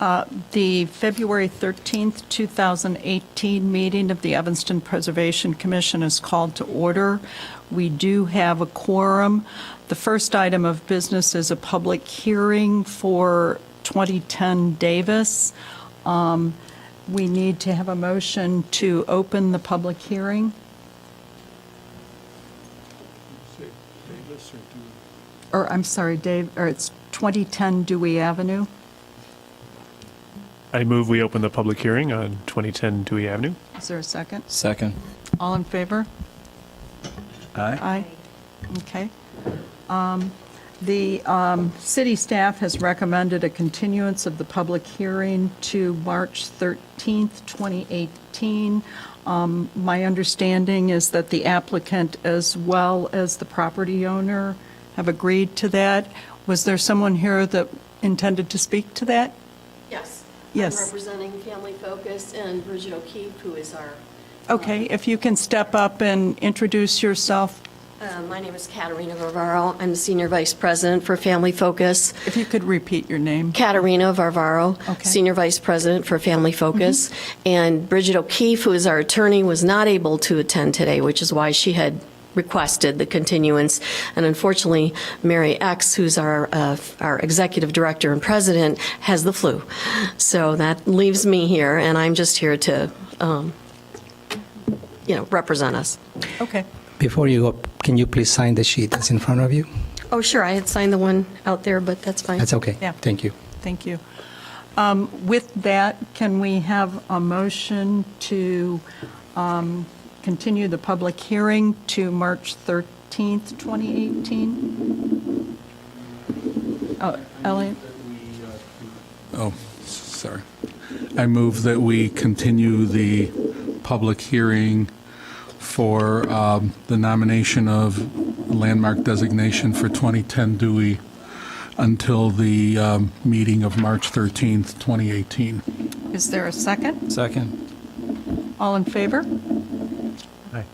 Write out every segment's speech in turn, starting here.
The February 13th, 2018 meeting of the Evanston Preservation Commission is called to order. We do have a quorum. The first item of business is a public hearing for 2010 Davis. We need to have a motion to open the public hearing. I'm sorry, it's 2010 Dewey Avenue. I move we open the public hearing on 2010 Dewey Avenue. Is there a second? Second. All in favor? Aye. Aye. Okay. The city staff has recommended a continuance of the public hearing to March 13th, 2018. My understanding is that the applicant as well as the property owner have agreed to that. Was there someone here that intended to speak to that? Yes. Yes. I'm representing Family Focus and Bridget O'Keefe, who is our... Okay, if you can step up and introduce yourself. my name is Katerina Varvaro. I'm the Senior Vice President for Family Focus. If you could repeat your name. Katerina Varvaro, Okay. Senior Vice President for Family Focus. And Bridget O'Keefe, who is our attorney, was not able to attend today, which is why she had requested the continuance. And unfortunately, Mary X., who's our Executive Director and President, has the flu. So that leaves me here, and I'm just here to, represent us. Okay. Before you go, can you please sign the sheet that's in front of you? Oh, sure, I had signed the one out there, but that's fine. That's okay. Yeah. Thank you. Thank you. With that, can we have a motion to continue the public hearing to March 13th, 2018? Oh, Elliot? Oh, sorry. I move that we continue the public hearing for the nomination of landmark designation for 2010 Dewey until the meeting of March 13th, 2018. Is there a second? Second. All in favor? Aye.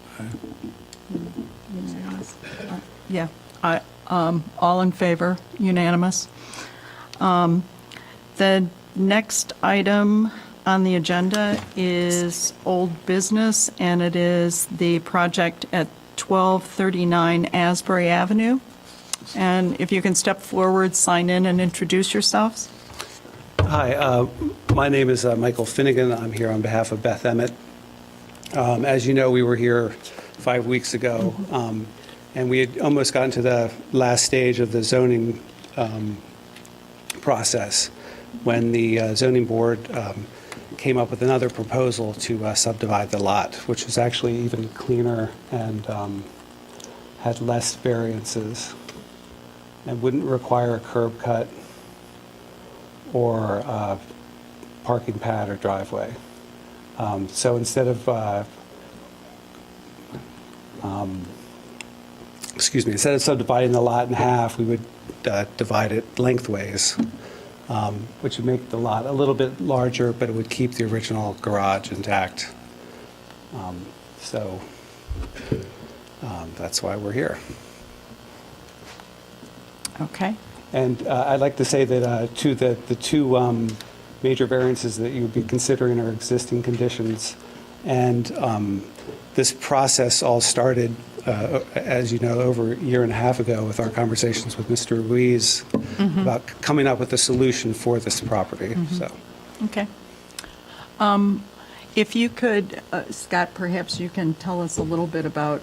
Yeah. All in favor, unanimous. The next item on the agenda is old business, and it is the project at 1239 Asbury Avenue. And if you can step forward, sign in, and introduce yourselves. Hi, my name is Michael Finnegan. I'm here on behalf of Beth Emmett. As you know, we were here 5 weeks ago, and we had almost gotten to the last stage of the zoning process when the zoning board came up with another proposal to subdivide the lot, which was actually even cleaner and had less variances and wouldn't require a curb cut or a parking pad or driveway. So instead of, instead of subdividing the lot in half, we would divide it lengthways, which would make the lot a little bit larger, but it would keep the original garage intact. So that's why we're here. Okay. And I'd like to say that the two major variances that you would be considering are existing conditions. And this process all started, as you know, over a year and a half ago with our conversations with Mr. Ruiz about coming up with a solution for this property. So, Okay. If you could, Scott, perhaps you can tell us a little bit about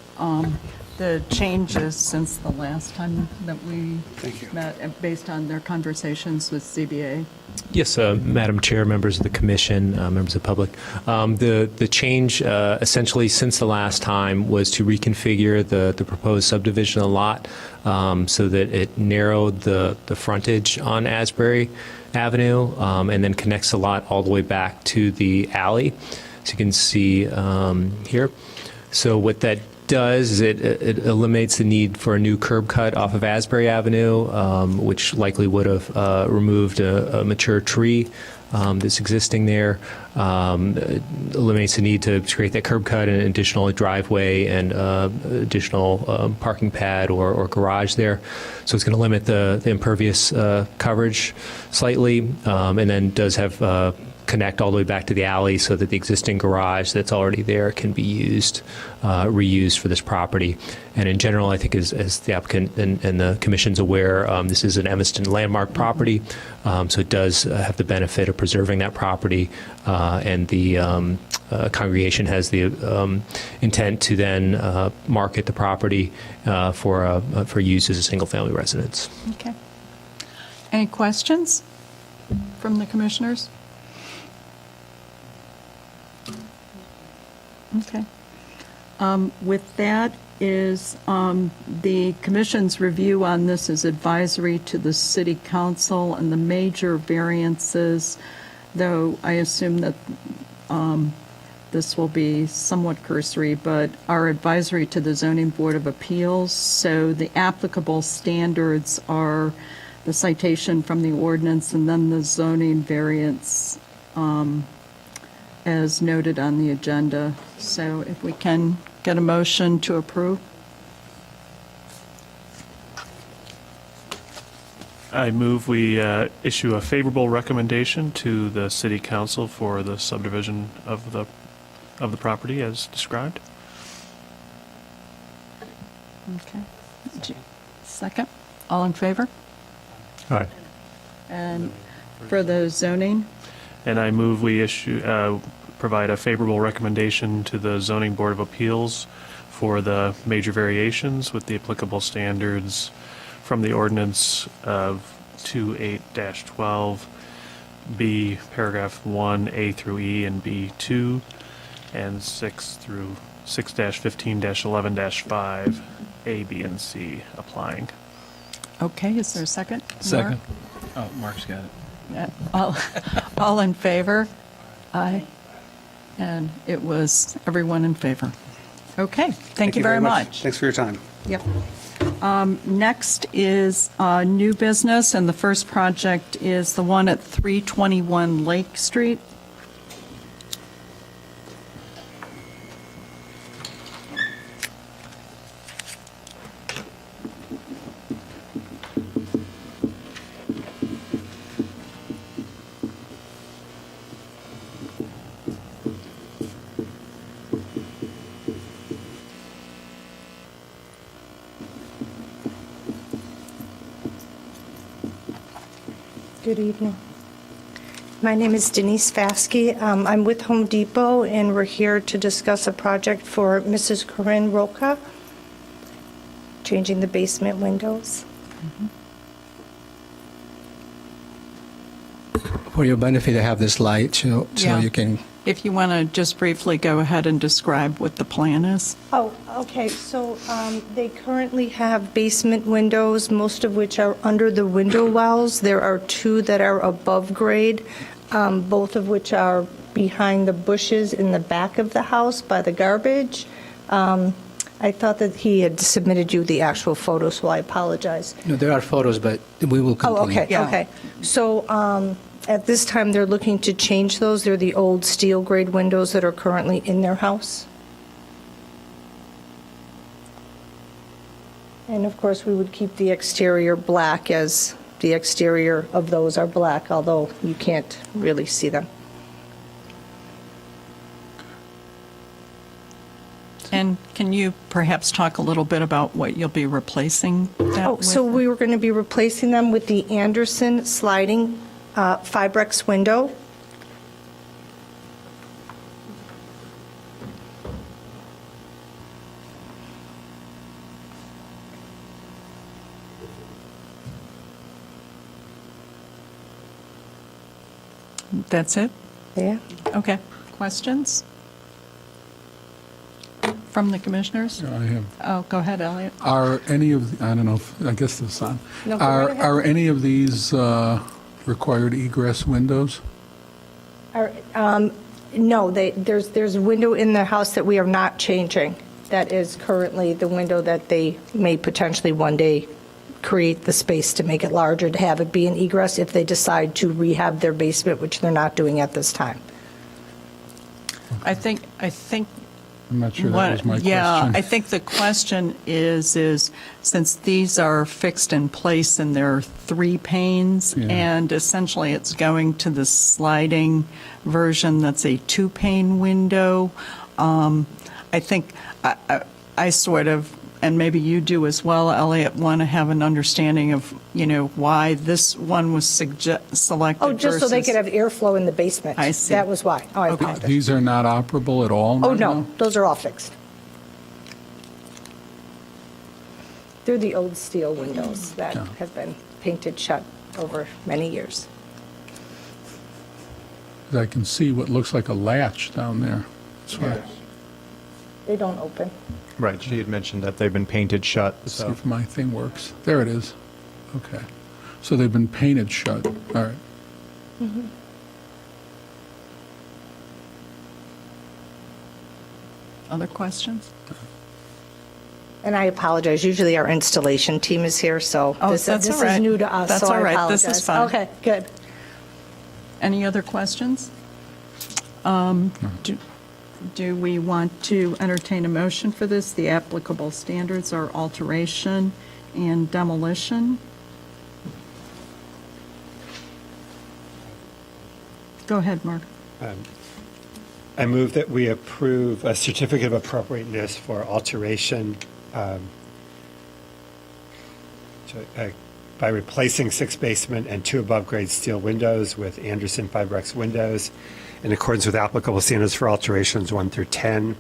the changes since the last time that we Thank you. met, based on their conversations with ZBA. Yes, Madam Chair, members of the Commission, members of the public. The change essentially since the last time was to reconfigure the proposed subdivision of the lot so that it narrowed the frontage on Asbury Avenue and then connects the lot all the way back to the alley. So you can see here. So what that does is it eliminates the need for a new curb cut off of Asbury Avenue, which likely would have removed a mature tree that's existing there. Eliminates the need to create that curb cut and additional driveway and additional parking pad or garage there. So it's going to limit the impervious coverage slightly, and then does have connect all the way back to the alley so that the existing garage that's already there can be used, reused for this property. And in general, I think as the applicant and the commission's aware, this is an Evanston landmark property, so it does have the benefit of preserving that property, and the congregation has the intent to then market the property for use as a single-family residence. Okay. Any questions from the commissioners? Okay. With that is the commission's review on this is advisory to the city council, and the major variances, though I assume that this will be somewhat cursory, but are advisory to the zoning board of appeals. So the applicable standards are the citation from the ordinance and then the zoning variance as noted on the agenda. So if we can get a motion to approve. I move we issue a favorable recommendation to the city council for the subdivision of the property as described. Okay. Second. All in favor? Aye. And for the zoning? And I move we provide a favorable recommendation to the zoning board of appeals for the major variations with the applicable standards from the ordinance of 28-12, B, paragraph 1, A through E, and B2, and 6 through 6-15-11-5, A, B, and C applying. Okay, is there a second? Second. Oh, Mark's got it. Mark? All in favor? Aye. And it was everyone in favor. Okay, thank you very much. Thanks for your time. Yep. Next is new business, and the first project is the one at 321 Lake Street. Good evening. My name is Denise Fasky. I'm with Home Depot, and we're here to discuss a project for Mrs. Corinne Roca, changing the basement windows. For your benefit, I have this slide so Yeah. you can. If you want to just briefly go ahead and describe what the plan is. Oh, okay, so they currently have basement windows, most of which are under the window wells. There are two that are above grade, both of which are behind the bushes in the back of the house by the garbage. I thought that he had submitted you the actual photo, so I apologize. No, there are photos, but we will continue. Oh, okay, Yeah. okay. So at this time, they're looking to change those. They're the old steel grade windows that are currently in their house. And of course, we would keep the exterior black, as the exterior of those are black, although you can't really see them. And can you perhaps talk a little bit about what you'll be replacing that Oh, with? so we were going to be replacing them with the Anderson sliding Fibrex window. That's it? Yeah. Okay. Questions? From the commissioners? I have. Oh, go ahead, Elliot. Are any of, I don't know, I guess this is on. No, go right ahead. Are any of these required egress windows? No, there's a window in the house that we are not changing. That is currently the window that they may potentially one day create the space to make it larger, to have it be an egress if they decide to rehab their basement, which they're not doing at this time. I think I'm not sure that was my question. Yeah, I think the question is since these are fixed in place and there are 3 panes, Yeah. and essentially it's going to the sliding version that's a 2-pane window, I think I sort of, and maybe you do as well, Elliot, want to have an understanding of, why this one was selected Oh, just so they versus- could have airflow in the basement. I see. That was why. Oh, I Okay. apologize. These are not operable at all Oh, right no, now? those are all fixed. They're the old steel windows that Yeah. have been painted shut over many years. 'Cause I can see what looks like a latch down there. That's why, They don't open. Right, she had mentioned that they've been painted shut, let's see so. if my thing works. There it is. Okay. So they've been painted shut. All right. Other questions? And I apologize, usually our installation team is here, so Oh, this that's all is right. new to us, That's so I all right. apologize. This is fine. Okay, good. Any other questions? Do we want to entertain a motion for this? The applicable standards are alteration and demolition. Go ahead, Mark. I move that we approve a certificate of appropriateness for alteration by replacing 6 basement and 2 above-grade steel windows with Anderson Fibrex windows in accordance with applicable standards for alterations 1 through 10.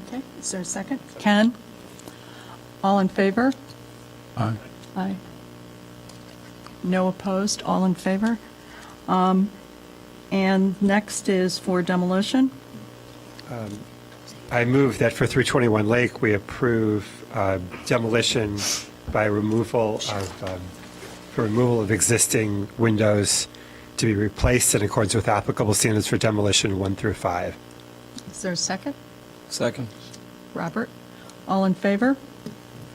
Okay, is there a second? Ken? All in favor? Aye. Aye. No opposed? All in favor? And next is for demolition. I move that for 321 Lake, we approve demolition by removal of existing windows to be replaced in accordance with applicable standards for demolition 1 through 5. Is there a second? Second. Robert? All in favor?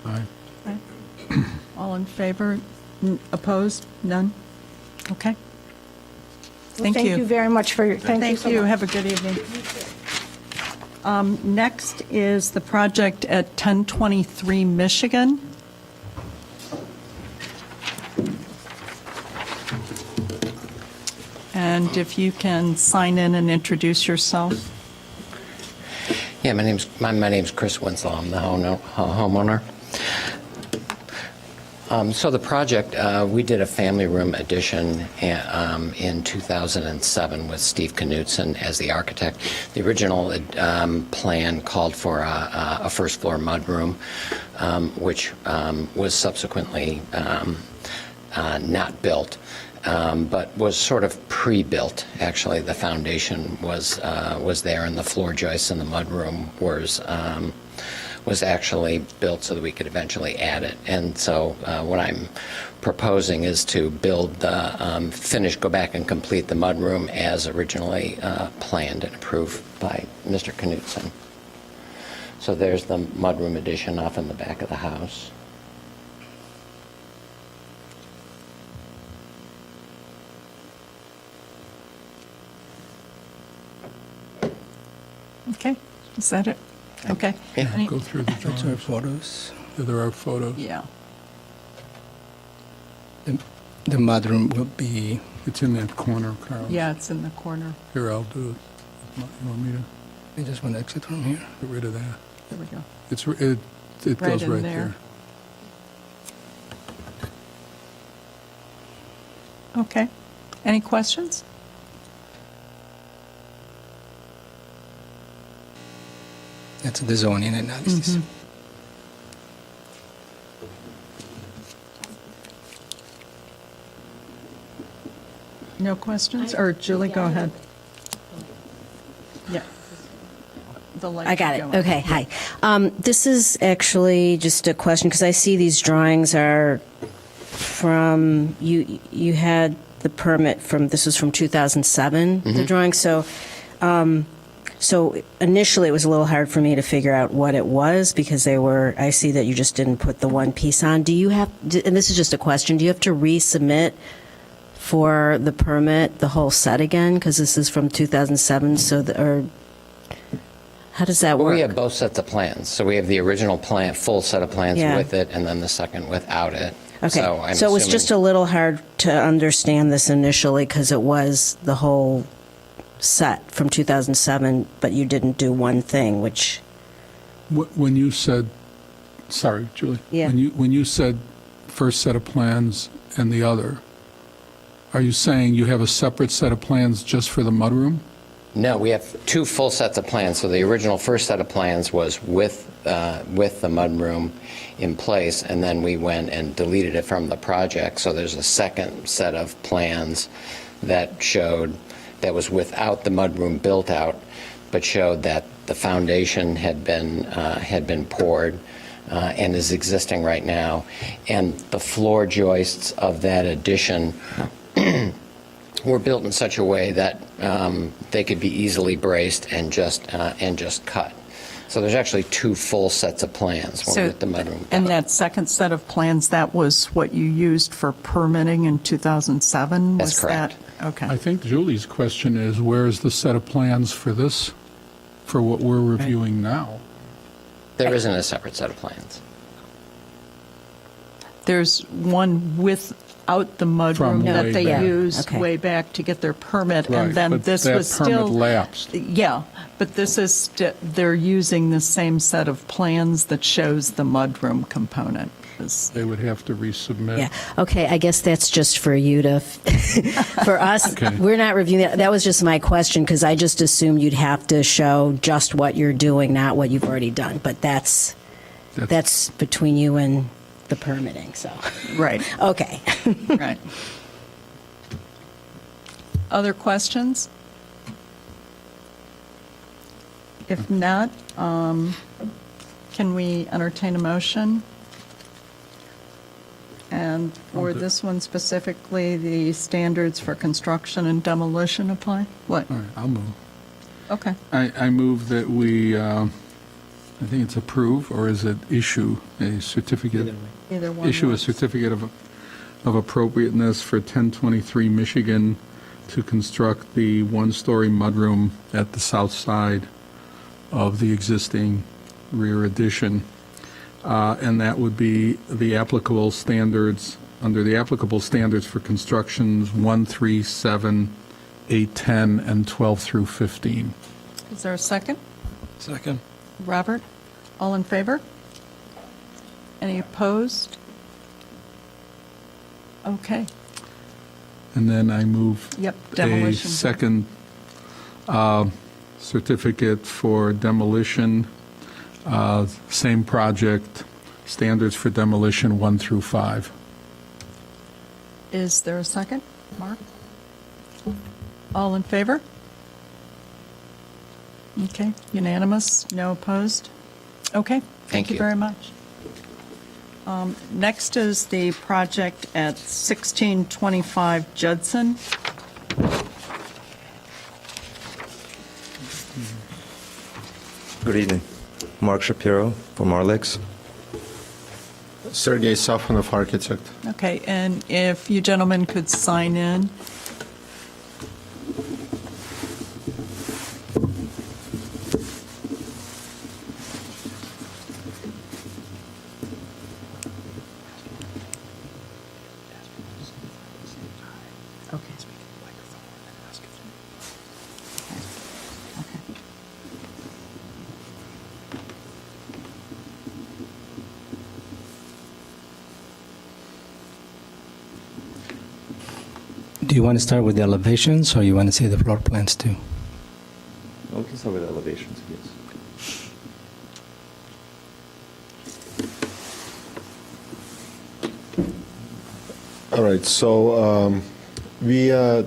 Aye. Aye. All in favor? Opposed? None? Okay. Well, Thank you very much for your, thank you so much. Have a good evening. Next is the project at 1023 Michigan. And if you can sign in and introduce yourself. Yeah, my name's Chris Winslow. I'm the homeowner. So the project, we did a family room addition in 2007 with Steve Knutson as the architect. The original plan called for a first floor mudroom, which was subsequently not built. But was sort of pre-built. Actually, the foundation was there, and the floor joists in the mudroom was actually built so that we could eventually add it. And so, what I'm proposing is to build the go back and complete the mudroom as originally planned and approved by Mr. Knutson. So there's the mudroom addition off in the back of the house. Okay, is that it? Okay. Yeah. Any- Go through the Those are drawings. photos. Yeah, there are photos. Yeah. The mudroom will be, It's in that corner, Carl. Yeah, it's in the corner. Here, I'll do it. You want me to I just want to exit from here. get rid of that? There we go. It Right goes in right there. there. Okay. Any questions? That's the zoning analysis. No questions? Or Julie, go ahead. Yeah. The light I got is it. going. Okay, hi. This is actually just a question, because I see these drawings are from, you had the permit from, this was from 2007, the drawing, so So initially, it was a little hard for me to figure out what it was because I see that you just didn't put the one piece on. Do you have, and this is just a question, do you have to resubmit for the permit, the whole set again? Because this is from 2007, or how does that Well, work? we have both sets of plans. So we have the original plan, full set of plans Yeah. with it, and then the second without it. Okay, So I'm so it was assuming- just a little hard to understand this initially because it was the whole set from 2007, but you didn't do one thing, which, When you said, sorry, Julie. Yeah. When you said first set of plans and the other, are you saying you have a separate set of plans just for the mudroom? No, we have two full sets of plans. So the original first set of plans was with the mudroom in place, and then we went and deleted it from the project. So there's a second set of plans that was without the mudroom built out, but showed that the foundation had been poured and is existing right now, and the floor joists of that addition were built in such a way that they could be easily braced and just cut. So there's actually two full sets of plans, one with the mudroom. And that second set of plans, that was what you used for permitting in 2007? That's was correct. That? Okay. I think Julie's question is, where is the set of plans for this, for what we're reviewing now? There isn't a separate set of plans. There's one without the mudroom From that way they back. used Okay. way back to get their permit, Right, and then but this that was permit still... lapsed. Yeah, but this is, they're using the same set of plans that shows the mudroom component. They would have to resubmit. yeah. Okay, I guess that's just for you to, for us, Okay. we're not reviewing that. That was just my question because I just assumed you'd have to show just what you're doing, not what you've already done. But that's between you and the permitting, so. Right, Okay. right. Other questions? If not, can we entertain a motion? And for this one specifically, the standards for construction and demolition apply? What? All right, I'll move. Okay. I move that we, I think it's approve, or is it issue a certificate? Either one. Issue a works. certificate of appropriateness for 1023 Michigan to construct the one-story mudroom at the south side of the existing rear addition. And that would be the applicable standards, under the applicable standards for constructions 1, 3, 7, 8, 10, and 12 through 15. Is there a second? Second. Robert, all in favor? Any opposed? Okay, And then I move yep, a demolition. second certificate for demolition, same project, standards for demolition 1 through 5. Is there a second? Mark? All in favor? Okay, unanimous, no opposed? Okay, thank Thank you you. very much. Next is the project at 1625 Judson. Good evening. Mark Shapiro from Arlex. Sergei Safonov, architect. Okay, and if you gentlemen could sign in. Do you want to start with the elevations, or you want to see the floor plans too? We can start with elevations, yes. All right, so we are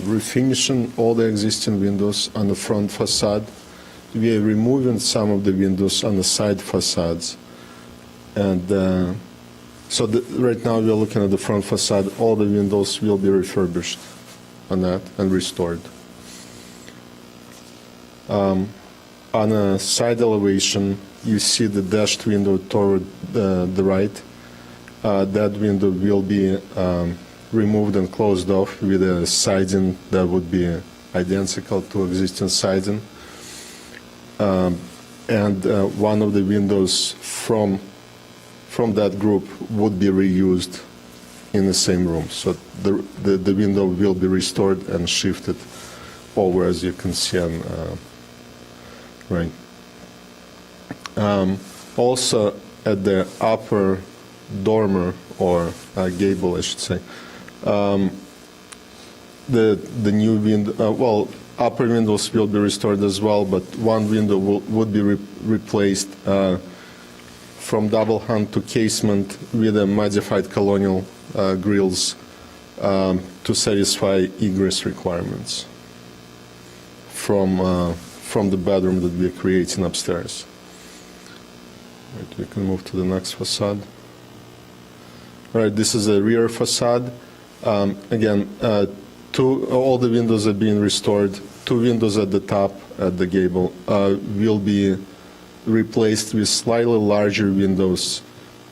refinishing all the existing windows on the front facade. We are removing some of the windows on the side facades. And so right now we are looking at the front facade. All the windows will be refurbished on that and restored. On a side elevation, you see the dashed window toward the right. That window will be removed and closed off with a siding that would be identical to existing siding. And one of the windows from that group would be reused in the same room. So the window will be restored and shifted over, as you can see on right. Also, at the upper dormer, or gable, I should say, the new window, upper windows will be restored as well, but one window would be replaced from double hung to casement with a modified colonial grills to satisfy egress requirements from the bedroom that we are creating upstairs. Right, we can move to the next facade. All right, this is a rear facade. Again, all the windows are being restored. 2 windows at the top at the gable will be replaced with slightly larger windows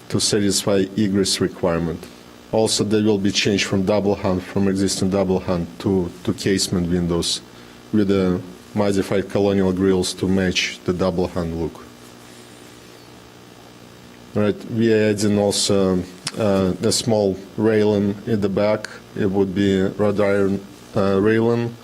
to satisfy egress requirement. Also, they will be changed from existing double hung to casement windows with a modified colonial grills to match the double hung look. All right, we are adding also a small railing in the back. It would be wrought iron railing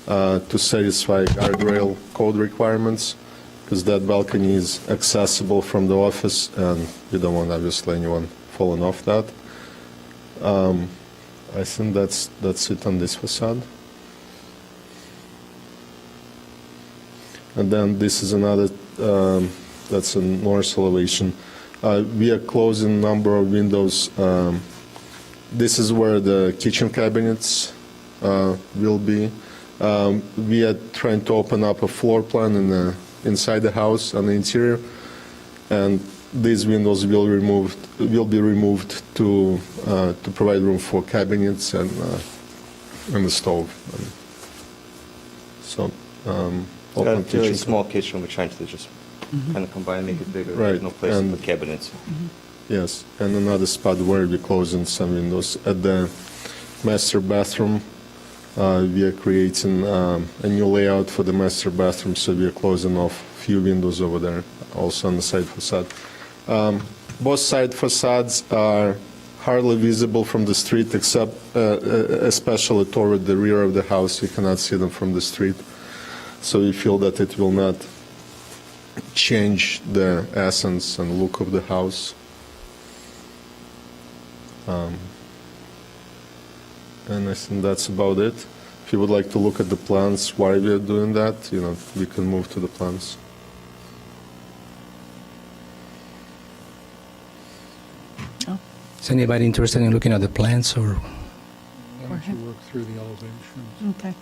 to satisfy guardrail code requirements, because that balcony is accessible from the office, and we don't want obviously anyone falling off that. I think that's it on this facade. And then this is another, that's a north elevation. We are closing a number of windows. This is where the kitchen cabinets will be. We are trying to open up a floor plan inside the house on the interior, and these windows will be removed to provide room for cabinets and the stove. So open A kitchen. really small kitchen, we're trying to just kind of combine, make it bigger. Right, There's no place to and- put cabinets. Yes, and another spot where we're closing some windows. At the master bathroom, we are creating a new layout for the master bathroom, so we are closing off a few windows over there, also on the side facade. Both side facades are hardly visible from the street, except especially toward the rear of the house. You cannot see them from the street. So we feel that it will not change the essence and look of the house. And I think that's about it. If you would like to look at the plans, why we are doing that, we can move to the plans. Is anybody interested in looking at the plans, or? Why don't you work through the elevations? Okay.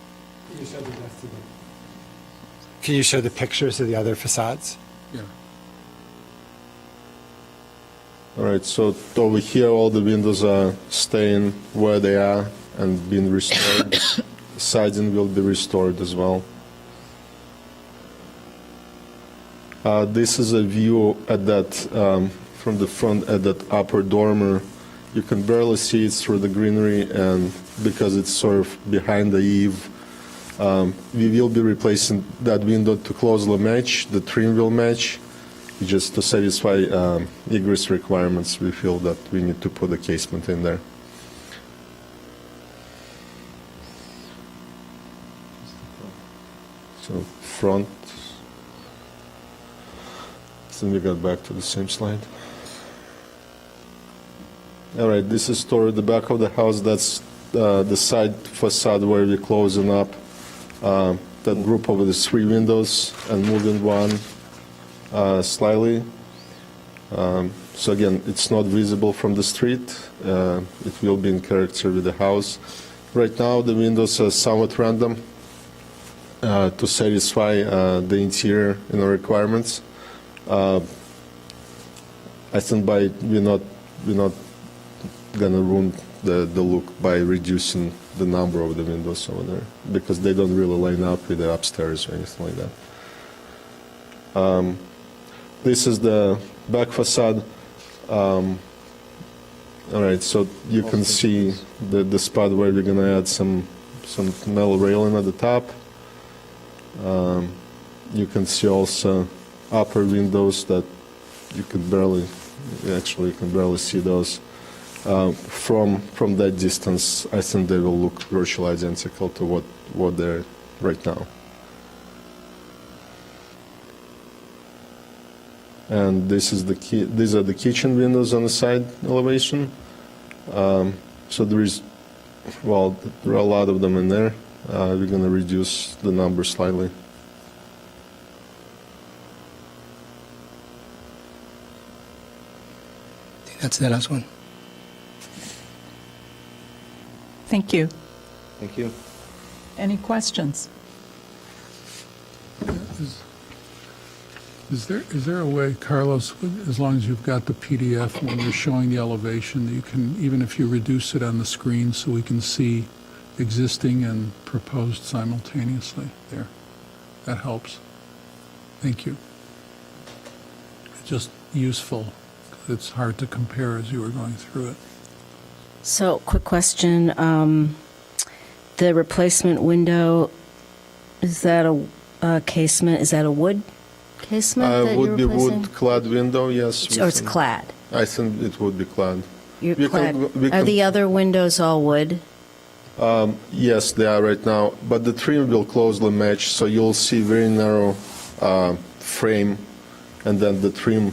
Can you show the pictures of the other facades? Yeah. All right, so over here, all the windows are staying where they are and being restored. Siding will be restored as well. This is a view at that, from the front at that upper dormer. You can barely see it through the greenery, and because it's sort of behind the eave, we will be replacing that window to closely match. The trim will match. Just to satisfy egress requirements, we feel that we need to put a casement in there. So front, then we got back to the same slide. All right, this is toward the back of the house. That's the side facade where we're closing up that group over the 3 windows and moving one slightly. So again, it's not visible from the street. It will be in character with the house. Right now, the windows are somewhat random to satisfy the interior requirements. I think we're not gonna ruin the look by reducing the number of the windows over there, because they don't really line up with the upstairs or anything like that. This is the back facade. All right, so you can see the spot where we're going to add some metal railing at the top. You can see also upper windows that you can barely see those. From that distance, I think they will look virtually identical to what they're right now. And these are the kitchen windows on the side elevation. So there are a lot of them in there. We're going to reduce the number slightly. I think that's the last one. Thank you. Thank you. Any questions? Is there a way, Carlos, as long as you've got the PDF when you're showing the elevation, you can, even if you reduce it on the screen so we can see existing and proposed simultaneously there? That helps. Thank you. It's just useful. It's hard to compare as you were going through it. So, quick question. The replacement window, is that a casement? Is that a wood casement that you're Would be replacing? wood clad window, yes. Or it's clad? I think it would be clad. You're We clad. can- we Are can- the other windows all wood? Yes, they are right now, but the trim will closely match, so you'll see very narrow frame, and then the trim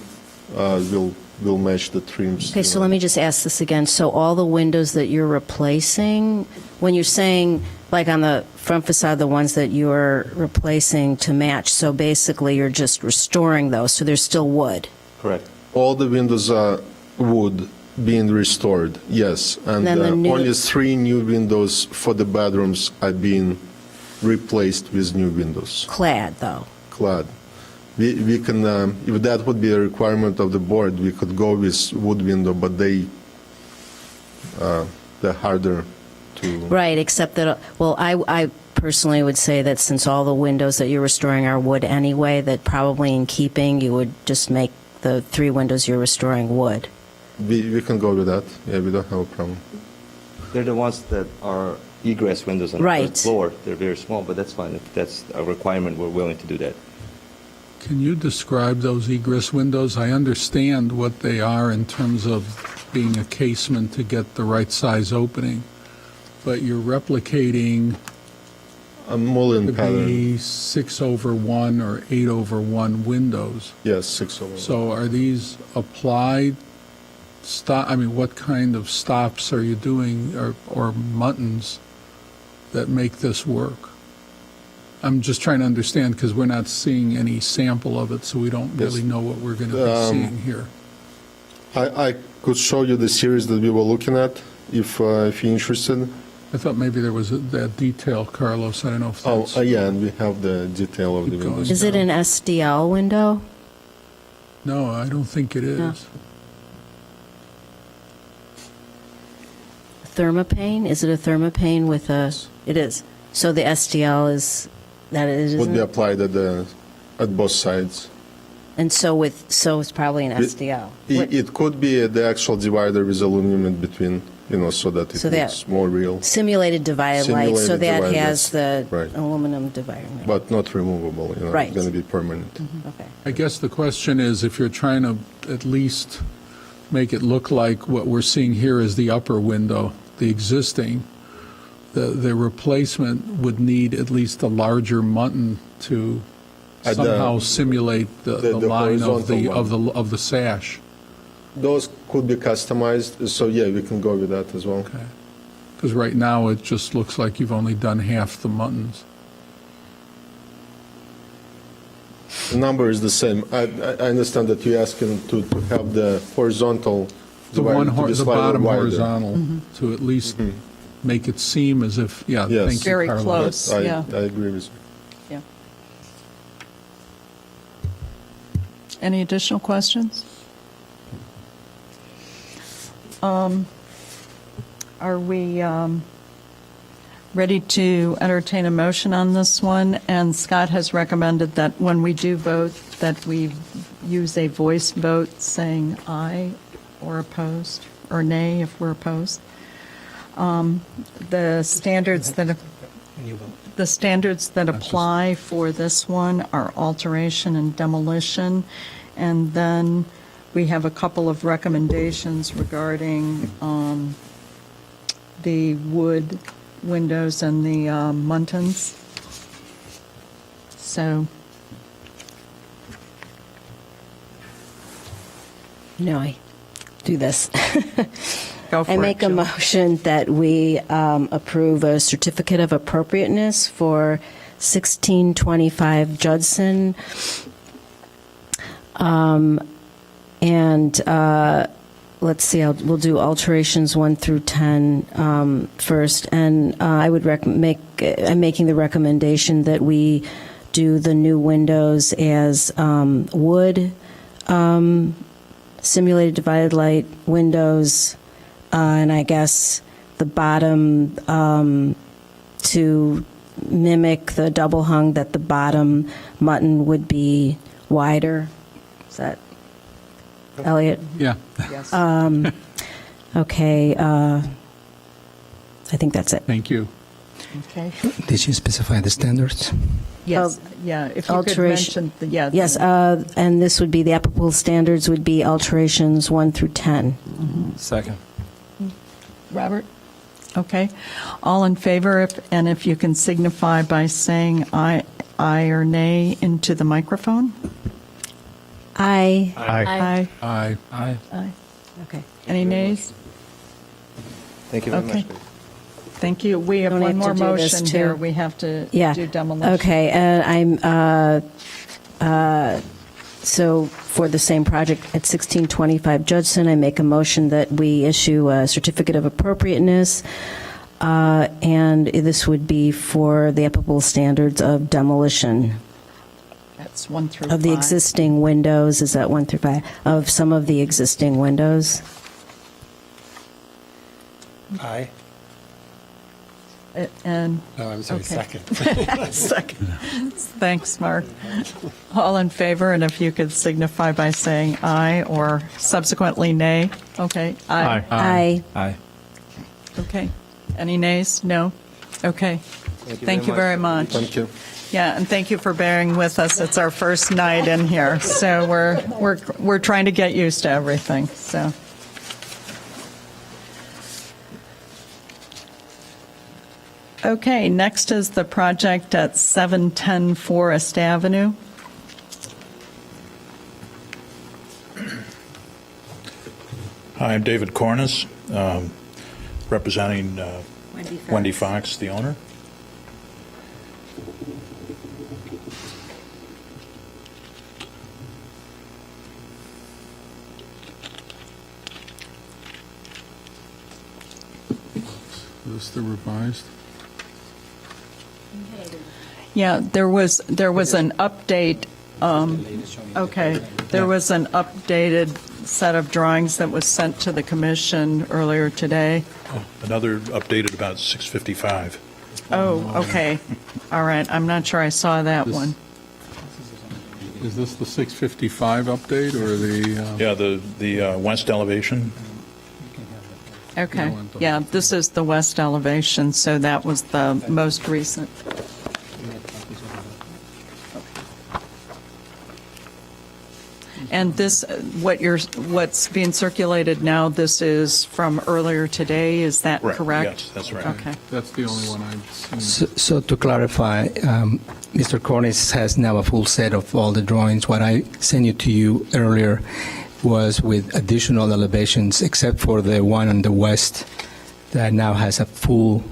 will match the trims. Okay, so let me just ask this again. So all the windows that you're replacing, when you're saying, like on the front facade, the ones that you're replacing to match, so basically you're just restoring those, so they're still wood? Correct. All the windows are wood being restored, yes. And Then the new- only 3 new windows for the bedrooms are being replaced with new windows, Clad, though? clad. We can, if that would be a requirement of the board, we could go with wood window, but they're harder to. Right, except that, well, I personally would say that since all the windows that you're restoring are wood anyway, that probably in keeping, you would just make the 3 windows you're restoring wood. We can go with that, yeah, we don't have a problem. They're the ones that are egress windows on the Right. first floor. They're very small, but that's fine. If that's a requirement, we're willing to do that. Can you describe those egress windows? I understand what they are in terms of being a casement to get the right size opening, but you're replicating A mullion to pattern, be 6/1 or 8/1 windows. yes, 6/1. So are these applied what kind of stops are you doing or muttons that make this work? I'm just trying to understand because we're not seeing any sample of it, so we don't really know what we're going to be seeing here. I could show you the series that we were looking at, if you're interested. I thought maybe there was that detail, Carlos. I don't know if Oh, that's... yeah, and we have the detail of the Keep going. windows. Is it an SDL window? No, I don't think it is. No. Thermopane? Is it a thermopane with a... It is. So the SDL is... That it isn't? Would be applied at both sides. And so it's probably an SDL. What- It could be the actual divider with aluminum in between, so that it So that- looks more real, Simulated divided light, so Simulated that divided, has the right. aluminum divider. but not removable, Right. It's going to be permanent. Okay. I guess the question is, if you're trying to at least make it look like what we're seeing here is the upper window, the existing, the replacement would need at least a larger mutton to At the- somehow simulate the the line horizontal of the sash. Those could be customized, so yeah, we can go with that as well. Okay. Because right now, it just looks like you've only done half the muttons. The number is the same. I understand that you're asking to have the horizontal The divider to be the slightly bottom wider. horizontal, to at least make it seem as if, Yes. thank you, Very Carlos. close. I Yeah. I agree with you. Yeah. Any additional questions? Are we, Ready to entertain a motion on this one, and Scott has recommended that when we do vote, that we use a voice vote saying aye or opposed, or nay if we're opposed. The standards that apply for this one are alteration and demolition, and then we have a couple of recommendations regarding the wood windows and the muntins. So, No, I do this. go for I it, make a Jill. motion that we approve a certificate of appropriateness for 1625 Judson. Let's see, we'll do alterations 1 through 10 first. And I'm making the recommendation that we do the new windows as wood, simulated divided light windows, and I guess the bottom to mimic the double hung, that the bottom mutton would be wider. Is that, Elliot? Yeah. Yes. Okay, I think that's it. Thank you. Okay. Did you specify the standards? Yes, yeah, if you could Alteration- mention, yeah. Yes, and this would be, the applicable standards would be alterations 1 through 10. Second. Robert? Okay. All in favor, and if you can signify by saying aye or nay into the microphone? Aye. Aye. Aye. Aye. Aye. Okay. Any nays? Thank you very Okay. much. Thank you. We have Don't one have to more do this, motion too. here. We have to Yeah. do demolition. Okay, and so for the same project at 1625 Judson, I make a motion that we issue a certificate of appropriateness, and this would be for the applicable standards of demolition That's 1 through 5. of the existing windows. Is that 1 through 5? Of some of the existing windows. Aye. And, Oh, I'm sorry, Okay. second. second. Thanks, Mark. All in favor, and if you could signify by saying aye or subsequently nay. Okay. Aye. Aye. Aye. Okay. Any nays? No? Okay. Thank you very much. Thank you. Yeah, and thank you for bearing with us. It's our first night in here, so we're trying to get used to everything, so. Okay, next is the project at 710 Forest Avenue. Hi, I'm David Cornish, representing Wendy Fox, the owner. Is this the revised? Yeah, there was an update, okay, there was an updated set of drawings that was sent to the commission earlier today. Another updated about 6:55. Oh, okay, all right, I'm not sure I saw that This- one. Is this the 655 update or the? Yeah, the west elevation. Okay, yeah, this is the west elevation, so that was the most recent. And this, what's being circulated now, this is from earlier today, is that Right, correct? yes, that's right. Okay. That's the only one I've seen. So to clarify, Mr. Cornish has now a full set of all the drawings. What I sent to you earlier was with additional elevations, except for the one on the west that now has a full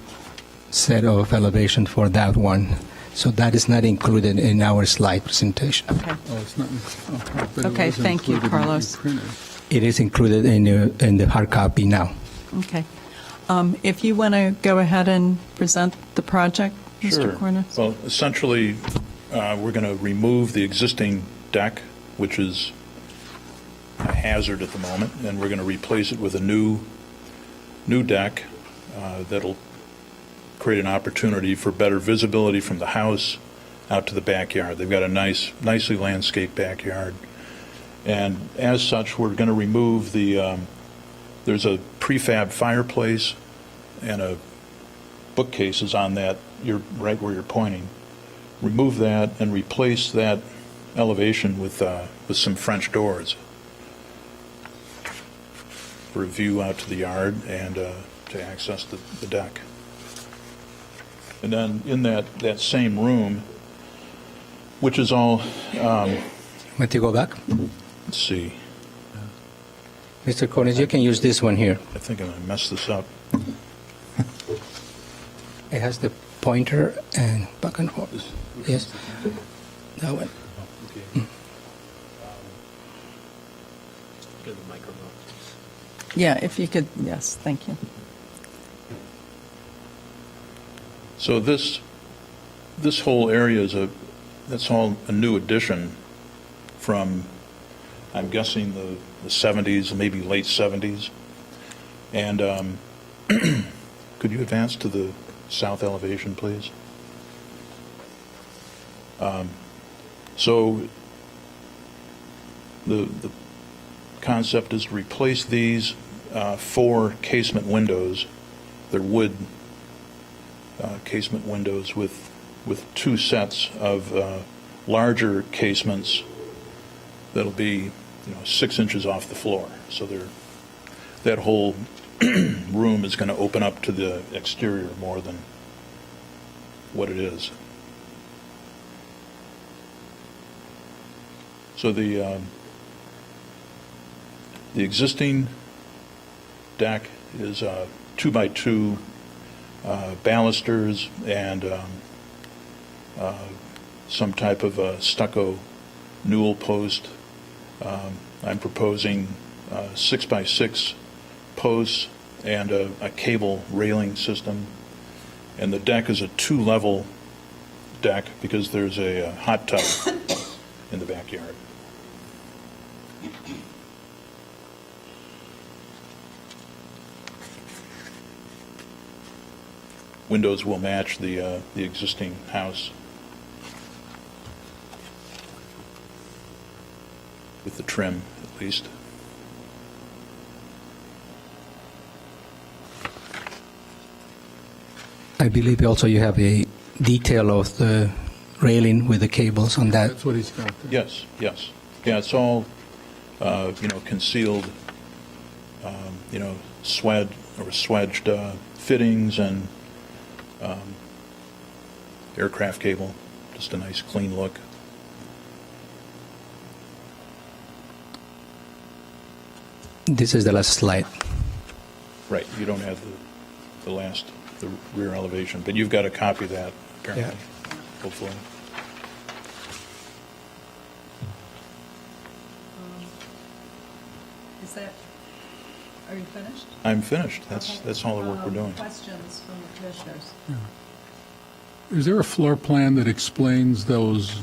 set of elevation for that one. So that is not included in our slide presentation. Okay. Oh, it's not. Oh, but it Okay, was thank you, included in what Carlos. printed. It is included in the hard copy now. Okay. If you want to go ahead and present the project, Mr. Cornish? Well, essentially, we're going to remove the existing deck, which is a hazard at the moment, and we're going to replace it with a new deck that'll create an opportunity for better visibility from the house out to the backyard. They've got a nicely landscaped backyard. And as such, we're going to remove there's a prefab fireplace and a bookcases on that, you're right where you're pointing. Remove that and replace that elevation with some French doors for a view out to the yard and to access the deck. And then in that same room, which is all, Want to go back? let's see, Mr. Cornish, you can use this one here. I think I'm going to mess this up. It has the pointer and back and forth. Yes, that one. Yeah, if you could, yes, thank you. So this whole area that's all a new addition from, I'm guessing, the 70s, maybe late 70s. And could you advance to the south elevation, please? So the concept is to replace these 4 casement windows. They're wood casement windows with 2 sets of larger casements that'll be 6 inches off the floor. So that whole room is going to open up to the exterior more than what it is. So the existing deck is 2x2 balusters and some type of stucco newel post. I'm proposing 6x6 posts and a cable railing system. And the deck is a 2-level deck because there's a hot tub in the backyard. Windows will match the existing house with the trim, at least. I believe also you have a detail of the railing with the cables on that. That's what he's got there. Yes, yes. Yeah, it's all, concealed, swedged fittings and aircraft cable. Just a nice, clean look. This is the last slide. Right, you don't have the rear elevation, but you've got a copy of that, apparently, hopefully. Is that, are you finished? I'm finished. That's all the work we're doing. Questions from the commissioners? Is there a floor plan that explains those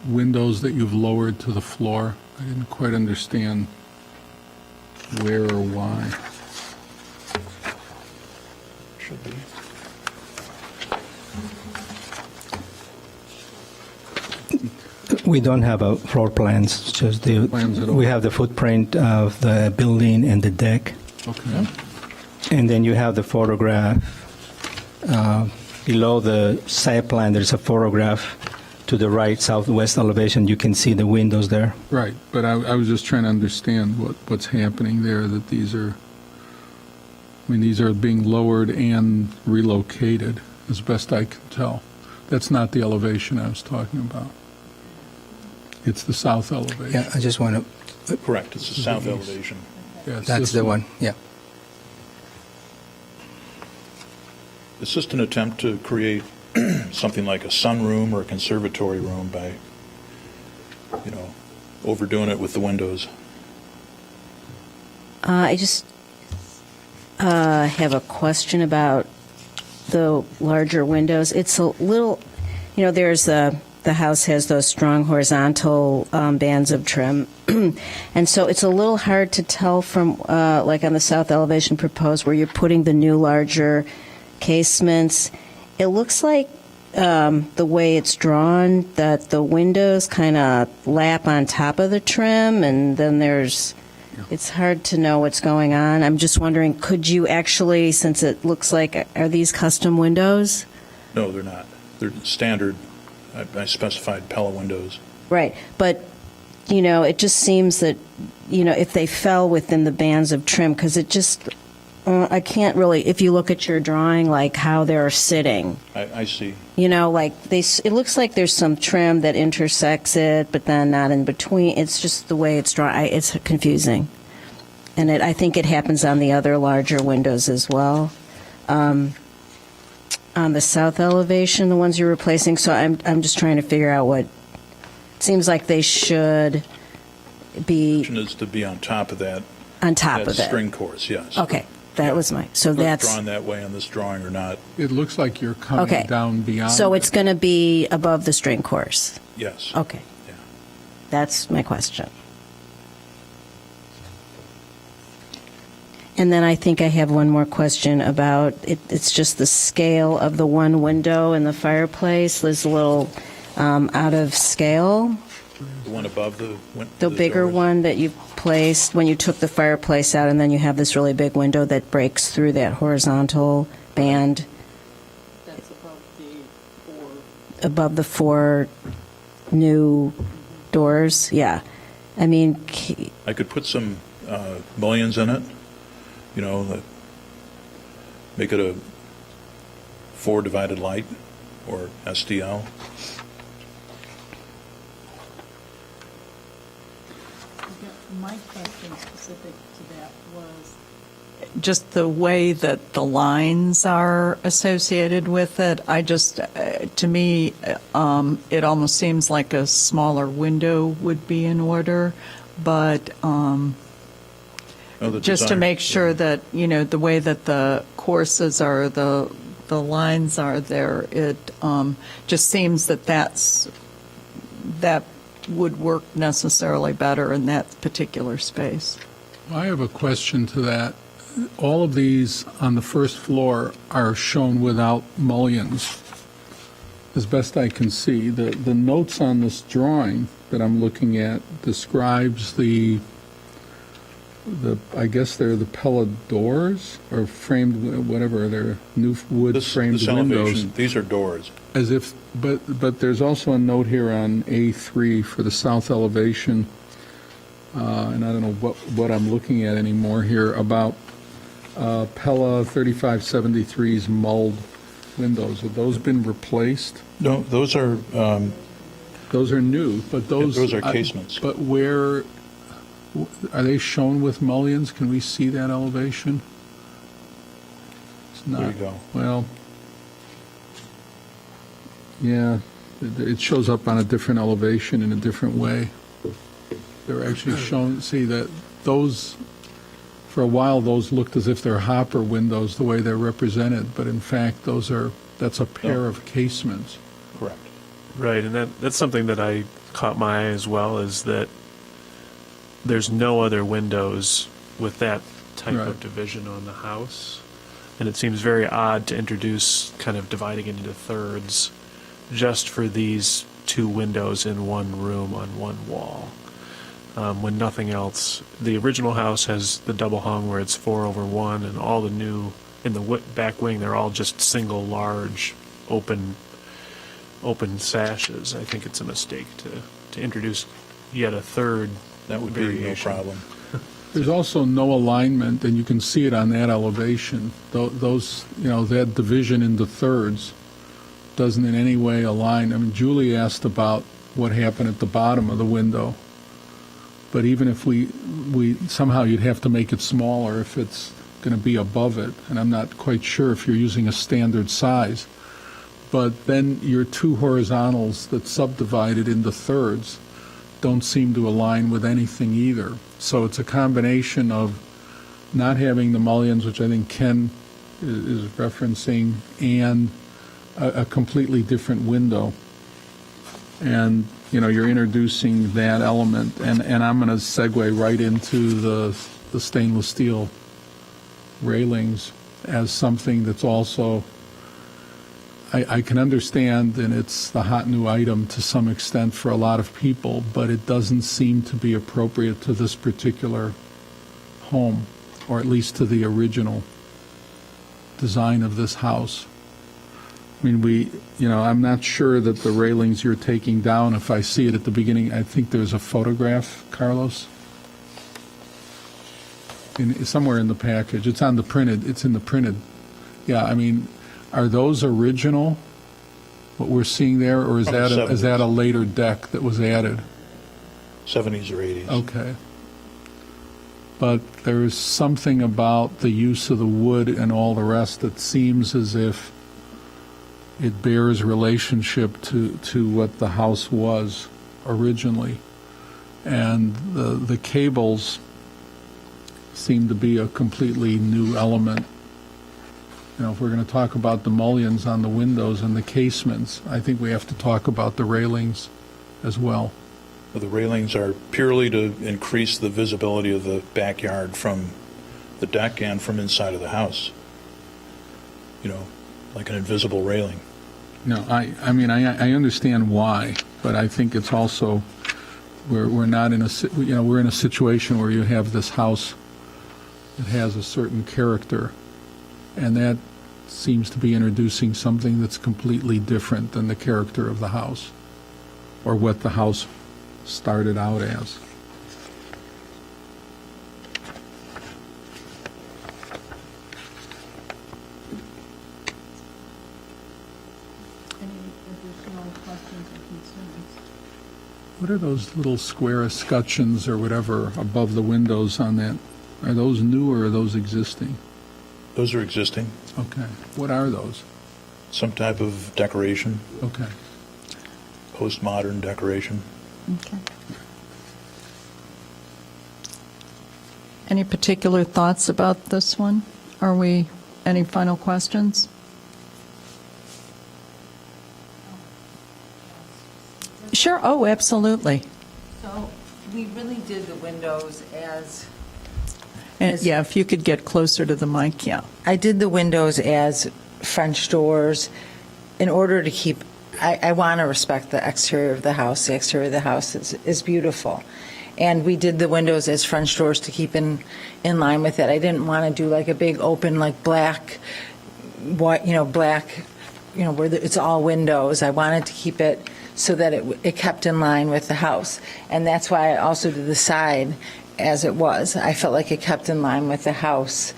windows that you've lowered to the floor? I didn't quite understand where or why. Should be. We don't have a floor plans, it's just Plans at all. we have the footprint of the building and the deck. Okay. And then you have the photograph. Below the site plan, there's a photograph to the right, southwest elevation. You can see the windows there. Right, but I was just trying to understand what's happening there, that these are being lowered and relocated, as best I can tell. That's not the elevation I was talking about. It's the south elevation. Yeah, I just want to, Correct, it's the south elevation. Yeah, it's that's this the one, yeah. It's just an attempt to create something like a sunroom or a conservatory room by, overdoing it with the windows. I just have a question about the larger windows. It's a little, there's the house has those strong horizontal bands of trim. And so it's a little hard to tell from, like on the south elevation proposed, where you're putting the new larger casements. it looks like the way it's drawn, that the windows kind of lap on top of the trim, and then it's hard to know what's going on. I'm just wondering, could you actually, since it looks like, are these custom windows? No, they're not. They're standard, I specified Pella windows. Right, but, it just seems that, if they fell within the bands of trim, because it just, I can't really, if you look at your drawing, like how they're sitting, I see. it looks like there's some trim that intersects it, but then not in between. It's just the way it's drawn. It's confusing. And I think it happens on the other larger windows as well. On the south elevation, the ones you're replacing, so I'm just trying to figure out what, it seems like they should be Is to be on top of that. on top of That it. string course, yes. Okay, that was so Whether that's, it's drawn that way on this drawing or not, It looks like you're coming okay. down beyond. So it. it's going to be above the string course? yes. Okay. Yeah. That's my question. And then I think I have one more question about, it's just the scale of the one window in the fireplace is a little out of scale. The one above the The bigger doors. one that you placed when you took the fireplace out, and then you have this really big window that breaks through that horizontal band. That's Above the four new doors, yeah. I mean, I could put some mullions in it, make it a 4 divided light or SDL. My question specific to that was just the way that the lines are associated with it. I just, to me, it almost seems like a smaller window would be in order, but The just to design- make sure that, the way that the courses are, the lines are there, it just seems that that would work necessarily better in that particular space. I have a question to that. All of these on the first floor are shown without mullions, as best I can see. The notes on this drawing that I'm looking at describes the I guess they're the Pella doors or framed, whatever, they're new wood framed This windows. elevation, these are doors. As if, but there's also a note here on A3 for the south elevation, and I don't know what I'm looking at anymore here, about Pella 3573's mulled windows. Have those been replaced? No, those are, Those are new, but those... are casements. But where, are they shown with mullions? Can we see that elevation? It's not. There you go. Well, yeah, it shows up on a different elevation in a different way. They're actually shown, see that those, for a while, those looked as if they're hopper windows, the way they're represented, but in fact, that's a pair of casements. correct. Right, and that's something that I caught my eye as well, is that there's no other windows with that type Right. of division on the house. And it seems very odd to introduce kind of dividing it into thirds just for these two windows in one room on one wall. When nothing else, the original house has the double hung where it's 4/1, and all the new, in the back wing, they're all just single large open sashes. I think it's a mistake to introduce yet a third That would be no variation. problem. There's also no alignment, and you can see it on that elevation. Those, that division into thirds doesn't in any way align. I mean, Julie asked about what happened at the bottom of the window. But even if we somehow you'd have to make it smaller if it's going to be above it, and I'm not quite sure if you're using a standard size. But then your two horizontals that subdivided into thirds don't seem to align with anything either. So it's a combination of not having the mullions, which I think Ken is referencing, and a completely different window. And, you're introducing that element, and I'm going to segue right into the stainless steel railings as something that's also, I can understand, and it's the hot new item to some extent for a lot of people, but it doesn't seem to be appropriate to this particular home, or at least to the original design of this house. I mean, I'm not sure that the railings you're taking down, if I see it at the beginning, I think there's a photograph, Carlos? Somewhere in the package. It's in the printed. Yeah, I mean, are those original, what we're seeing there, or is From the that 70s. a later deck that was added? 70s or 80s. Okay. But there's something about the use of the wood and all the rest that seems as if it bears relationship to what the house was originally. And the cables seem to be a completely new element. If we're going to talk about the mullions on the windows and the casements, I think we have to talk about the railings as well. The railings are purely to increase the visibility of the backyard from the deck and from inside of the house. Like an invisible railing. No, I mean, I understand why, but I think it's also, we're not in we're in a situation where you have this house that has a certain character, and that seems to be introducing something that's completely different than the character of the house, or what the house started out as. What are those little square escutcheons or whatever above the windows on that? Are those new or are those existing? Those are existing. Okay. What are those? Some type of decoration, Okay. postmodern decoration. Okay. Any particular thoughts about this one? Any final questions? Sure, oh, absolutely. So we really did the windows as, And yeah, if you could get closer to the mic, yeah. I did the windows as French doors in order to keep, I want to respect the exterior of the house. The exterior of the house is beautiful. And we did the windows as French doors to keep in line with it. I didn't want to do like a big open, like black, white, black, where it's all windows. I wanted to keep it so that it kept in line with the house. And that's why I also did the side as it was. I felt like it kept in line with the house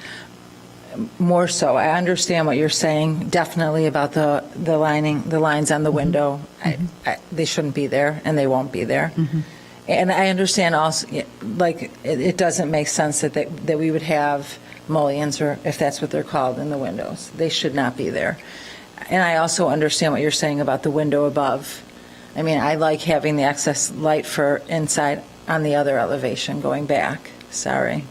more so. I understand what you're saying, definitely about the lines on the window. They shouldn't be there, and they won't be there. And I understand also, like, it doesn't make sense that we would have mullions, or if that's what they're called, in the windows. They should not be there. And I also understand what you're saying about the window above. I mean, I like having the excess light for inside on the other elevation going back. Sorry.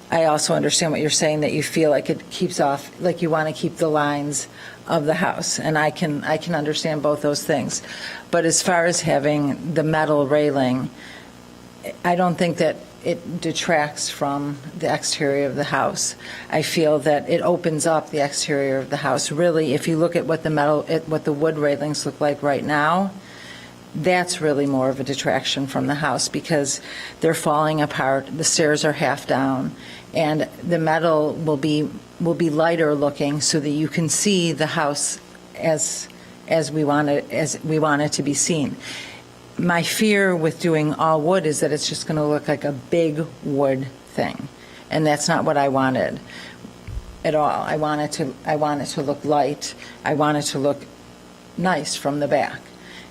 I also understand what you're saying, that you feel like it keeps off, like you want to keep the lines of the house, and I can understand both those things. But as far as having the metal railing, I don't think that it detracts from the exterior of the house. I feel that it opens up the exterior of the house. Really, if you look at what the wood railings look like right now, that's really more of a detraction from the house, because they're falling apart, the stairs are half down, and the metal will be lighter looking so that you can see the house as we want it to be seen. My fear with doing all wood is that it's just going to look like a big wood thing, and that's not what I wanted at all. I want it to look light. I want it to look nice from the back.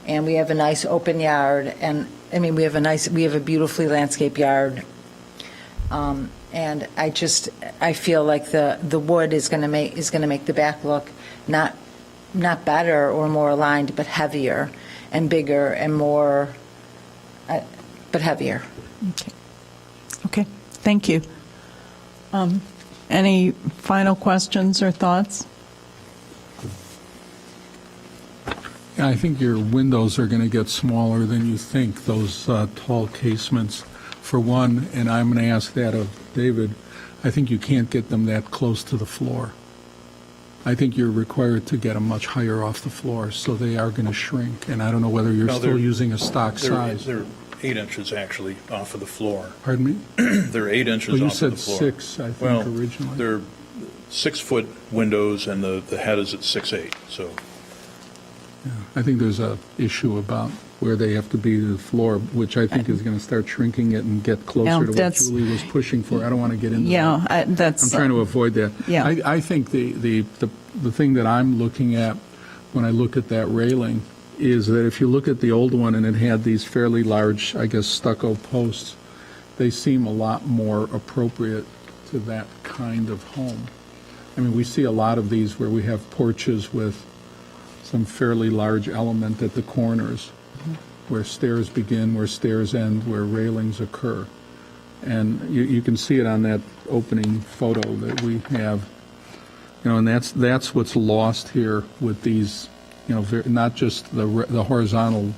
And we have a nice open yard, and I mean we have a beautifully landscaped yard. And I feel like the wood is going to make the back look not better or more aligned, but heavier and bigger and more, but heavier. Okay, thank you. Any final questions or thoughts? Yeah, I think your windows are going to get smaller than you think, those tall casements, for one, and I'm going to ask that of David. I think you can't get them that close to the floor. I think you're required to get them much higher off the floor, so they are going to shrink. And I don't know whether you're No, still they're- using a stock size. They're 8 inches actually off of the floor. Pardon me? They're 8 inches Well, you off of the said floor. 6, I think, Well, originally. they're 6-foot windows and the head is at 6'8", so. I think there's a issue about where they have to be to the floor, which I think is going to start shrinking it and get closer to what that's- Julie was pushing for. I don't want to get into that. Yeah, that's. I'm trying to avoid that. Yeah. I think the thing that I'm looking at when I look at that railing is that if you look at the old one and it had these fairly large, I guess, stucco posts, they seem a lot more appropriate to that kind of home. I mean, we see a lot of these where we have porches with some fairly large element at the corners, where stairs begin, where stairs end, where railings occur. And you can see it on that opening photo that we have. You know, and that's what's lost here with these, you know, not just the horizontal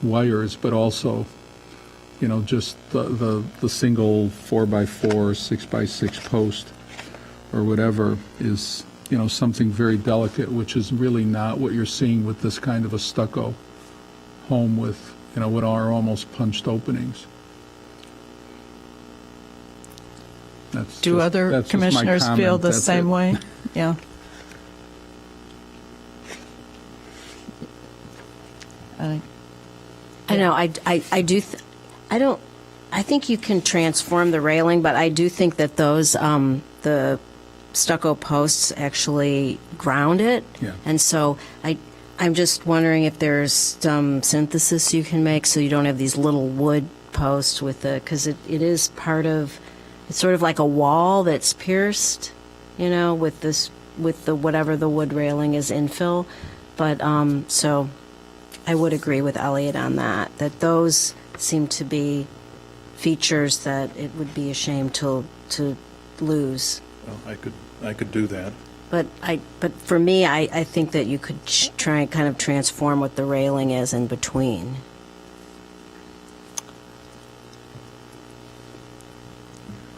wires, but also, you know, just the single 4x4, 6x6 post or whatever is, you know, something very delicate, which is really not what you're seeing with this kind of a stucco home with, you know, what are almost punched openings. Do other that's just my commissioners feel comment. the That's same it. way? Yeah. I know, I do, I think you can transform the railing, but I do think that those, the stucco posts actually ground it. Yeah. And so I'm just wondering if there's some synthesis you can make so you don't have these little wood posts with because it is part of, it's sort of like a wall that's pierced, you know, with the whatever the wood railing is infill. But, so I would agree with Elliot on that those seem to be features that it would be a shame to lose. Well, I could do that. But for me, I think that you could try and kind of transform what the railing is in between.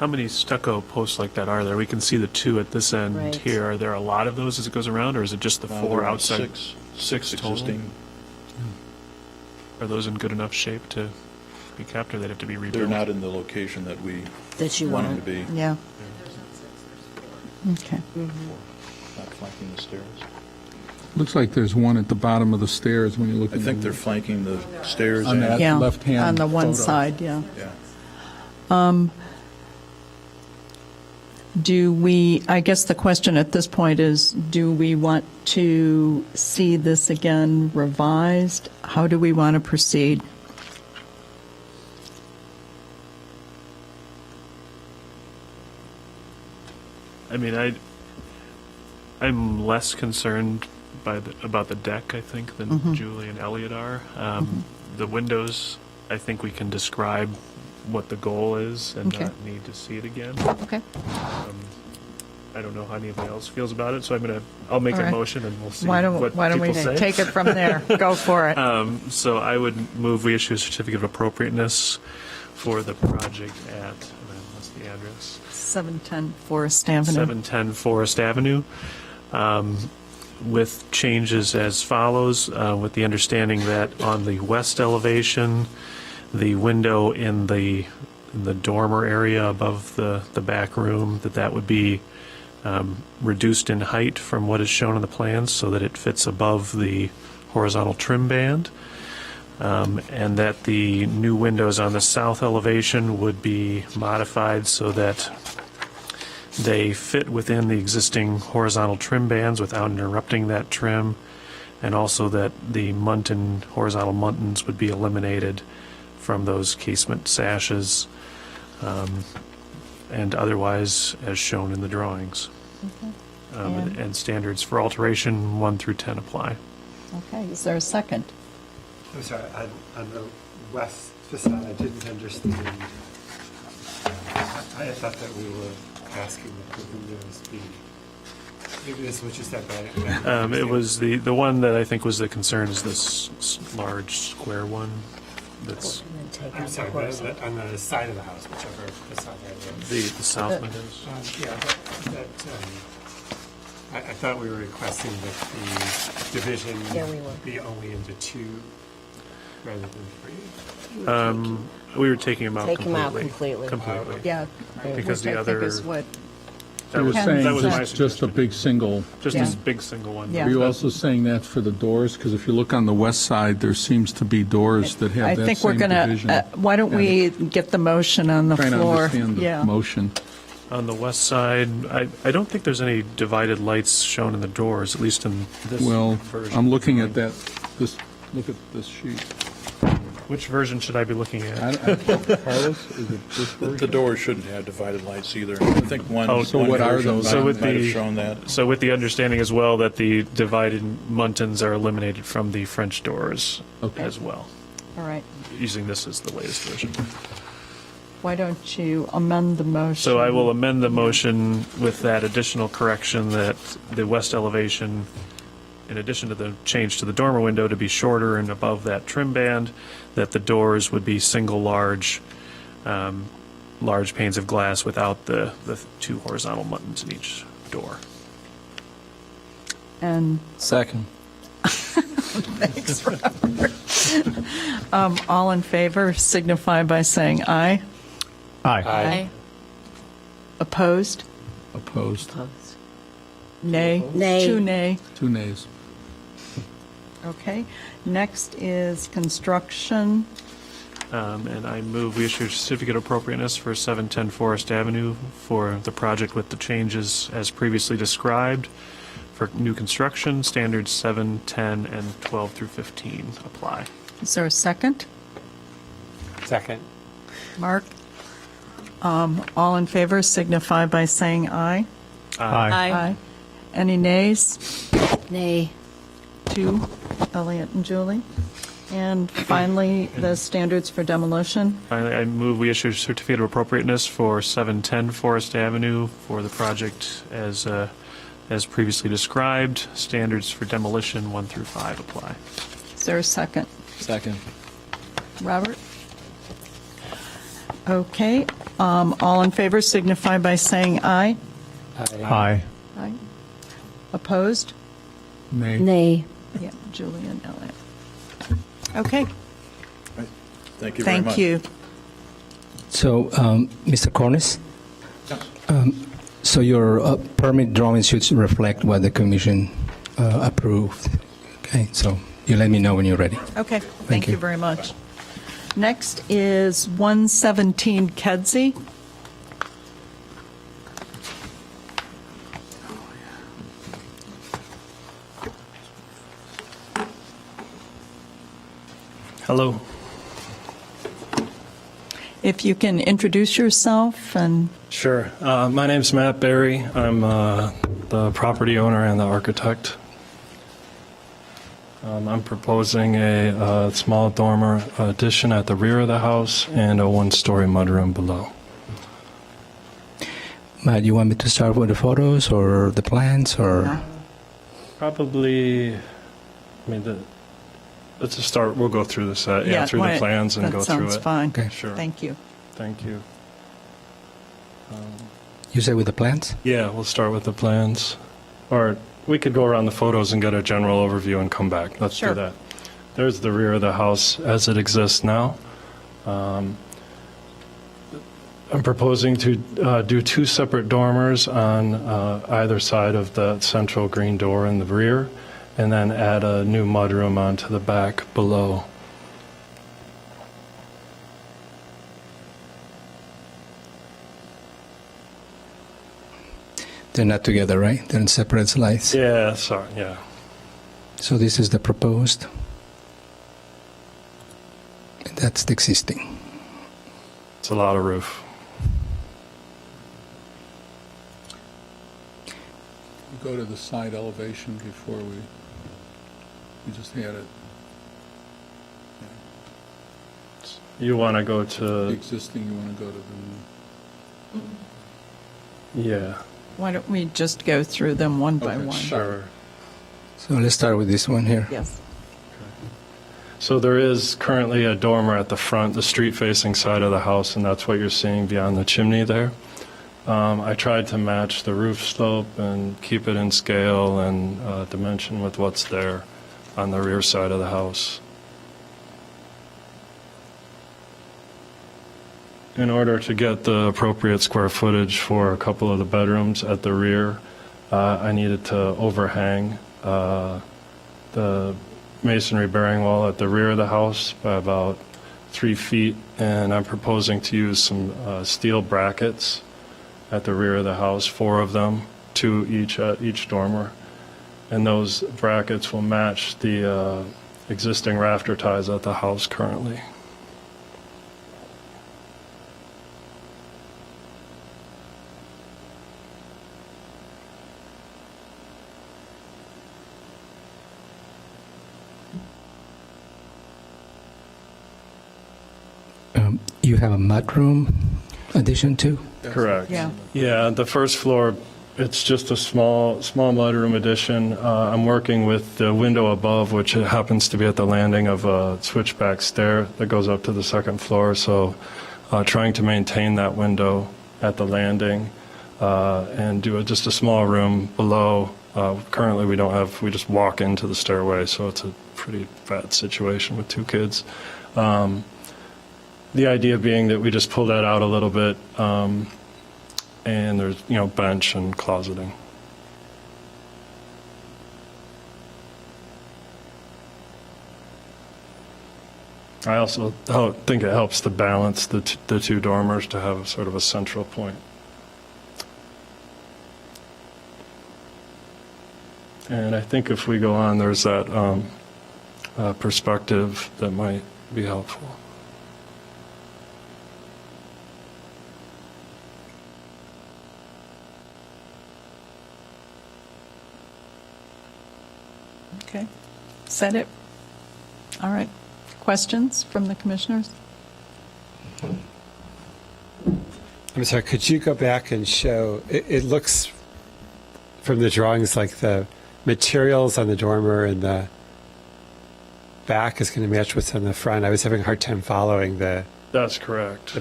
How many stucco posts like that are there? We can see the 2 at this end Right. here. Are there a lot of those as it goes around, or is it just the 4 There are outside? Six total? existing. Are those in good enough shape to be kept, or they'd have to be rebuilt? They're not in the location that we That you want them want. to be. Yeah. Okay. Not flanking the stairs. Looks like there's one at the bottom of the stairs when you look I at think they're flanking the stairs On and. that Yeah, left-hand on the one photo. side, yeah. Yeah. I guess the question at this point is, do we want to see this again revised? How do we want to proceed? I mean, I'm less concerned about the deck, I think, than Julie and Elliot are. The windows, I think we can describe what the goal is and Okay. not need to see it again. Okay. I don't know how anybody else feels about it, so I'll make All a right. motion and we'll see Why what don't we people say. take it from there? Go for it. So I would move we issue a certificate of appropriateness for the project at, what's the address? 710 Forest Avenue. 710 Forest Avenue, with changes as follows, with the understanding that on the west elevation, the window in the dormer area above the back room, that would be reduced in height from what is shown on the plans so that it fits above the horizontal trim band, and that the new windows on the south elevation would be modified so that they fit within the existing horizontal trim bands without interrupting that trim, and also that the horizontal muntins would be eliminated from those casement sashes, and otherwise as shown in the drawings. And standards for alteration 1 through 10 apply. Okay, is there a second? I'm sorry, on the west facade, I didn't understand. I thought that we were asking that the windows be, maybe this is what you said, but I didn't understand. It was the one that I think was the concern is this large square one that's I'm sorry, but on the side of the house, whichever facade that is. the south windows. Yeah, I thought we were requesting that the division Yeah, we were. be only into 2 rather than 3. We were taking them out Take 'em out completely. completely. Yeah. Because which the I think other- is what, You were that saying was my just a suggestion. big single. Just Yeah. this big single one. Yeah. Are you also saying that's for the doors? Because if you look on the west side, there seems to be doors that I have that think we're same going division. to, why don't we get the motion on the Trying to floor? understand the Yeah. motion. On the west side, I don't think there's any divided lights shown in the doors, at least in this Well, version. I'm looking at that, look at this sheet. Which version should I be looking at? Carlos, is it this version? The doors shouldn't have divided lights either. I think one So one what are version those? might So with might have the- shown that. So with the understanding as well that the divided muntins are eliminated from the French doors Okay. as well, All right. using this as the latest version. Why don't you amend the motion? So I will amend the motion with that additional correction that the west elevation, in addition to the change to the dormer window to be shorter and above that trim band, that the doors would be single large panes of glass without the 2 horizontal muntins in each door. And Second. thanks, Robert. All in favor signify by saying aye. Aye. Opposed? Opposed. Nay? Nay. 2 nay. 2 nays. Okay. Next is construction. And I move we issue a certificate of appropriateness for 710 Forest Avenue for the project with the changes as previously described. For new construction, standards 7, 10, and 12 through 15 apply. Is there a second? Second. Mark? All in favor signify by saying aye. Aye. Any nays? Nay. 2, Elliot and Julie. And finally, the standards for demolition. Finally, I move we issue a certificate of appropriateness for 710 Forest Avenue for the project as previously described. Standards for demolition 1 through 5 apply. Is there a second? Second. Robert? Okay. All in favor signify by saying aye. Aye. Aye. Opposed? Nay. Nay. Yeah, Julie and Elliot. Okay, Thank you very much. thank you. So, Mr. Cornish? So your permit drawings should reflect what the commission approved. Okay, so you let me know when you're ready. Okay, thank you very much. Next is 117 Kedzie. Hello. If you can introduce yourself and, Sure. My name's Matt Berry. I'm the property owner and the architect. I'm proposing a small dormer addition at the rear of the house and a one-story mudroom below. Matt, you want me to start with the photos or the plans or? Probably, let's just start, we'll go through this, Yeah, through why- the plans and that go through it. sounds fine. Okay. Sure. Thank you. Thank you. You say with the plans? Yeah, we'll start with the plans. Or we could go around the photos and get a general overview and come back. Let's Sure. do that. There's the rear of the house as it exists now. I'm proposing to do 2 separate dormers on either side of the central green door in the rear, and then add a new mudroom onto the back below. They're not together, right? They're in separate slides. Yeah, sorry, yeah. So this is the proposed. And that's the existing. It's a lot of roof. Go to the side elevation before we just had it. You want to go The to, existing, you want to go to the yeah. Why don't we just go through them one by Okay, one? Sure. So let's start with this one here. Yes. So there is currently a dormer at the front, the street-facing side of the house, and that's what you're seeing beyond the chimney there. I tried to match the roof slope and keep it in scale and dimension with what's there on the rear side of the house. In order to get the appropriate square footage for a couple of the bedrooms at the rear, I needed to overhang the masonry bearing wall at the rear of the house by about 3 feet, and I'm proposing to use some steel brackets at the rear of the house, 4 of them, 2 each dormer, and those brackets will match the existing rafter ties at the house currently. You have a mudroom addition too? Correct. Yeah. Yeah, the first floor, it's just a small mudroom addition. I'm working with the window above, which happens to be at the landing of a switchback stair that goes up to the second floor. So trying to maintain that window at the landing and do just a small room below. Currently we just walk into the stairway, so it's a pretty bad situation with 2 kids. The idea being that we just pull that out a little bit, and there's, bench and closeting. I also think it helps to balance the 2 dormers to have sort of a central point. And I think if we go on, there's that perspective that might be helpful. Okay. Is that it? All right. Questions from the commissioners? I'm sorry, could you go back and show, it looks from the drawings like the materials on the dormer in the back is going to match what's on the front. I was having a hard time following the... That's correct.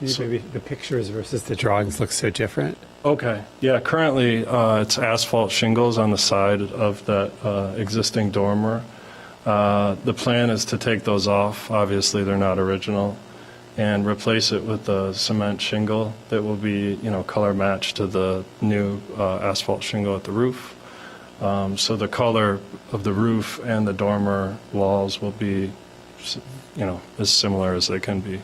Maybe the pictures versus the drawings look so different? Okay. Yeah, currently it's asphalt shingles on the side of that existing dormer. The plan is to take those off. Obviously, they're not original, and replace it with a cement shingle that will be, color matched to the new asphalt shingle at the roof. So the color of the roof and the dormer walls will be, as similar as they can be.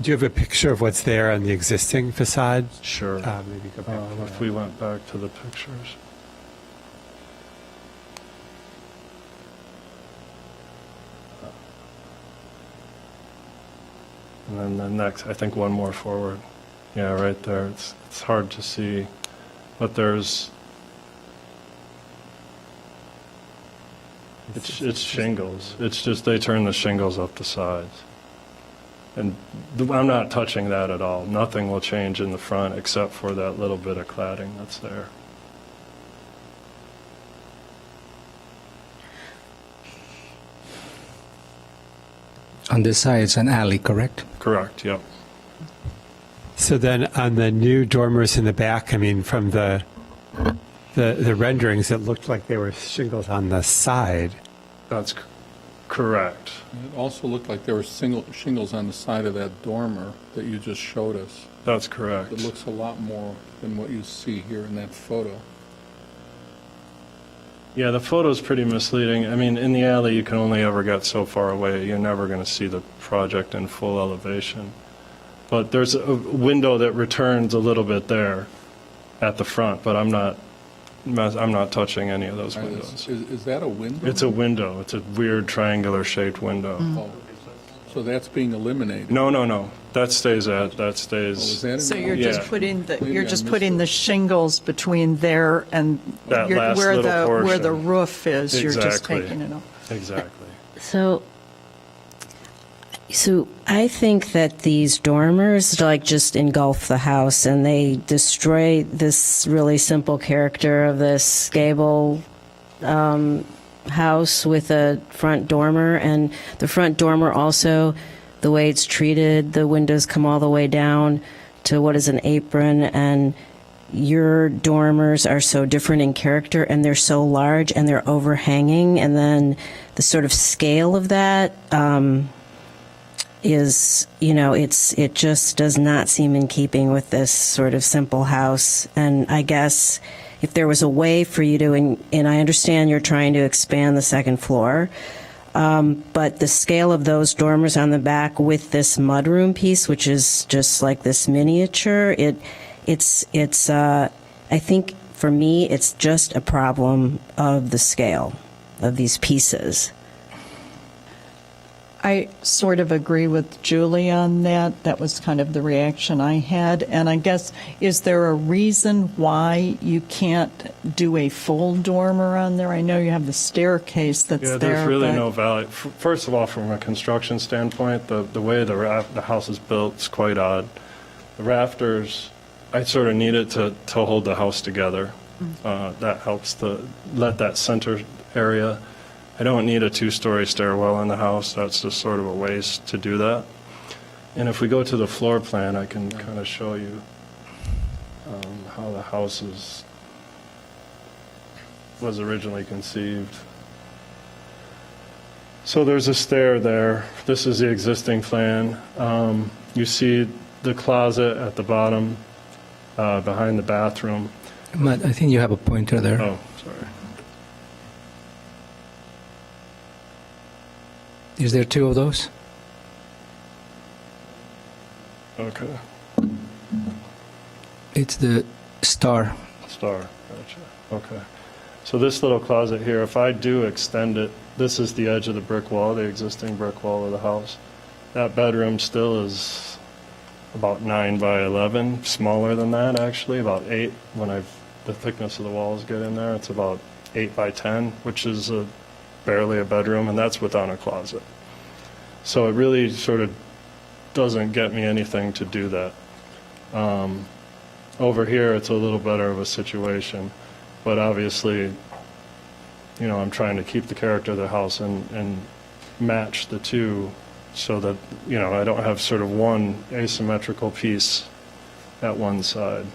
Do you have a picture of what's there on the existing facade? Sure. Maybe go back to If that. we went back to the pictures. And then the next, I think one more forward. Yeah, right there. It's hard to see, but there's, it's shingles. It's just they turn the shingles up the sides. And I'm not touching that at all. Nothing will change in the front except for that little bit of cladding that's there. On this side, it's an alley, correct? Correct, yep. So then on the new dormers in the back, I mean, from the renderings, it looked like they were shingles on the side. That's correct. It also looked like there were shingles on the side of that dormer that you just showed us. That's correct. It looks a lot more than what you see here in that photo. Yeah, the photo's pretty misleading. I mean, in the alley, you can only ever get so far away. You're never going to see the project in full elevation. But there's a window that returns a little bit there at the front, but I'm not touching any of those windows. Is that a window? It's a window. It's a weird triangular-shaped window. Oh, so that's being eliminated? No. That stays. Oh, is that So in- you're Yeah. just putting Maybe you're I just missed putting the shingles between there and That last where little where the portion. roof is. You're just Exactly. taking it off. Exactly. So I think that these dormers just engulf the house and they destroy this really simple character of this gable house with a front dormer. And the front dormer also, the way it's treated, the windows come all the way down to what is an apron, and your dormers are so different in character, and they're so large, and they're overhanging, and then the sort of scale of that is, it just does not seem in keeping with this sort of simple house. And I guess if there was a way for you to, and I understand you're trying to expand the second floor, but the scale of those dormers on the back with this mudroom piece, which is just like this miniature, it's I think for me, it's just a problem of the scale of these pieces. I sort of agree with Julie on that. That was kind of the reaction I had. And I guess, is there a reason why you can't do a full dormer on there? I know you have the staircase that's Yeah, there. there's really but- no value. First of all, from a construction standpoint, the way the house is built is quite odd. The rafters, I sort of need it to hold the house together. That helps to let that center area. I don't need a two-story stairwell in the house. That's just sort of a waste to do that. And if we go to the floor plan, I can kind of show you how the house was originally conceived. So there's a stair there. This is the existing plan. You see the closet at the bottom behind the bathroom. Matt, I think you have a pointer there. Oh, sorry. Is there two of those? Okay. It's the star. Star, gotcha. Okay. So this little closet here, if I do extend it, this is the edge of the brick wall, the existing brick wall of the house. That bedroom still is about 9 by 11, smaller than that actually, about 8 when the thickness of the walls get in there. It's about 8 by 10, which is barely a bedroom, and that's without a closet. So it really sort of doesn't get me anything to do that. Over here, it's a little better of a situation, but obviously, I'm trying to keep the character of the house and match the two so that, I don't have sort of one asymmetrical piece at one side.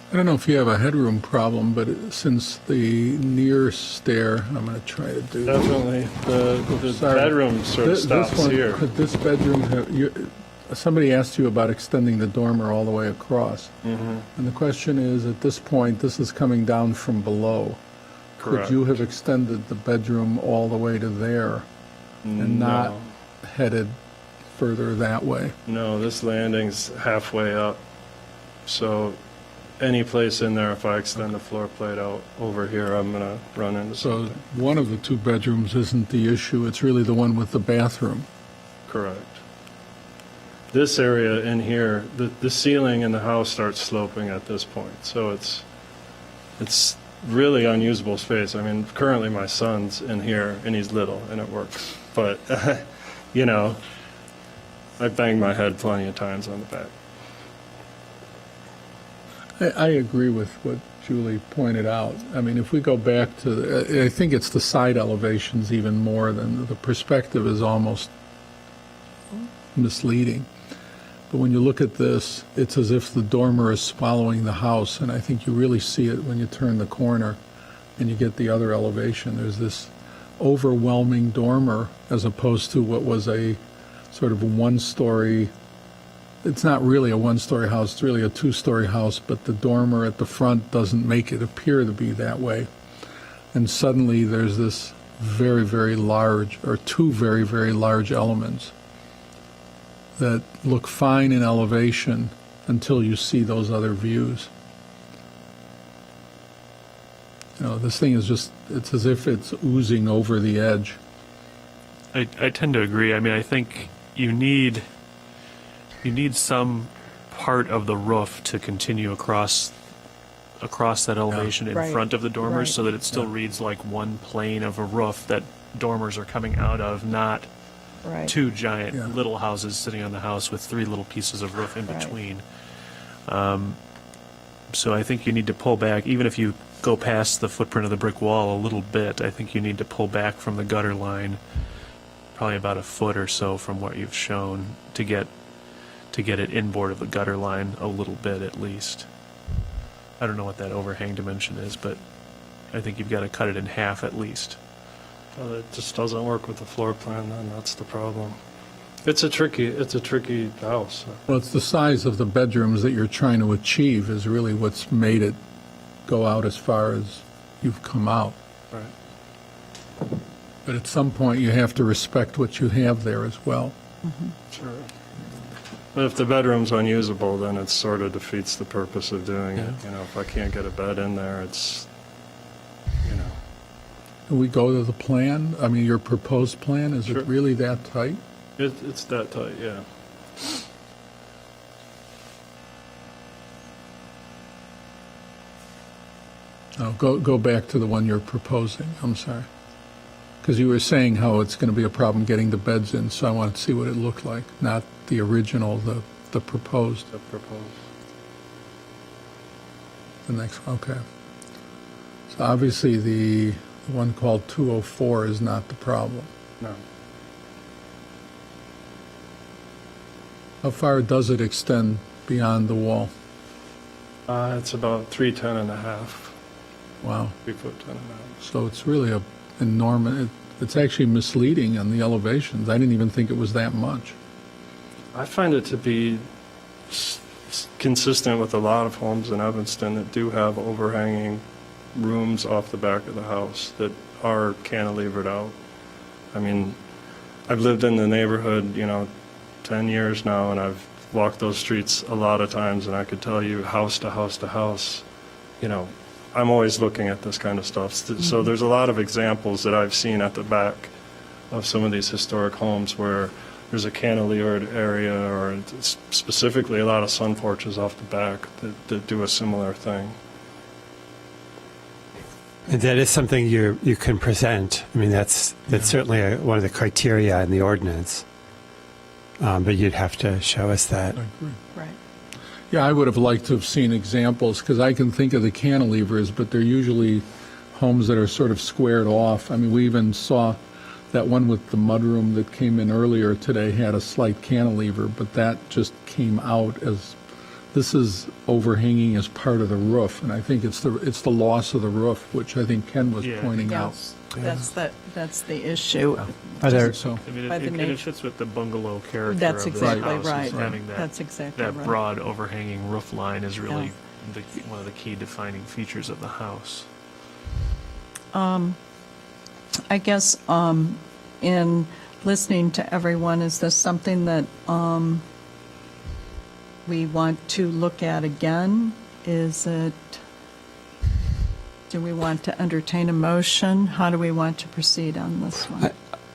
I don't know if you have a headroom problem, but since the near stair, I'm going to try to do. Definitely. The Sorry. bedroom sort of This stops one, here. Could this bedroom have, somebody asked you about extending the dormer all the way across. Mhm. And the question is, at this point, this is coming down from below. Correct. Could you have extended the bedroom all the way to there and not headed further that way? No, this landing's halfway up. So any place in there, if I extend the floor plate out over here, I'm going to run into So something. one of the two bedrooms isn't the issue, it's really the one with the bathroom. Correct. This area in here, the ceiling in the house starts sloping at this point. So it's really unusable space. I mean, currently my son's in here and he's little and it works. But, I banged my head plenty of times on the back. I agree with what Julie pointed out. I mean, if we go back to, I think it's the side elevations even more than the perspective is almost misleading. But when you look at this, it's as if the dormer is swallowing the house, and I think you really see it when you turn the corner and you get the other elevation. There's this overwhelming dormer as opposed to what was a sort of a one-story. It's not really a one-story house, it's really a two-story house, but the dormer at the front doesn't make it appear to be that way. And suddenly there's this very, very large, or two very, very large elements that look fine in elevation until you see those other views. This thing is just, it's as if it's oozing over the edge. I tend to agree. I mean, I think you need some part of the roof to continue across that elevation in Right. front of the dormers Right. so that it still reads like one plane of a roof that dormers are coming out of, not Right. two giant little houses sitting on the house with three little pieces of roof in Right. between. So I think you need to pull back, even if you go past the footprint of the brick wall a little bit, I think you need to pull back from the gutter line probably about a foot or so from what you've shown to get it inboard of the gutter line a little bit at least. I don't know what that overhang dimension is, but I think you've got to cut it in half at least. Well, it just doesn't work with the floor plan, then that's the problem. It's a tricky house. Well, it's the size of the bedrooms that you're trying to achieve is really what's made it go out as far as you've come out. Right. But at some point, you have to respect what you have there as well. Sure. But if the bedroom's unusable, then it sort of defeats the purpose of doing it. You know, if I can't get a bed in there, it's, you know. Can we go to the plan? I mean, your proposed plan, is Sure. it really that tight? It's that tight, yeah. No, go back to the one you're proposing, I'm sorry. Because you were saying how it's going to be a problem getting the beds in, so I wanted to see what it looked like, not the original, the proposed. The proposed. The next, okay. So obviously, the one called 204 is not the problem. No. How far does it extend beyond the wall? It's about 310 and a half. Wow. 3 foot 10 and a half. So it's really a enormous, it's actually misleading on the elevations. I didn't even think it was that much. I find it to be consistent with a lot of homes in Evanston that do have overhanging rooms off the back of the house that are cantilevered out. I mean, I've lived in the neighborhood, 10 years now, and I've walked those streets a lot of times, and I could tell you house to house to house, I'm always looking at this kind of stuff. So there's a lot of examples that I've seen at the back of some of these historic homes where there's a cantilevered area, or specifically a lot of sun porches off the back that do a similar thing. And that is something you can present. I mean, that's certainly one of the criteria in the ordinance. But you'd have to show us that. I agree. Right. Yeah, I would have liked to have seen examples, because I can think of the cantilevers, but they're usually homes that are sort of squared off. I mean, we even saw that one with the mudroom that came in earlier today had a slight cantilever, but that just came out as, this is overhanging as part of the roof, and I think it's the loss of the roof, which I think Ken was pointing out. That's the issue. Are there, I mean, By the it nature. fits with the bungalow character That's of exactly the house. right. Having that, That's exactly that right. broad overhanging roof line is really one of the key defining features of the house. I guess in listening to everyone, is this something that we want to look at again? Do we want to entertain a motion? How do we want to proceed on this one?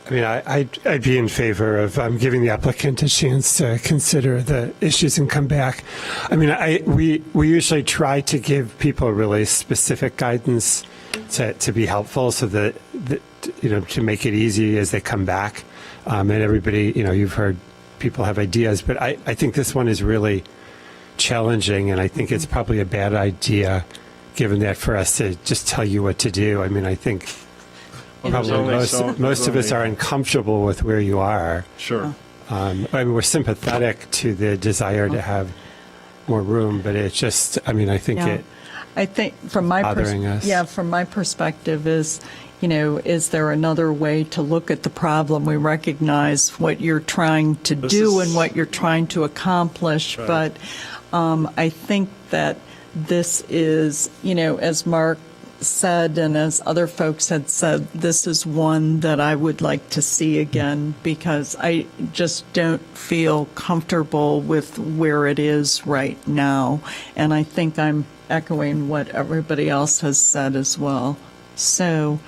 I mean, I'd be in favor of giving the applicant a chance to consider the issues and come back. I mean, we usually try to give people really specific guidance to be helpful, so that to make it easy as they come back. And everybody, you've heard people have ideas, but I think this one is really challenging, and I think it's probably a bad idea, given that, for us to just tell you what to do. I mean, I think probably most of us are uncomfortable with where you are. Sure. I mean, we're sympathetic to the desire to have more room, but it's just, I mean, I think I think from my bothering us. from my perspective is, is there another way to look at the problem? We recognize what you're trying to do and what you're trying to accomplish, but I think that this is, as Mark said and as other folks had said, this is one that I would like to see again, because I just don't feel comfortable with where it is right now. And I think I'm echoing what everybody else has said as well. So,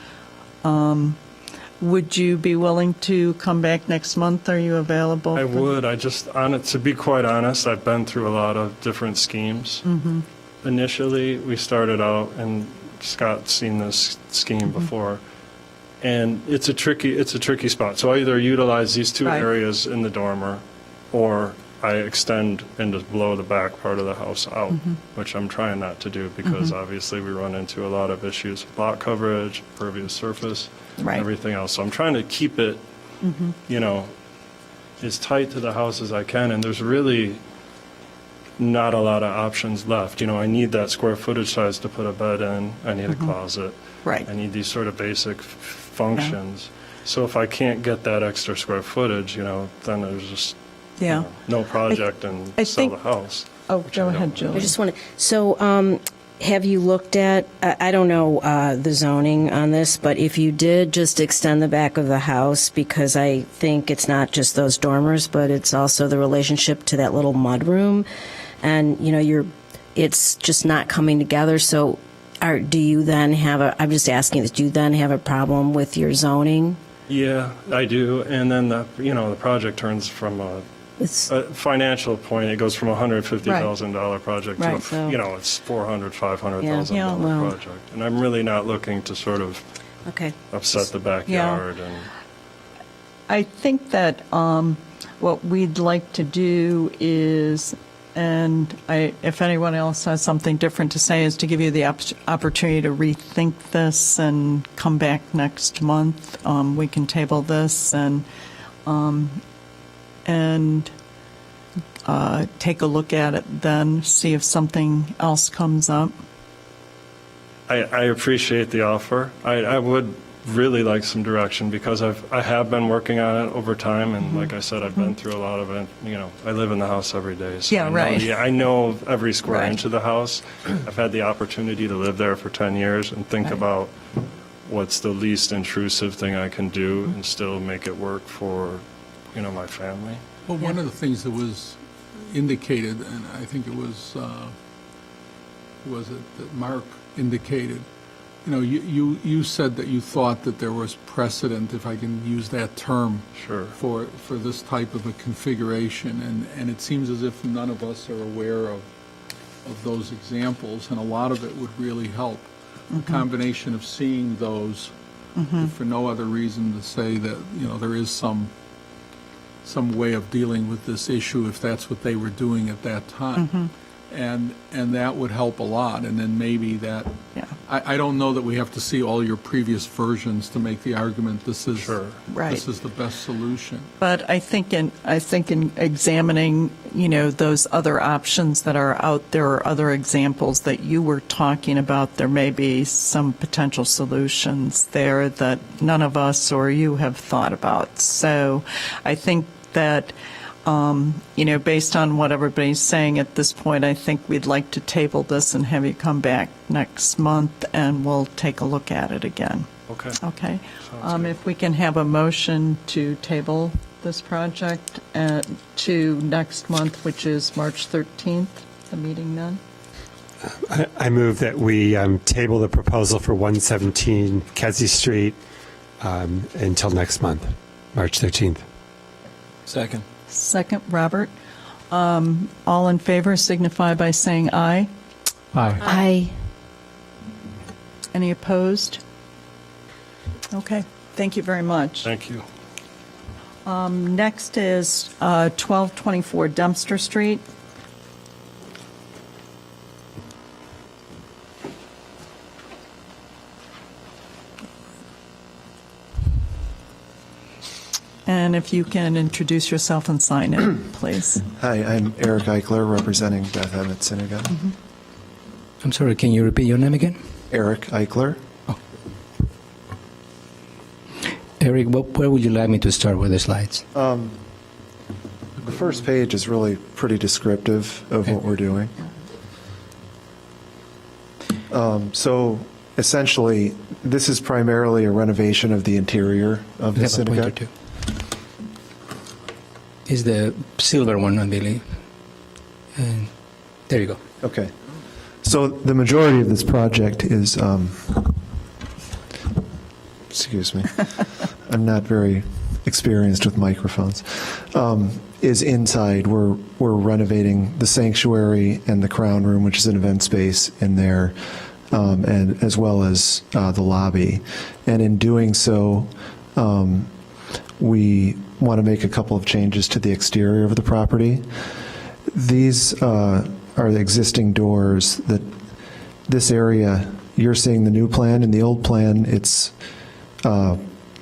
would you be willing to come back next month? Are you available? I would. To be quite honest, I've been through a lot of different schemes. Mm-hmm. Initially, we started out, and Scott's seen this scheme before, and it's a tricky spot. So I either utilize these two areas in the dormer, or I extend and just blow the back part of the house out, which I'm trying not to do, because obviously we run into a lot of issues with lot coverage, pervious surface, everything else. So I'm trying to keep it you know, as tight to the house as I can, and there's really not a lot of options left. You know, I need that square footage size to put a bed in, I need a closet. Right. I need these sort of basic functions. So if I can't get that extra square footage, you know, then there's just you Yeah. know, no project and I sell the think- house. Oh, which go I don't ahead, want. Julie. I just want to, so have you looked at, I don't know the zoning on this, but if you did just extend the back of the house, because I think it's not just those dormers, but it's also the relationship to that little mudroom, and, you know, it's just not coming together, so do you then have I'm just asking this, do you then have a problem with your zoning? Yeah, I do. And then the project turns from a financial point, it goes from a $150,000 project Right, to, so- it's $400,000-$500,000 Yeah, well- project. And I'm really not looking to sort of Okay. upset the backyard. And I think that what we'd like to do is, and if anyone else has something different to say, is to give you the opportunity to rethink this and come back next month. We can table this and take a look at it then, see if something else comes up. I appreciate the offer. I would really like some direction because I have been working on it over time, and like I said, I've been through a lot of it. You know, I live in the house every day. So Yeah, right. I know every square Right. inch of the house. I've had the opportunity to live there for 10 years and think about what's the least intrusive thing I can do and still make it work for, my family. Well, one of the things that was indicated, and I think it was that Mark indicated, you said that you thought that there was precedent, if I can use that term, Sure. for this type of a configuration, and it seems as if none of us are aware of those examples, and a lot of it would really help. A combination of seeing those, if for no other reason to say that, there is some way of dealing with this issue if that's what they were doing at that time. And that would help a lot, and then maybe that, Yeah. I don't know that we have to see all your previous versions to make the argument this is, Right. this is the best solution. But I think in examining, those other options that are out there or other examples that you were talking about, there may be some potential solutions there that none of us or you have thought about. So I think that, based on what everybody's saying at this point, I think we'd like to table this and have you come back next month and we'll take a look at it again. Okay. Okay. If we can have a motion to table this project to next month, which is March 13th, the meeting then? I move that we table the proposal for 117 Kedzie Street until next month, March 13th. Second. Second, Robert. All in favor signify by saying aye. Aye. Aye. Any opposed? Okay, thank you very much. Thank you. Next is 1224 Dempster Street. And if you can introduce yourself and sign in, please. Hi, I'm Eric Eichler, representing Beth Emmet Synagogue. I'm sorry, can you repeat your name again? Eric Eichler. Eric, where would you like me to start with the slides? The first page is really pretty descriptive of what we're doing. So essentially, this is primarily a renovation of the interior of We the have a pointer synagogue. too. Is the silver one, I believe. And there you go. Okay. So the majority of this project is, excuse me, I'm not very experienced with microphones, is inside. We're renovating the sanctuary and the crown room, which is an event space in there, and as well as the lobby. And in doing so, we want to make a couple of changes to the exterior of the property. These are the existing doors that this area, you're seeing the new plan. In the old plan, it's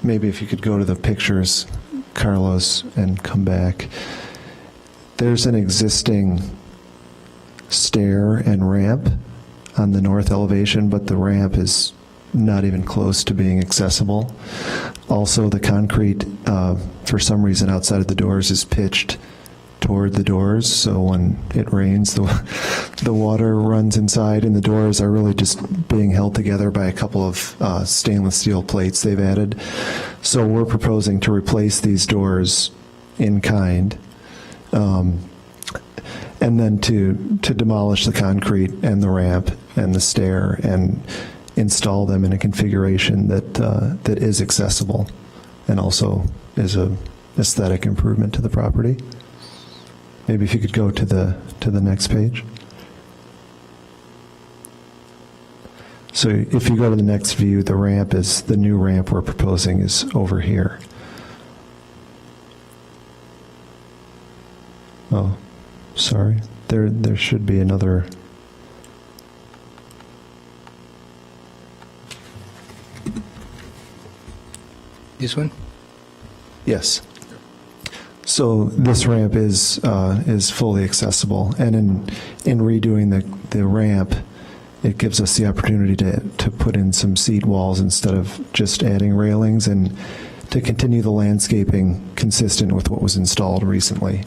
maybe if you could go to the pictures, Carlos, and come back. There's an existing stair and ramp on the north elevation, but the ramp is not even close to being accessible. Also, the concrete, for some reason outside of the doors, is pitched toward the doors, so when it rains, the water runs inside, and the doors are really just being held together by a couple of stainless steel plates they've added. So we're proposing to replace these doors in kind, and then to demolish the concrete and the ramp and the stair and install them in a configuration that is accessible and also is a aesthetic improvement to the property. Maybe if you could go to the next page. So if you go to the next view, the new ramp we're proposing is over here. Oh, sorry. There should be another. This one? Yes. So this ramp is fully accessible, and in redoing the ramp, it gives us the opportunity to put in some seat walls instead of just adding railings, and to continue the landscaping consistent with what was installed recently.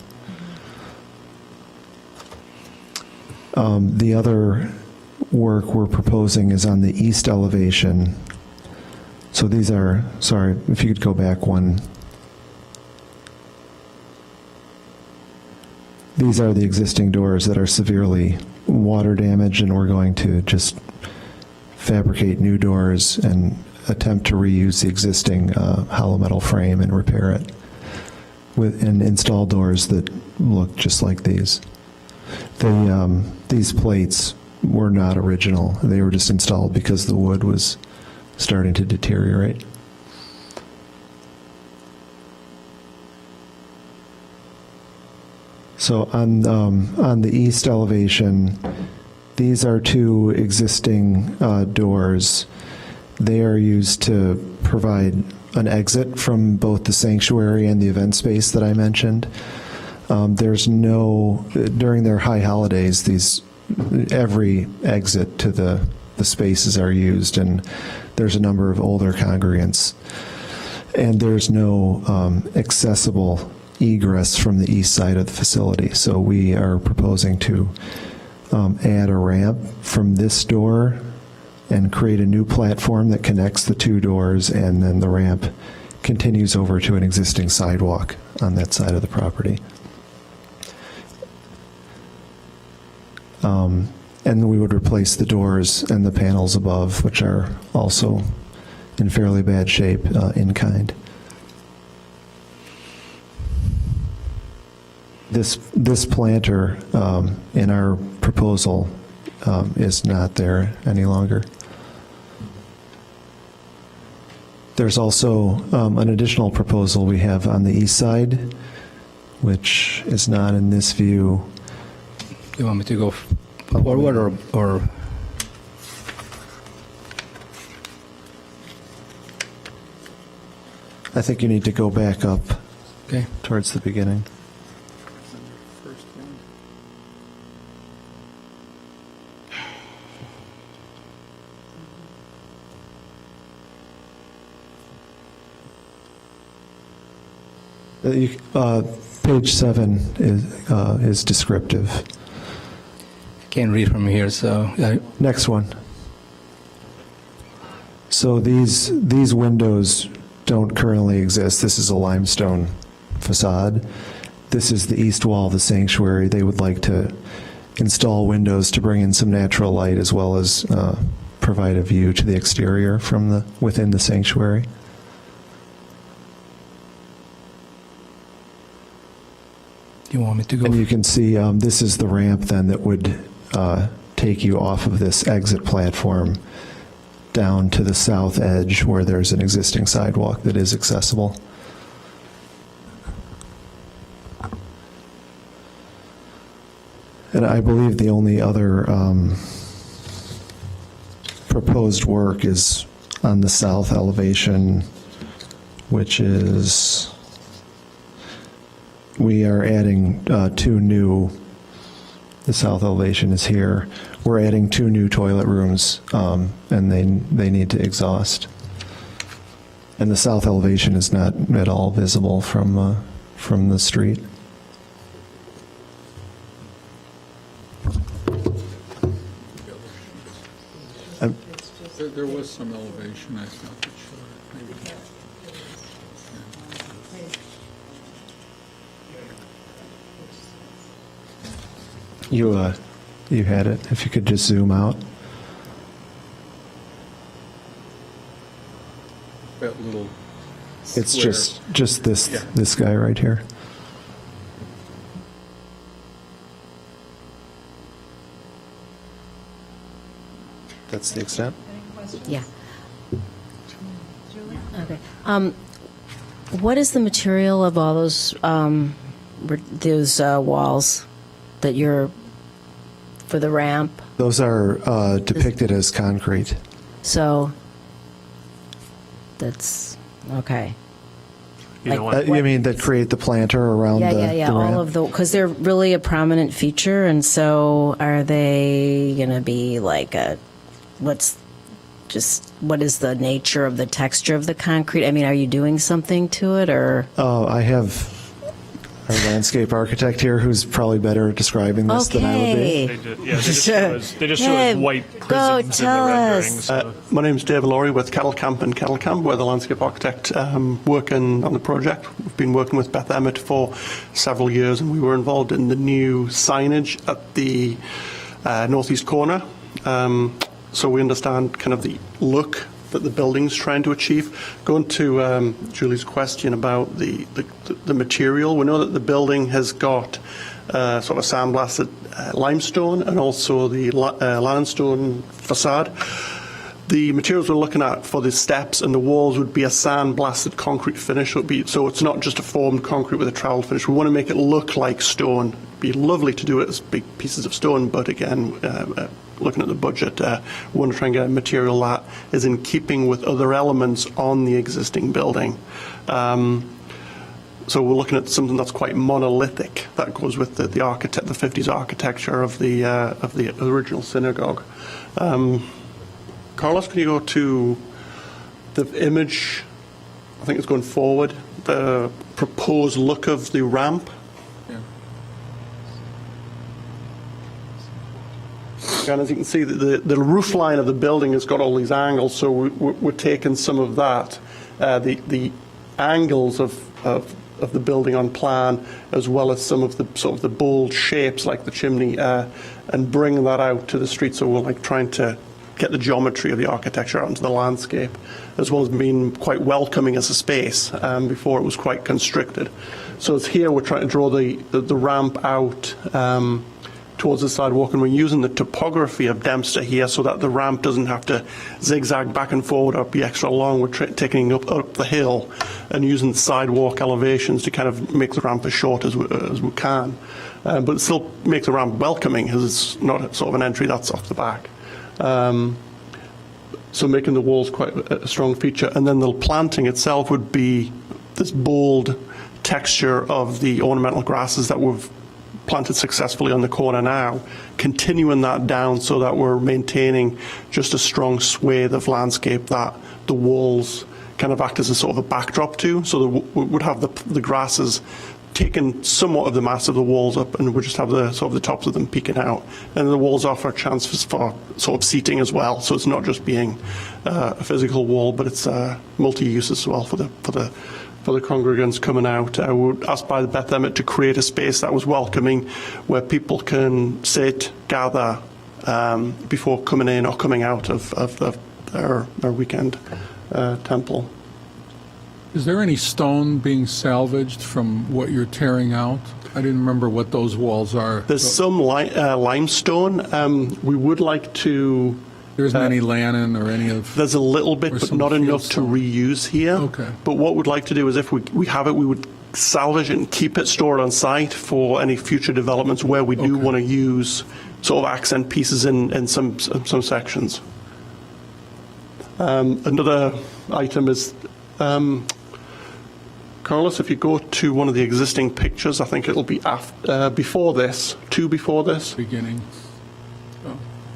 The other work we're proposing is on the east elevation. So these are, sorry, if you could go back one. These are the existing doors that are severely water damaged, and we're going to just fabricate new doors and attempt to reuse the existing hollow metal frame and repair it and install doors that look just like these. These plates were not original. They were just installed because the wood was starting to deteriorate. So on the east elevation, these are two existing doors. They are used to provide an exit from both the sanctuary and the event space that I mentioned. There's no, during their high holidays, every exit to the spaces are used, and there's a number of older congregants. And there's no accessible egress from the east side of the facility. So we are proposing to add a ramp from this door and create a new platform that connects the two doors, and then the ramp continues over to an existing sidewalk on that side of the property. And we would replace the doors and the panels above, which are also in fairly bad shape, in kind. This planter in our proposal is not there any longer. There's also an additional proposal we have on the east side, which is not in this view. You want me to go forward or? I think you need to go back up Okay. towards the beginning. Page 7 is descriptive. Can't read from here, so. Next one. So these windows don't currently exist. This is a limestone facade. This is the east wall of the sanctuary. They would like to install windows to bring in some natural light, as well as provide a view to the exterior from within the sanctuary. You want me to go? And you can see this is the ramp then that would take you off of this exit platform down to the south edge where there's an existing sidewalk that is accessible. And I believe the only other proposed work is on the south elevation which is, we are adding two new, the south elevation is here. We're adding two new toilet rooms, and they need to exhaust. And the south elevation is not at all visible from the street. There was some elevation, I thought, that showed it. Maybe. You had it. If you could just zoom out. That little It's square. just this Yeah. this guy right here. That's the extent. Yeah. Okay. What is the material of all those walls that you're for the ramp? Those are depicted as concrete. So that's okay. You know Like- what? You mean that create the planter around Yeah, the yeah, yeah. the ramp? All of the because they're really a prominent feature, and so are they going to be like a what is the nature of the texture of the concrete? I mean, are you doing something to it or? Oh, I have our landscape architect here who's probably better at describing this than I would be. They just show us white Go prisms in tell the us. renderings. So. My name's David Laurie with Cattle Camp and Cattle Camp. We're the landscape architect working on the project. We've been working with Beth Emmett for several years, and we were involved in the new signage at the northeast corner. So we understand kind of the look that the building's trying to achieve. Going to Julie's question about the material, we know that the building has got sort of sandblasted limestone and also the limestone facade. The materials we're looking at for the steps and the walls would be a sandblasted concrete finish. So it's not just a formed concrete with a trowel finish. We want to make it look like stone. It'd be lovely to do it as big pieces of stone, but again, looking at the budget, we want to try and get a material that is in keeping with other elements on the existing building. So we're looking at something that's quite monolithic that goes with the 50s architecture of the original synagogue. Carlos, can you go to the image? I think it's going forward. The proposed look of the ramp. Yeah. And as you can see, the roof line of the building has got all these angles, so we're taking some of that, the angles of the building on plan, as well as some of the sort of the bold shapes like the chimney, and bringing that out to the street. So we're like trying to get the geometry of the architecture out into the landscape, as well as being quite welcoming as a space. Before it was quite constricted. So it's here we're trying to draw the ramp out towards the sidewalk, and we're using the topography of Dempster here so that the ramp doesn't have to zigzag back and forward or be extra long. We're taking up the hill and using the sidewalk elevations to kind of make the ramp as short as we can, but it still makes the ramp welcoming, as it's not sort of an entry that's off the back. So making the walls quite a strong feature, and then the planting itself would be this bold texture of the ornamental grasses that we've planted successfully on the corner now, continuing that down so that we're maintaining just a strong swathe of landscape that the walls kind of act as a sort of a backdrop to. So we would have the grasses taking somewhat of the mass of the walls up, and we just have the sort of the tops of them peeking out. And the walls offer a chance for sort of seating as well. So it's not just being a physical wall, but it's multi-use as well for the congregants coming out. I would ask by the Beth Emmett to create a space that was welcoming, where people can sit, gather before coming in or coming out of their weekend temple. Is there any stone being salvaged from what you're tearing out? I didn't remember what those walls are. There's some limestone. We would like to... There isn't any Lannon or any of... There's a little bit, but not enough to reuse here. Okay. But what we'd like to do is if we have it, we would salvage it and keep it stored on site for any future developments where we do want to use sort of accent pieces in some sections. Another item is Carlos, if you go to one of the existing pictures, I think it'll be before this, before this. Beginning.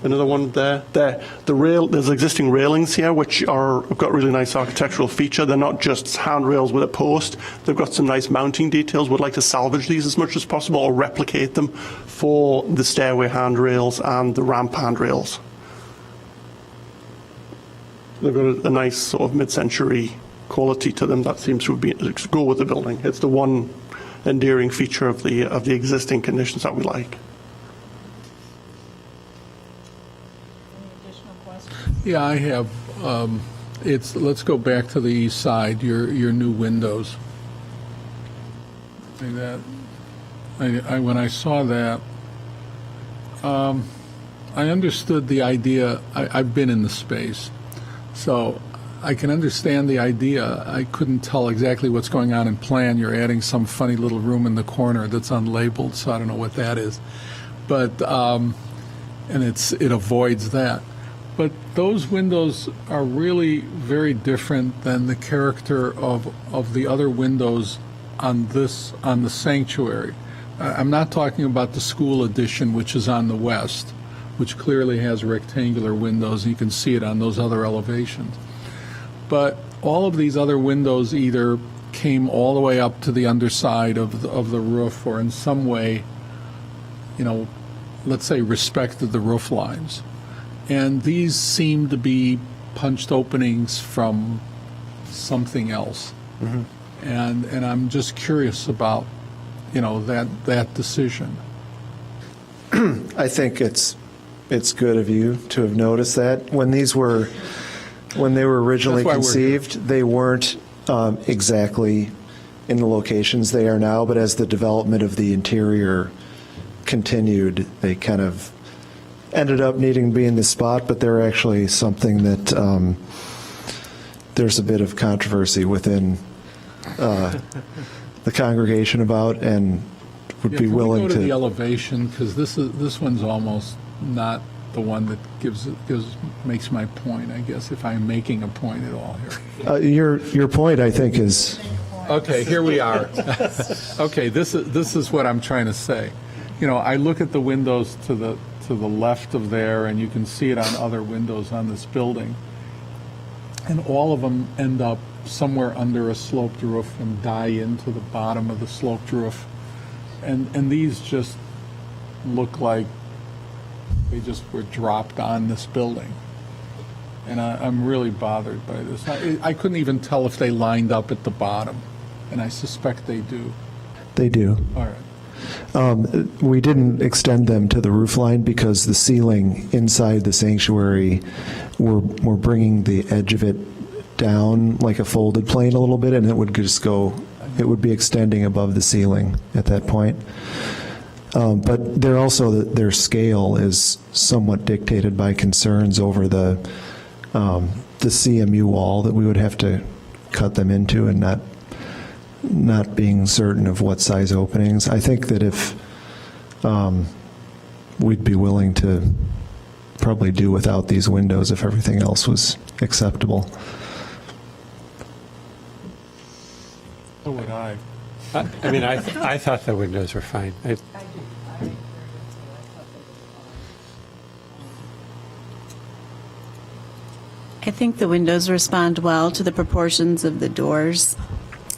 Another one there. There's existing railings here, which have got really nice architectural feature. They're not just handrails with a post. They've got some nice mounting details. We'd like to salvage these as much as possible or replicate them for the stairway handrails and the ramp handrails. They've got a nice sort of mid-century quality to them that seems to go with the building. It's the one endearing feature of the existing conditions that we like. Yeah, I have. Let's go back to the east side, your new windows. When I saw that, I understood the idea. I've been in the space, so I can understand the idea. I couldn't tell exactly what's going on in plan. You're adding some funny little room in the corner that's unlabeled, so I don't know what that is. But and it avoids that. But those windows are really very different than the character of the other windows on the sanctuary. I'm not talking about the school addition, which is on the west, which clearly has rectangular windows. You can see it on those other elevations. But all of these other windows either came all the way up to the underside of the roof, or in some way, let's say respected the roof lines. And these seem to be punched openings from something else. Mm-hmm. And I'm just curious about, that decision. I think it's good of you to have noticed that. When they were originally conceived, they weren't exactly in the locations they are now, but as the development of the interior continued, they kind of ended up needing to be in this spot, but they're actually something that there's a bit of controversy within the congregation about, and would be willing to. Can we go to the elevation, because this one's almost not the one that makes my point, I guess, if I'm making a point at all here. Your point, I think, is. Okay, here we are. Okay, this is what I'm trying to say. I look at the windows to the left of there, and you can see it on other windows on this building. And all of them end up somewhere under a sloped roof and die into the bottom of the sloped roof. And these just look like they just were dropped on this building. And I'm really bothered by this. I couldn't even tell if they lined up at the bottom, and I suspect they do. They do. All right. We didn't extend them to the roof line because the ceiling inside the sanctuary, we're bringing the edge of it down like a folded plane a little bit, and it would be extending above the ceiling at that point. But they're also, their scale is somewhat dictated by concerns over the CMU wall that we would have to cut them into, and not being certain of what size openings. I think that if we'd be willing to probably do without these windows if everything else was acceptable. So would I. I thought the windows were fine. I think the windows respond well to the proportions of the doors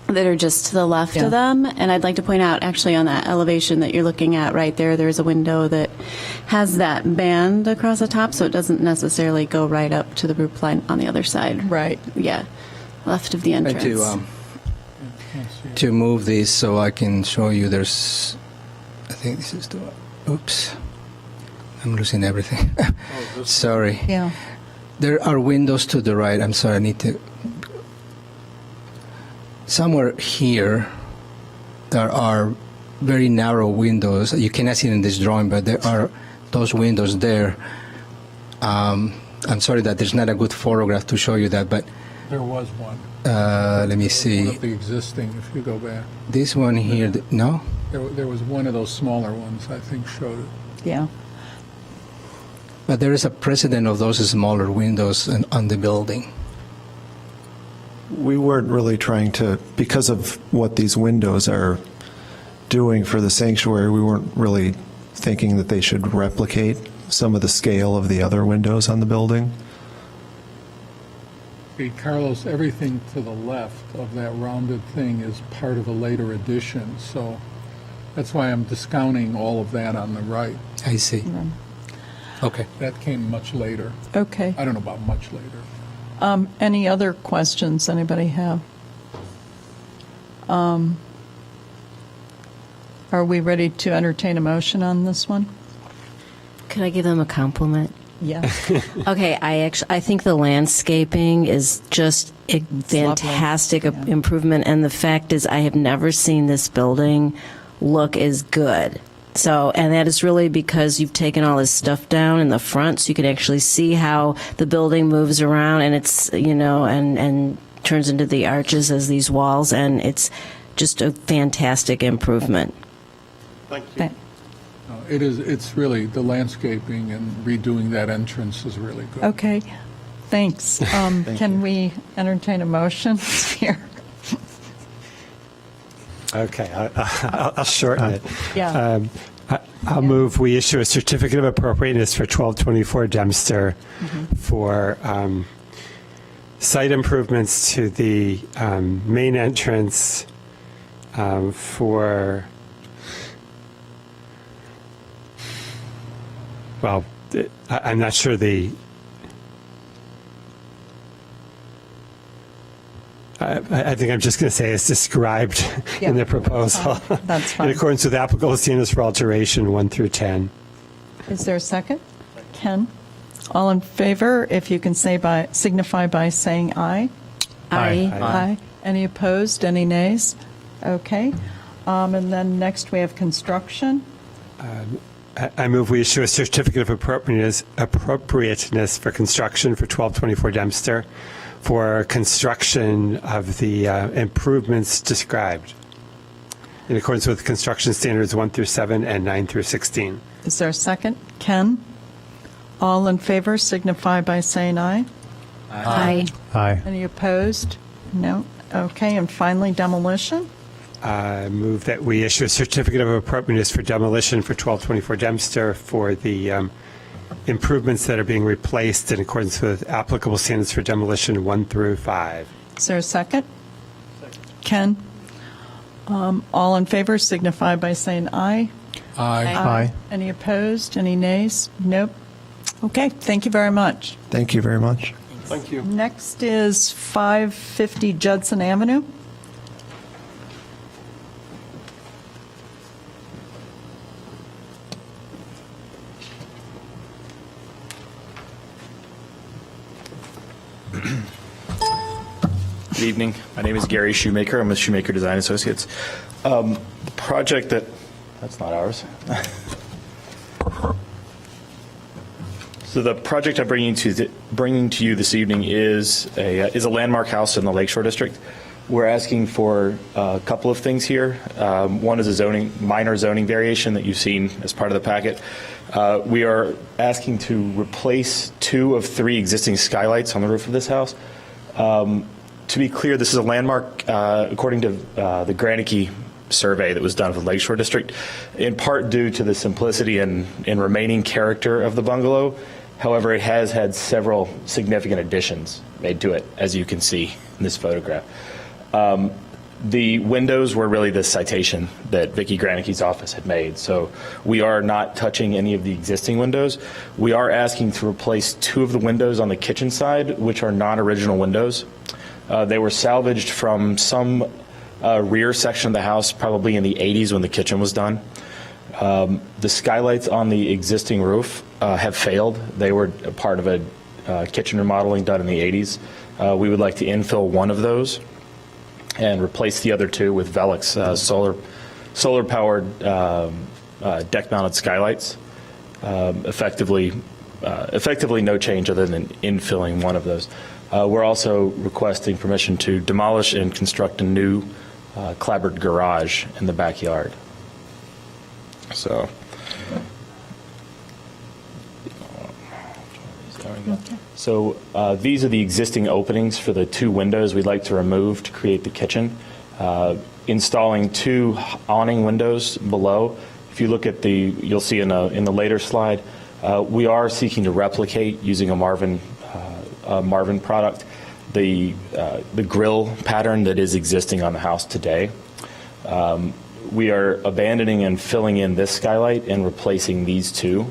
that are just to the left of them. And I'd like to point out, actually, on that elevation that you're looking at right there, there's a window that has that band across the top, so it doesn't necessarily go right up to the roof line on the other side. Right. Yeah, left of the entrance. To move this so I can show you, I think this is oops, I'm losing everything. Sorry. Yeah. There are windows to the right. I'm sorry, I need to. Somewhere here, there are very narrow windows. You cannot see it in this drawing, but there are those windows there. I'm sorry that there's not a good photograph to show you that, but there was one. Let me see. One of the existing, if you go back. This one here, no? There was one of those smaller ones, I think, showed it. Yeah. But there is a precedent of those smaller windows on the building. we weren't really trying to, because of what these windows are doing for the sanctuary, we weren't really thinking that they should replicate some of the scale of the other windows on the building. Hey, Carlos, everything to the left of that rounded thing is part of a later addition, so that's why I'm discounting all of that on the right. I see. Okay. That came much later. Okay. I don't know about much later. Any other questions anybody have? Are we ready to entertain a motion on this one? Could I give them a compliment? Yeah. Okay, I think the landscaping is just a fantastic improvement, and the fact is I have never seen this building look as good. So, and that is really because you've taken all this stuff down in the front, so you can actually see how the building moves around, and it's, and turns into the arches as these walls, and it's just a fantastic improvement. Thank you. It's really, the landscaping and redoing that entrance is really good. Okay, thanks. Can we entertain a motion here? Okay, I'll shorten it. Yeah. I'll move we issue a certificate of appropriateness for 1224 Dempster for site improvements to the main entrance for, well, I'm not sure I think I'm just going to say it's described in the proposal. That's fine. In accordance with applicable standards for alteration 1 through 10. Is there a second? Ken? All in favor, if you can signify by saying aye. Aye. Aye. Any opposed? Any nays? Okay. And then next we have construction. I move we issue a certificate of appropriateness for construction for 1224 Dempster for construction of the improvements described in accordance with construction standards 1 through 7 and 9 through 16. Is there a second? Ken? All in favor signify by saying aye. Aye. Aye. Any opposed? No. Okay. And finally, demolition. I move that we issue a certificate of appropriateness for demolition for 1224 Dempster for the improvements that are being replaced in accordance with applicable standards for demolition 1 through 5. Is there a second? Ken? All in favor signify by saying aye. Aye. Any opposed? Any nays? Nope. Okay. Thank you very much. Thank you very much. Thank you. Next is 550 Judson Avenue. Good evening. My name is Gary Shoemaker. I'm with Shoemaker Design Associates. The project that's not ours. So the project I'm bringing to you this evening is a landmark house in the Lakeshore District. We're asking for a couple of things here. One is a minor zoning variation that you've seen as part of the packet. We are asking to replace 2 of 3 existing skylights on the roof of this house. To be clear, this is a landmark according to the Granicke survey that was done for the Lakeshore District, in part due to the simplicity and remaining character of the bungalow. However, it has had several significant additions made to it, as you can see in this photograph. The windows were really the citation that Vicki Granicke's office had made, so we are not touching any of the existing windows. We are asking to replace 2 of the windows on the kitchen side, which are non-original windows. They were salvaged from some rear section of the house, probably in the 80s when the kitchen was done. The skylights on the existing roof have failed. They were a part of a kitchen remodeling done in the 80s. We would like to infill one of those and replace the other 2 with Velux solar-powered deck-mounted skylights. Effectively no change other than infilling one of those. We're also requesting permission to demolish and construct a new clapboard garage in the backyard. So these are the existing openings for the two windows we'd like to remove to create the kitchen. Installing two awning windows below. If you look at you'll see in the later slide, we are seeking to replicate using a Marvin product the grill pattern that is existing on the house today. We are abandoning and filling in this skylight and replacing these two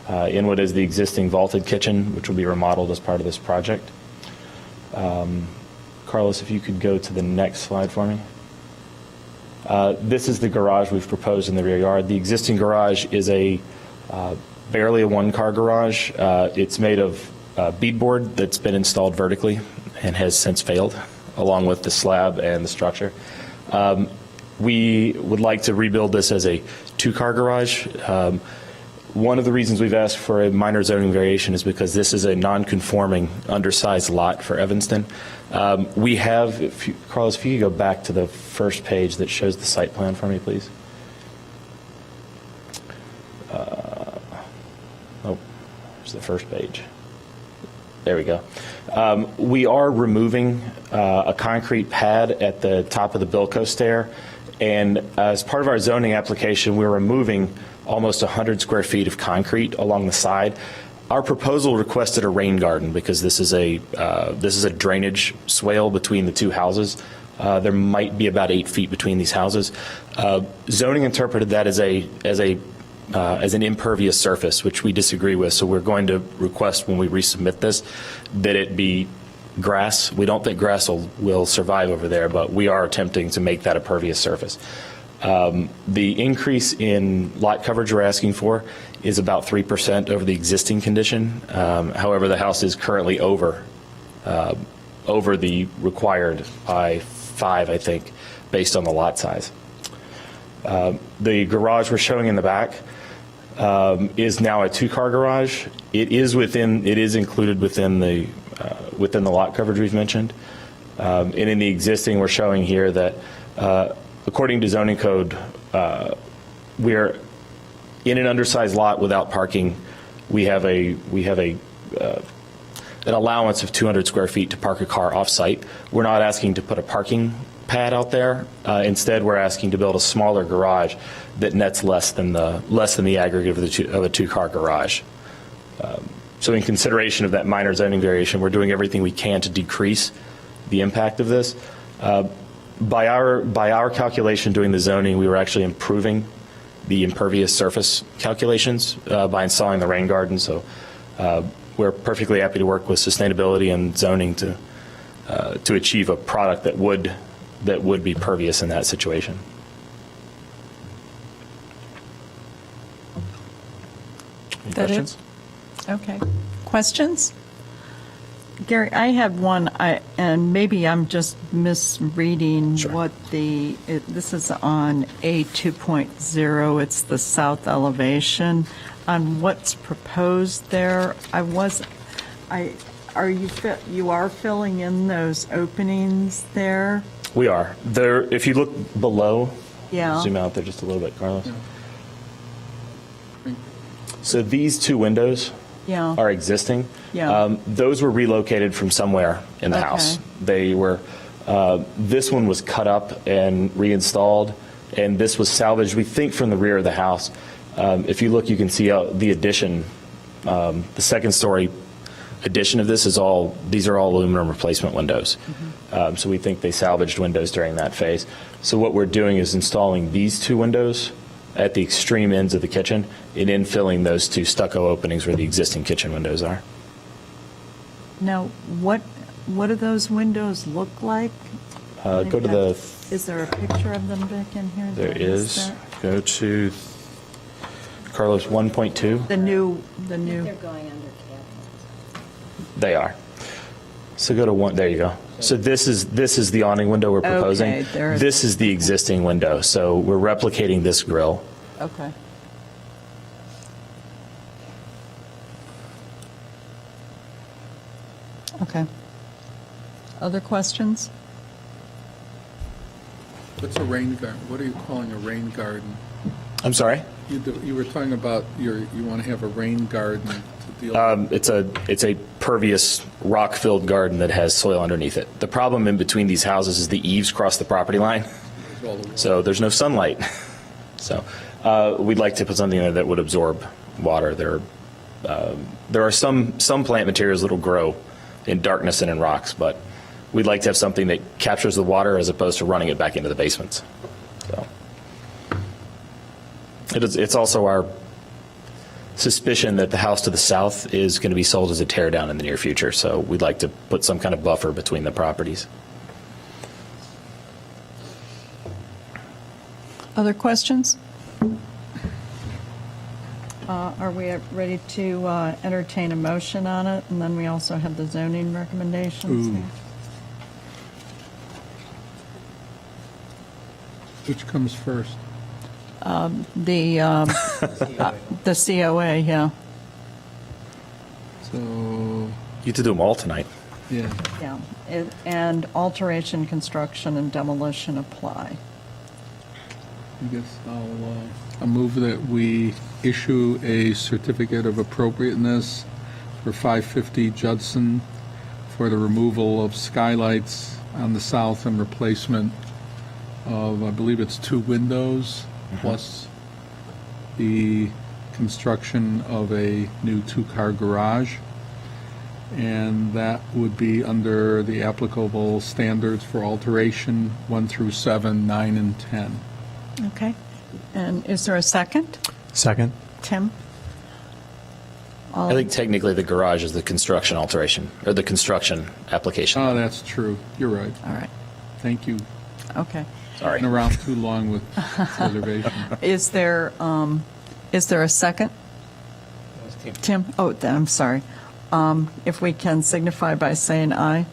in what is the existing vaulted kitchen, which will be remodeled as part of this project. Carlos, if you could go to the next slide for me. This is the garage we've proposed in the rear yard. The existing garage is barely a one-car garage. It's made of beadboard that's been installed vertically and has since failed, along with the slab and the structure. We would like to rebuild this as a two-car garage. One of the reasons we've asked for a minor zoning variation is because this is a non-conforming, undersized lot for Evanston. We have, Carlos, if you could go back to the first page that shows the site plan for me, please. There's the first page. There we go. We are removing a concrete pad at the top of the Bilko stair, and as part of our zoning application, we're removing almost 100 square feet of concrete along the side. Our proposal requested a rain garden because this is a drainage swale between the two houses. There might be about 8 feet between these houses. Zoning interpreted that as an impervious surface, which we disagree with. So we're going to request when we resubmit this that it be grass. We don't think grass will survive over there, but we are attempting to make that a pervious surface. The increase in lot coverage we're asking for is about 3% over the existing condition. However, the house is currently over the required by 5, I think, based on the lot size. The garage we're showing in the back is now a two-car garage. It is included within the lot coverage we've mentioned. And in the existing, we're showing here that according to zoning code, we're in an undersized lot without parking. We have an allowance of 200 square feet to park a car off-site. We're not asking to put a parking pad out there. Instead, we're asking to build a smaller garage that nets less than the aggregate of a two-car garage. So in consideration of that minor zoning variation, we're doing everything we can to decrease the impact of this. By our calculation doing the zoning, we were actually improving the impervious surface calculations by installing the rain garden. So we're perfectly happy to work with sustainability and zoning to achieve a product that would be pervious in that situation. Any questions? Okay. Questions? Gary, I have one, and maybe I'm just misreading what this is on A2.0. It's the south elevation. On what's proposed there, you are filling in those openings there? We are. If you look below, Yeah. zoom out there just a little bit, Carlos. So these two windows Yeah. are existing. Yeah. Those were relocated from somewhere in the house. They were. This one was cut up and reinstalled, and this was salvaged, we think, from the rear of the house. If you look, you can see the addition. The second story addition of this these are all aluminum replacement windows. So we think they salvaged windows during that phase. So what we're doing is installing these two windows at the extreme ends of the kitchen and infilling those two stucco openings where the existing kitchen windows are. Now, what do those windows look like? Go to the. Is there a picture of them back in here? There is. Go to Carlos 1.2. The new. They're going under cabinets. They are. So go to one. There you go. So this is the awning window we're proposing. Okay, this is the existing window. So we're replicating this grill. Okay. Okay. Other questions? What's a rain garden? What are you calling a rain garden? I'm sorry? You were talking about you want to have a rain garden It's a pervious rock-filled garden that has soil underneath it. The problem in between these houses is the eaves cross the property line, so there's no sunlight. So we'd like to put something there that would absorb water. There are some plant materials that will grow in darkness and in rocks, but we'd like to have something that captures the water as opposed to running it back into the basements. So it's also our suspicion that the house to the south is going to be sold as a tear down in the near future, so we'd like to put some kind of buffer between the properties. Other questions? Are we ready to entertain a motion on it? And then we also have the zoning recommendations. Ooh. here. Which comes first? The COA, yeah. So, You have to do them all tonight. yeah. Yeah, and alteration, construction, and demolition apply. I guess I'll move that we issue a certificate of appropriateness for 550 Judson for the removal of skylights on the south and replacement of, I believe it's 2 windows, plus the construction of a new 2-car garage. And that would be under the applicable standards for alteration 1 through 7, 9, and 10. Okay. And is there a second? Second. Tim? I think technically the garage is the construction alteration, or the construction application. Oh, that's true. You're right. All right. Thank you. Okay. Sorry. Been around too long with reservation. Is there a second? Tim? Oh, I'm sorry. If we can signify by saying aye.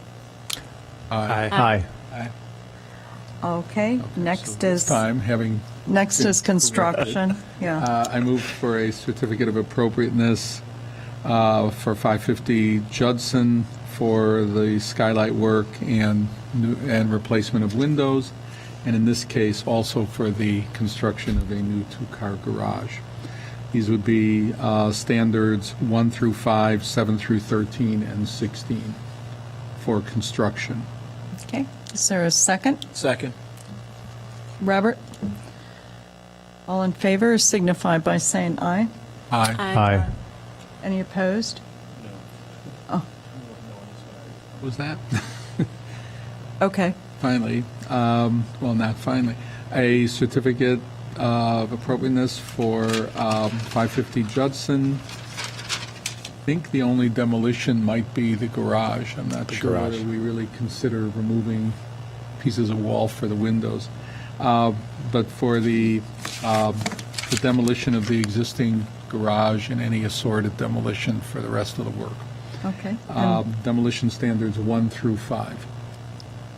Aye. Okay. Next is Time, having next been is construction. Yeah. I move for a certificate of appropriateness for 550 Judson for the skylight work and replacement of windows, and in this case also for the construction of a new 2-car garage. These would be standards 1 through 5, 7 through 13, and 16 for construction. Okay. Is there a second? Second. Robert? All in favor signify by saying aye. Aye. Aye. Any opposed? Was that? Okay. Finally, well, not finally, a certificate of appropriateness for 550 Judson. I think the only demolition might be the garage. I'm not sure garage. whether we really consider removing pieces of wall for the windows. But for the demolition of the existing garage and any assorted demolition for the rest of the work. Okay. Demolition standards 1 through 5.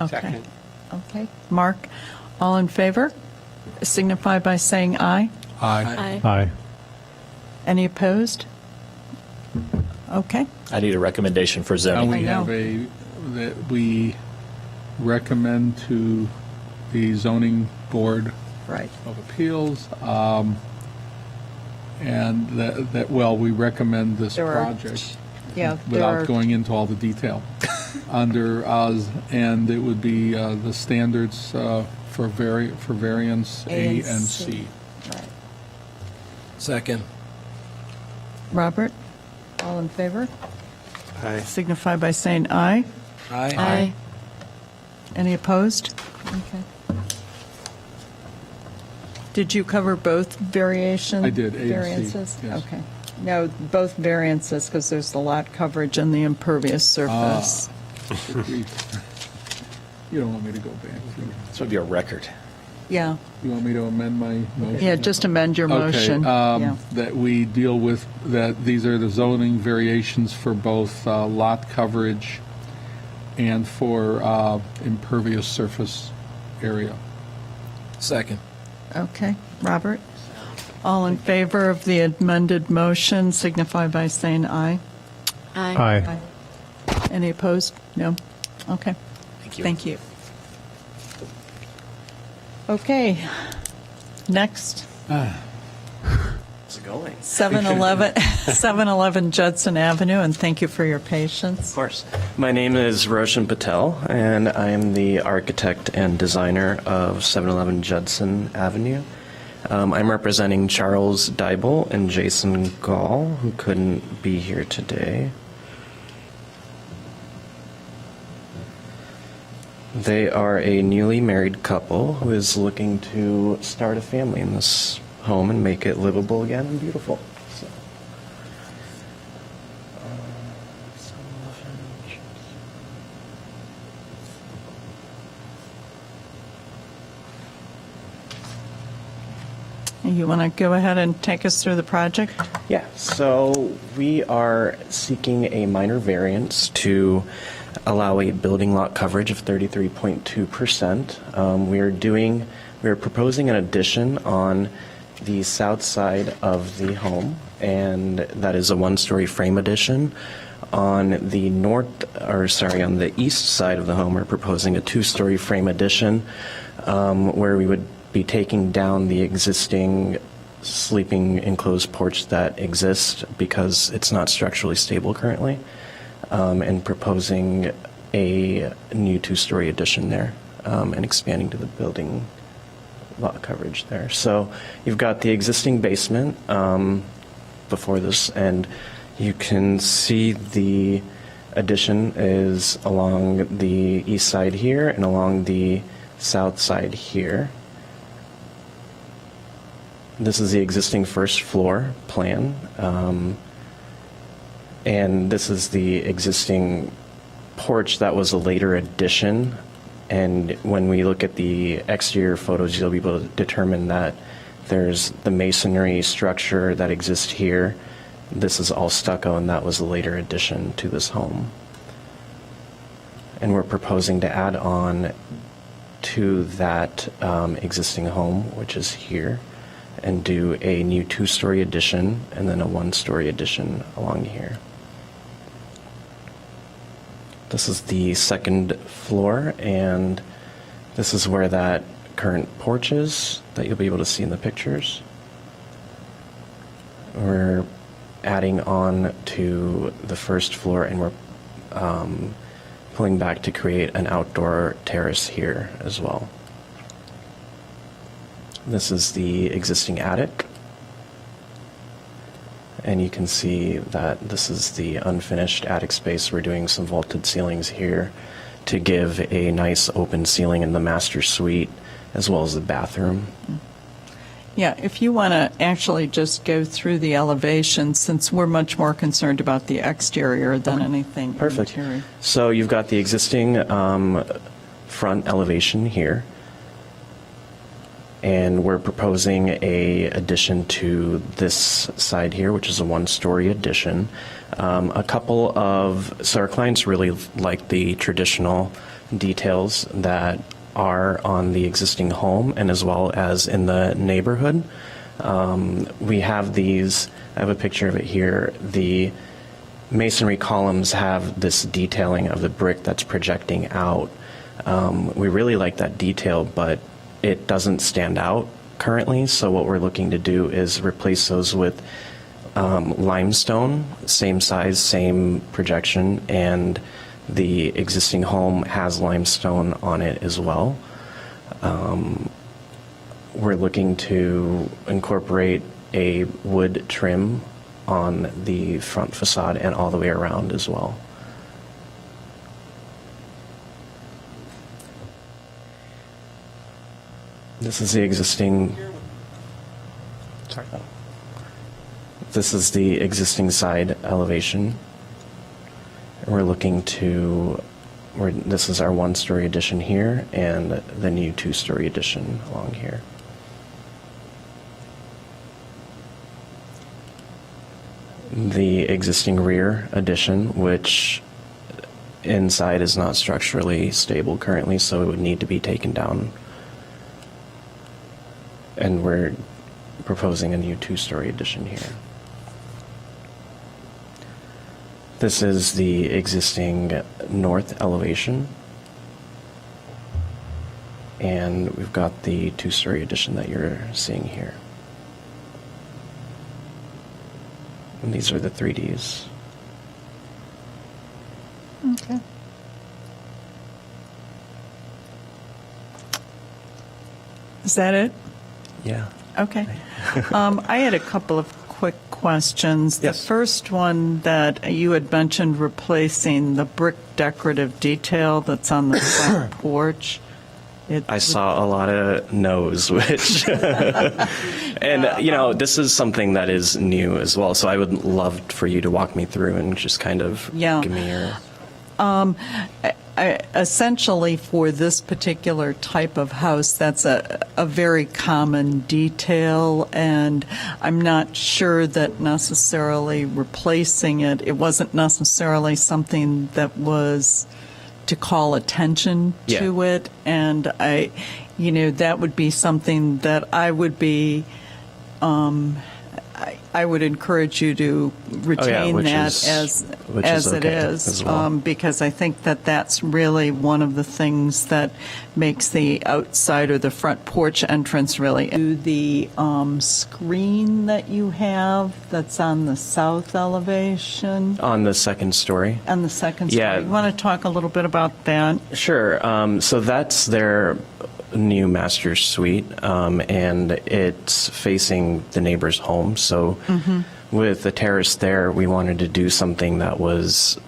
Okay. Okay. Mark, all in favor signify by saying aye. Aye. Aye. Any opposed? Okay. I need a recommendation for Now zoning. we I know. have that we recommend to the zoning board Right. of appeals, and we recommend this There are- project Yeah. There are, without going into all the detail under Oz, and it would be the standards for variance A and C. Right. Second. Robert, all in favor Aye. signify by saying aye. Aye. Any opposed? Okay. Did you cover both variations? I did, A and C, Variances? yes. Okay. No, both variances, because there's the lot coverage and the impervious surface. You don't want me to go back through. This would be a record. Yeah. You want me to amend my motion? Yeah, just amend your motion. Okay, Yeah. that we deal with, that these are the zoning variations for both lot coverage and for impervious surface area. Second. Okay. Robert, all in favor of the amended motion signify by saying aye. Aye. Any opposed? No? Okay. Thank you. Thank you. Okay. Next. How's it going? 711 Judson Avenue, and thank you for your patience. Of course. My name is Roshan Patel, and I am the architect and designer of 711 Judson Avenue. I'm representing Charles Dybel and Jason Gall, who couldn't be here today. They are a newly married couple who is looking to start a family in this home and make it livable again and beautiful. So, You want to go ahead and take us through the project? yeah, so we are seeking a minor variance to allow a building lot coverage of 33.2%. We are proposing an addition on the south side of the home, and that is a one-story frame addition. On the on the east side of the home, we're proposing a two-story frame addition, where we would be taking down the existing sleeping enclosed porch that exists because it's not structurally stable currently, and proposing a new two-story addition there, and expanding to the building lot coverage there. So you've got the existing basement before this, and you can see the addition is along the east side here and along the south side here. This is the existing first floor plan, and this is the existing porch that was a later addition. And when we look at the exterior photos, you'll be able to determine that there's the masonry structure that exists here. This is all stucco, and that was a later addition to this home. And we're proposing to add on to that existing home, which is here, and do a new two-story addition and then a one-story addition along here. This is the second floor, and this is where that current porch is that you'll be able to see in the pictures. We're adding on to the first floor, and we're pulling back to create an outdoor terrace here as well. This is the existing attic, and you can see that this is the unfinished attic space. We're doing some vaulted ceilings here to give a nice open ceiling in the master suite as well as the bathroom. Yeah, if you want to actually just go through the elevation, since we're much more concerned about the exterior than anything Perfect. interior. So you've got the existing front elevation here, and we're proposing a addition to this side here, which is a one-story addition. So our clients really like the traditional details that are on the existing home and as well as in the neighborhood. We have these, I have a picture of it here. The masonry columns have this detailing of the brick that's projecting out. We really like that detail, but it doesn't stand out currently, so what we're looking to do is replace those with limestone, same size, same projection, and the existing home has limestone on it as well. We're looking to incorporate a wood trim on the front facade and all the way around as well. This is the existing. Sorry. This is the existing side elevation. We're looking to. This is our one-story addition here, and the new two-story addition along here. The existing rear addition, which inside is not structurally stable currently, so it would need to be taken down. And we're proposing a new two-story addition here. This is the existing north elevation, and we've got the two-story addition that you're seeing here. And these are the 3Ds. Okay. Is that it? Yeah. Okay. I had a couple of quick questions. Yes. The first one that you had mentioned replacing the brick decorative detail that's on the front porch. I saw a lot of no's, which, and this is something that is new as well. So I would love for you to walk me through and just kind of give me your. Essentially, for this particular type of house, that's a very common detail, and I'm not sure that necessarily replacing it wasn't necessarily something that was to call attention to it, and that would be something that I would be. I would encourage you to retain that as it is, because I think that that's really one of the things that makes the outside or the front porch entrance really. The screen that you have that's on the south elevation. On the second story. On the second story. Yeah. You want to talk a little bit about that? Sure. So that's their new master suite, and it's facing the neighbor's home. So with the terrace there, we wanted to do something that was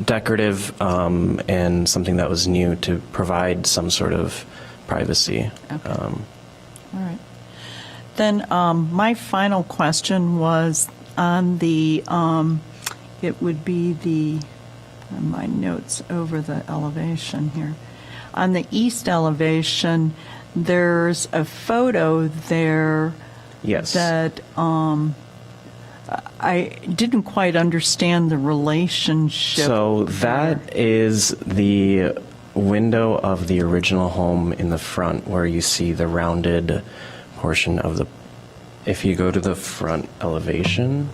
decorative and something that was new to provide some sort of privacy. Okay. All right. Then my final question was on the, it would be my notes over the elevation here. On the east elevation, there's a photo there that I didn't quite understand the relationship. So that is the window of the original home in the front where you see the rounded portion of the, if you go to the front elevation.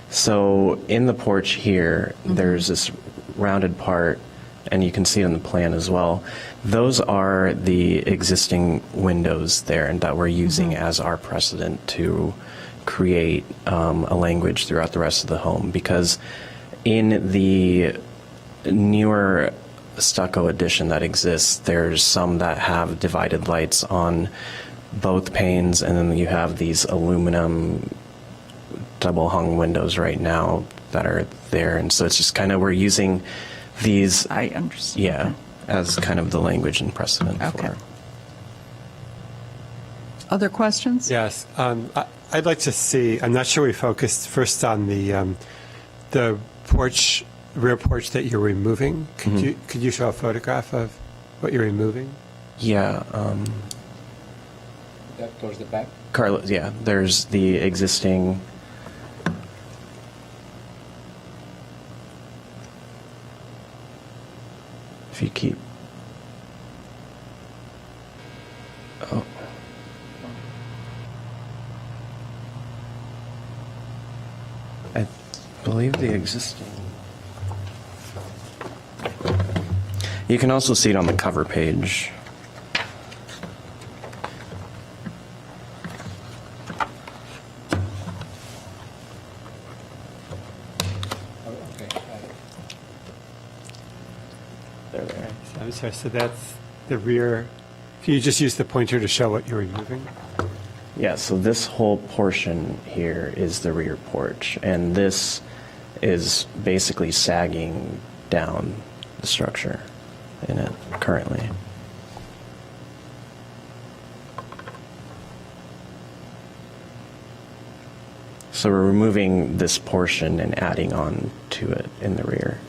So in the porch here, there's this rounded part, and you can see it on the plan as well. Those are the existing windows there, and that we're using as our precedent to create a language throughout the rest of the home. Because in the newer stucco addition that exists, there's some that have divided lights on both panes, and then you have these aluminum double hung windows right now that are there, and so it's just kind of we're using these. I understand. Yeah, as kind of the language and precedent for. Other questions? Yes, I'd like to see. I'm not sure we focused first on the porch, rear porch that you're removing. Could you show a photograph of what you're removing? Yeah. That towards the back. Carlos, yeah. There's the existing. If you keep. Oh. I believe the existing. You can also see it on the cover page. I'm sorry, so that's the rear. Can you just use the pointer to show what you're removing? Yeah, so this whole portion here is the rear porch, and this is basically sagging down the structure in it currently. So we're removing this portion and adding on to it in the rear.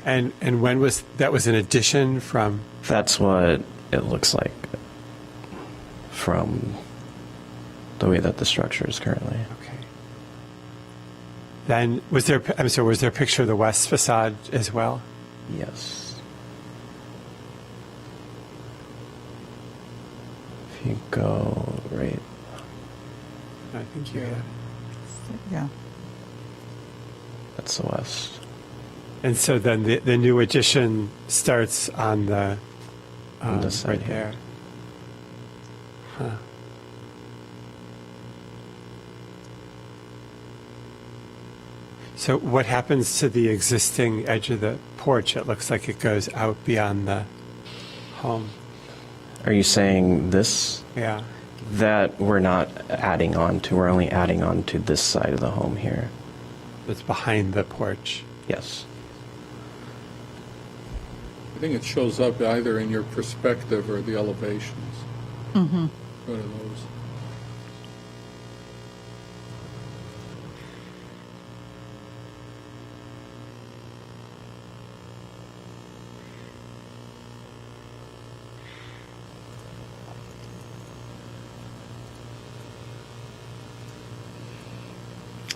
And when was that? Was an addition from? That's what it looks like from the way that the structure is currently. Okay. Then was there? I'm sorry. Was there a picture of the west facade as well? Yes. If you go right. I think you. Yeah. That's the west. And so then the new addition starts on the, On this side right here. there. Huh. So what happens to the existing edge of the porch? It looks like it goes out beyond the home. Are you saying this? Yeah. That we're not adding on to, we're only adding on to this side of the home here. It's behind the porch. Yes. I think it shows up either in your perspective or the elevations. Mm-hmm. Go to those.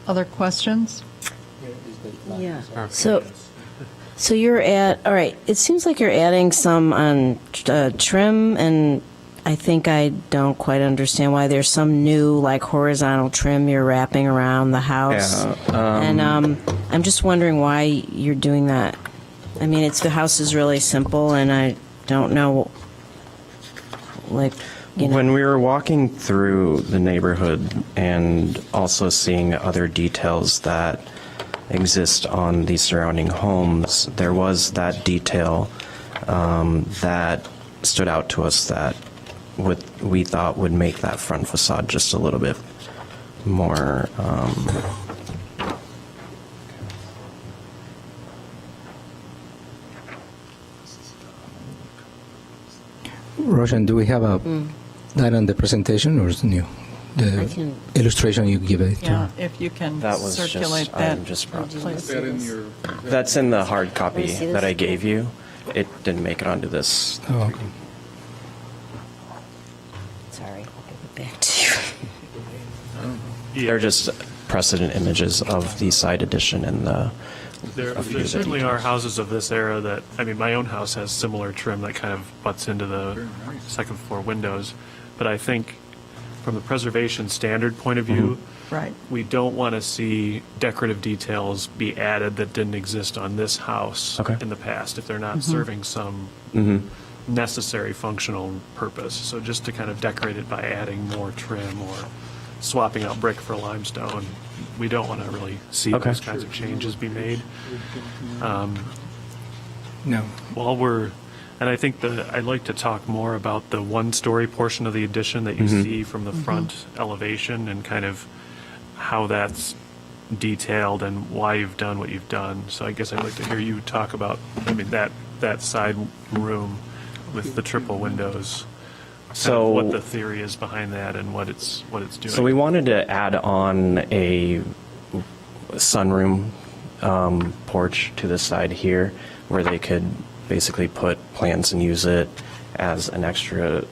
Other questions? Yeah. So you're all right, it seems like you're adding some on trim, and I think I don't quite understand why there's some new, like, horizontal trim you're wrapping around the house. Yeah, And I'm just wondering why you're doing that. I mean, the house is really simple, and I don't know, like, you know. When we were walking through the neighborhood and also seeing other details that exist on the surrounding homes, there was that detail that stood out to us that we thought would make that front facade just a little bit more Roshan, do we have that on the presentation, or is it new? The I can- illustration you give it. Yeah, if you can That was circulate just- that, I'm just brought to please. That in your, That's in the hard copy see this? that I gave you. It didn't make it onto this. Oh, okay. Sorry, I'll give it back to you. They're just precedent images of the side addition and the. There a few of the certainly are details. houses of this era that, I mean, my own house has similar trim that kind of butts into the second floor windows. But I think from the preservation standard point of view, Right. we don't want to see decorative details be added that didn't exist on this house Okay. in the past if they're not serving some necessary functional purpose. So just to kind of decorate it by adding more trim or swapping out brick for limestone, we don't want to really see Okay. those kinds of changes be made. No. While we're, and I think I'd like to talk more about the one-story portion of the addition that you see from the front elevation and kind of how that's detailed and why you've done what you've done. So I guess I'd like to hear you talk about, I mean, that side room with the triple windows. Kind So- of what the theory is behind that and what it's doing. So we wanted to add on a sunroom porch to the side here where they could basically put plants and use it as an extra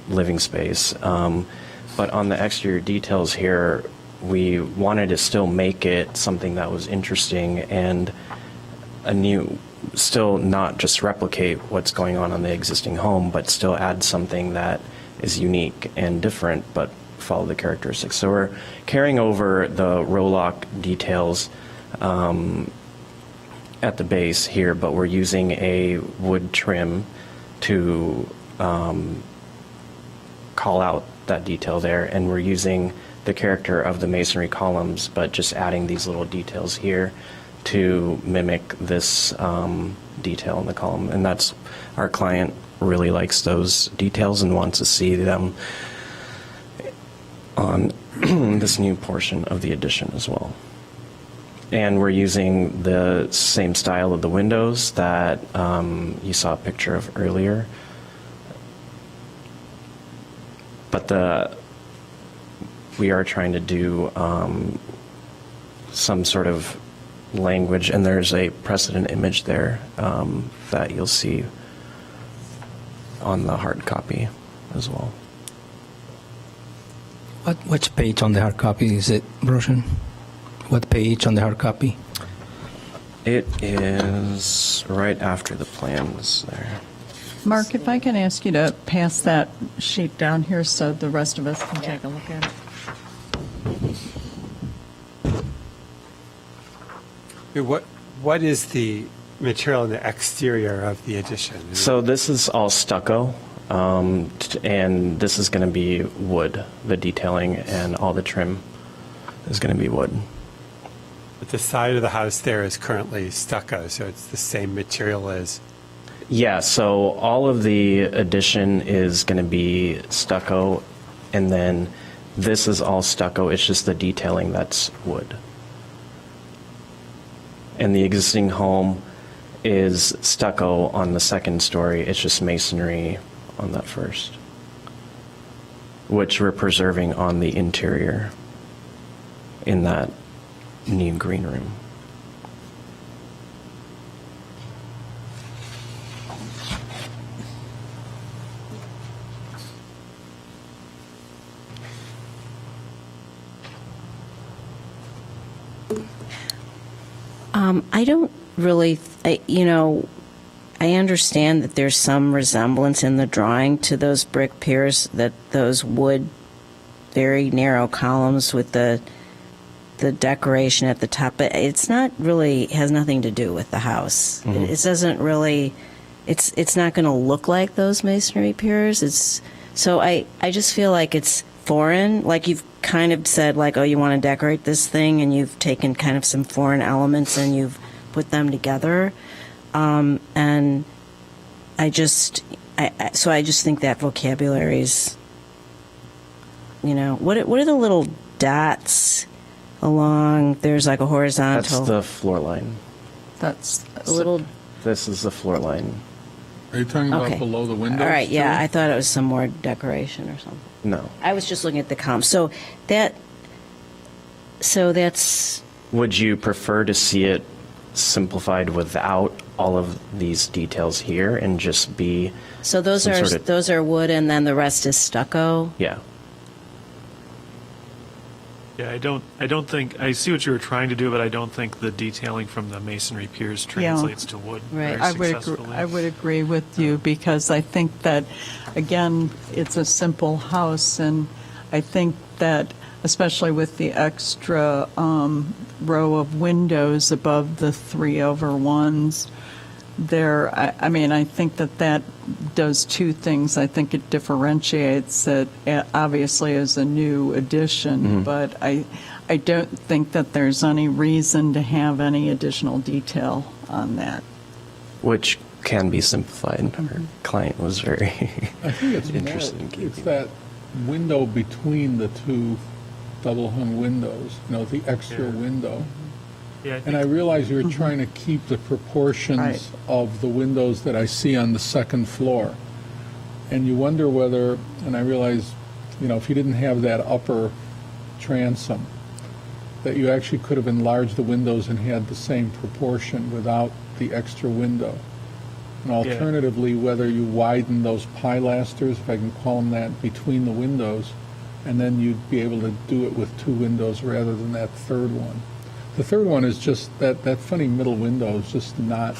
living space. But on the exterior details here, we wanted to still make it something that was interesting and a new, still not just replicate what's going on the existing home, but still add something that is unique and different, but follow the characteristics. So we're carrying over the Rolock details at the base here, but we're using a wood trim to call out that detail there, and we're using the character of the masonry columns, but just adding these little details here to mimic this detail in the column. And that's, our client really likes those details and wants to see them on this new portion of the addition as well. And we're using the same style of the windows that you saw a picture of earlier. But we are trying to do some sort of language, and there's a precedent image there that you'll see on the hard copy as well. Which page on the hard copy is it, Roshan? What page on the hard copy? It is right after the plans there. Mark, if I can ask you to pass that sheet down here so the rest of us can take a look at it. Yeah, What is the material in the exterior of the addition? So this is all stucco, and this is going to be wood. The detailing and all the trim is going to be wood. But the side of the house there is currently stucco, so it's the same material as... Yeah, so all of the addition is going to be stucco, and then this is all stucco. It's just the detailing that's wood. And the existing home is stucco on the second story. It's just masonry on that first, which we're preserving on the interior in that new green room. I don't really, I understand that there's some resemblance in the drawing to those brick piers, that those wood, very narrow columns with the decoration at the top, but it's not really, has nothing to do with the house. Mhm. It doesn't really, it's not going to look like those masonry piers. So I just feel like it's foreign, like you've kind of said, like, oh, you want to decorate this thing, and you've taken kind of some foreign elements and you've put them together. And I just think that vocabulary is, what are the little dots along? There's like a horizontal. That's the floor line. That's a little. This is the floor line. Are you talking about Okay. below the windows? All right, yeah, too? I thought it was some more decoration or something. No. I was just looking at the column. So that's. Would you prefer to see it simplified without all of these details here and just be So those some are sort of- those are wood, and then the rest is stucco. Yeah. Yeah, I don't think, I see what you were trying to do, but I don't think the detailing from the masonry piers translates to wood very successfully. I would agree with you, because I think that, again, it's a simple house, and I think that, especially with the extra row of windows above the 3/1s, I think that does two things. I think it differentiates it, obviously, as a new addition, but I don't think that there's any reason to have any additional detail on that. Which can be simplified. Our client was very I think it's interested in more, keeping it's that window between the two double-hung windows, the extra window. Yeah, And I realize you're trying to keep the proportions Right. of the windows that I see on the second floor. And you wonder whether, and I realize, if you didn't have that upper transom, that you actually could have enlarged the windows and had the same proportion without the extra window. And alternatively, whether you widen those pilasters, if I can call them that, between the windows, and then you'd be able to do it with two windows rather than that third one. The third one is just that funny middle window is just not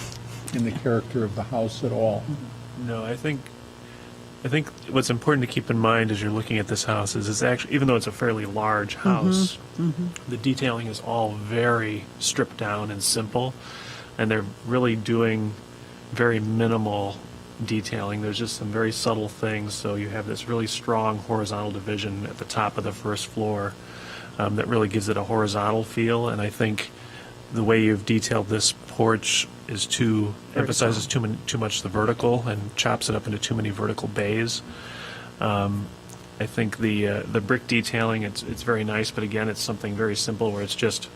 in the character of the house at all. No, I think what's important to keep in mind as you're looking at this house is it's actually, even though it's a fairly large house, the detailing is all very stripped down and simple, and they're really doing very minimal detailing. There's just some very subtle things. So you have this really strong horizontal division at the top of the first floor that really gives it a horizontal feel, and I think the way you've detailed this porch is emphasizes too much the vertical and chops it up into too many vertical bays. I think the brick detailing, it's very nice, but again, it's something very simple where it's just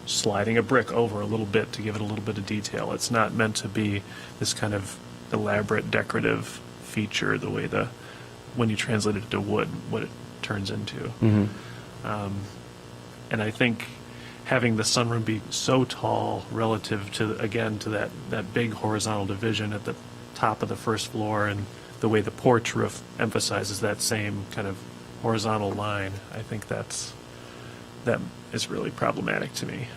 sliding a brick over a little bit to give it a little bit of detail. It's not meant to be this kind of elaborate decorative feature the way when you translate it to wood, what it turns into. And I think having the sunroom be so tall relative to that big horizontal division at the top of the first floor, and the way the porch roof emphasizes that same kind of horizontal line, I think that is really problematic to me.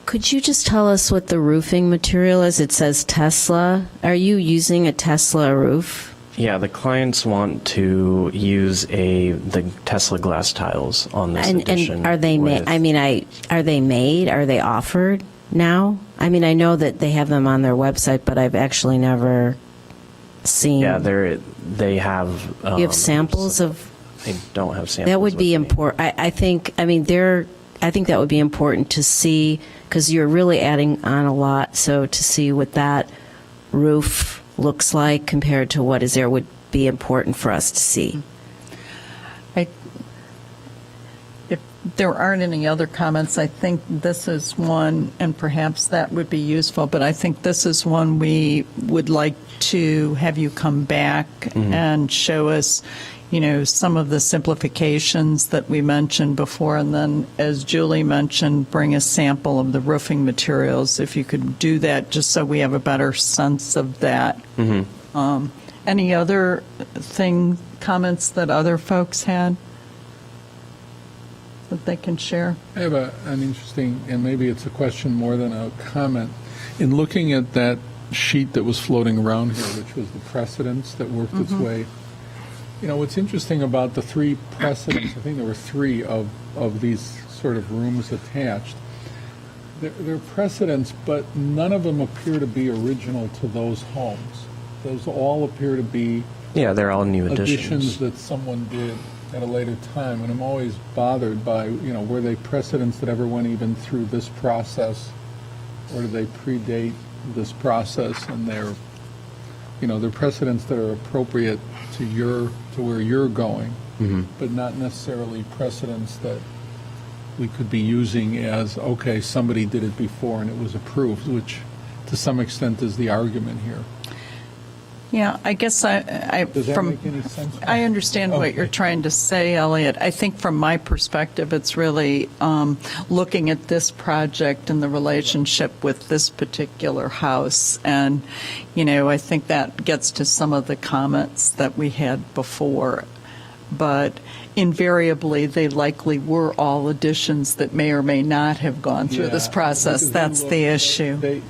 Could you just tell us what the roofing material is? It says Tesla. Are you using a Tesla roof? Yeah, the clients want to use the Tesla glass tiles on this addition. And are they made? with- I mean, are they made? Are they offered now? I mean, I know that they have them on their website, but I've actually never seen. Yeah, they have. You have samples of. They don't have samples. That would be with me. important. I think. I mean, I think that would be important to see because you're really adding on a lot. So to see what that roof looks like compared to what is there would be important for us to see. If there aren't any other comments, I think this is one, and perhaps that would be useful, but I think this is one we would like to have you come back and show us, some of the simplifications that we mentioned before, and then, as Julie mentioned, bring a sample of the roofing materials, if you could do that, just so we have a better sense of that. Any other comments that other folks had that they can share? I have an interesting, and maybe it's a question more than a comment. In looking at that sheet that was floating around here, which was the precedents that worked its way, what's interesting about the three precedents, I think there were three of these sort of rooms attached. They're precedents, but none of them appear to be original to those homes. Those all appear to be Yeah, they're all new additions that someone did at a later time, and I'm always bothered by, were they precedents that ever went even through this process, or do they predate this process, and they're precedents that are appropriate to where you're going, but not necessarily precedents that we could be using as, okay, somebody did it before and it was approved, which to some extent is the argument here. Yeah, I guess Does that make any sense? I understand what you're trying to say, Elliot. I think from my perspective, it's really looking at this project and the relationship with this particular house. And, I think that gets to some of the comments that we had before. But invariably, they likely were all additions that may or may not have gone through this process. because That's they the looked- issue.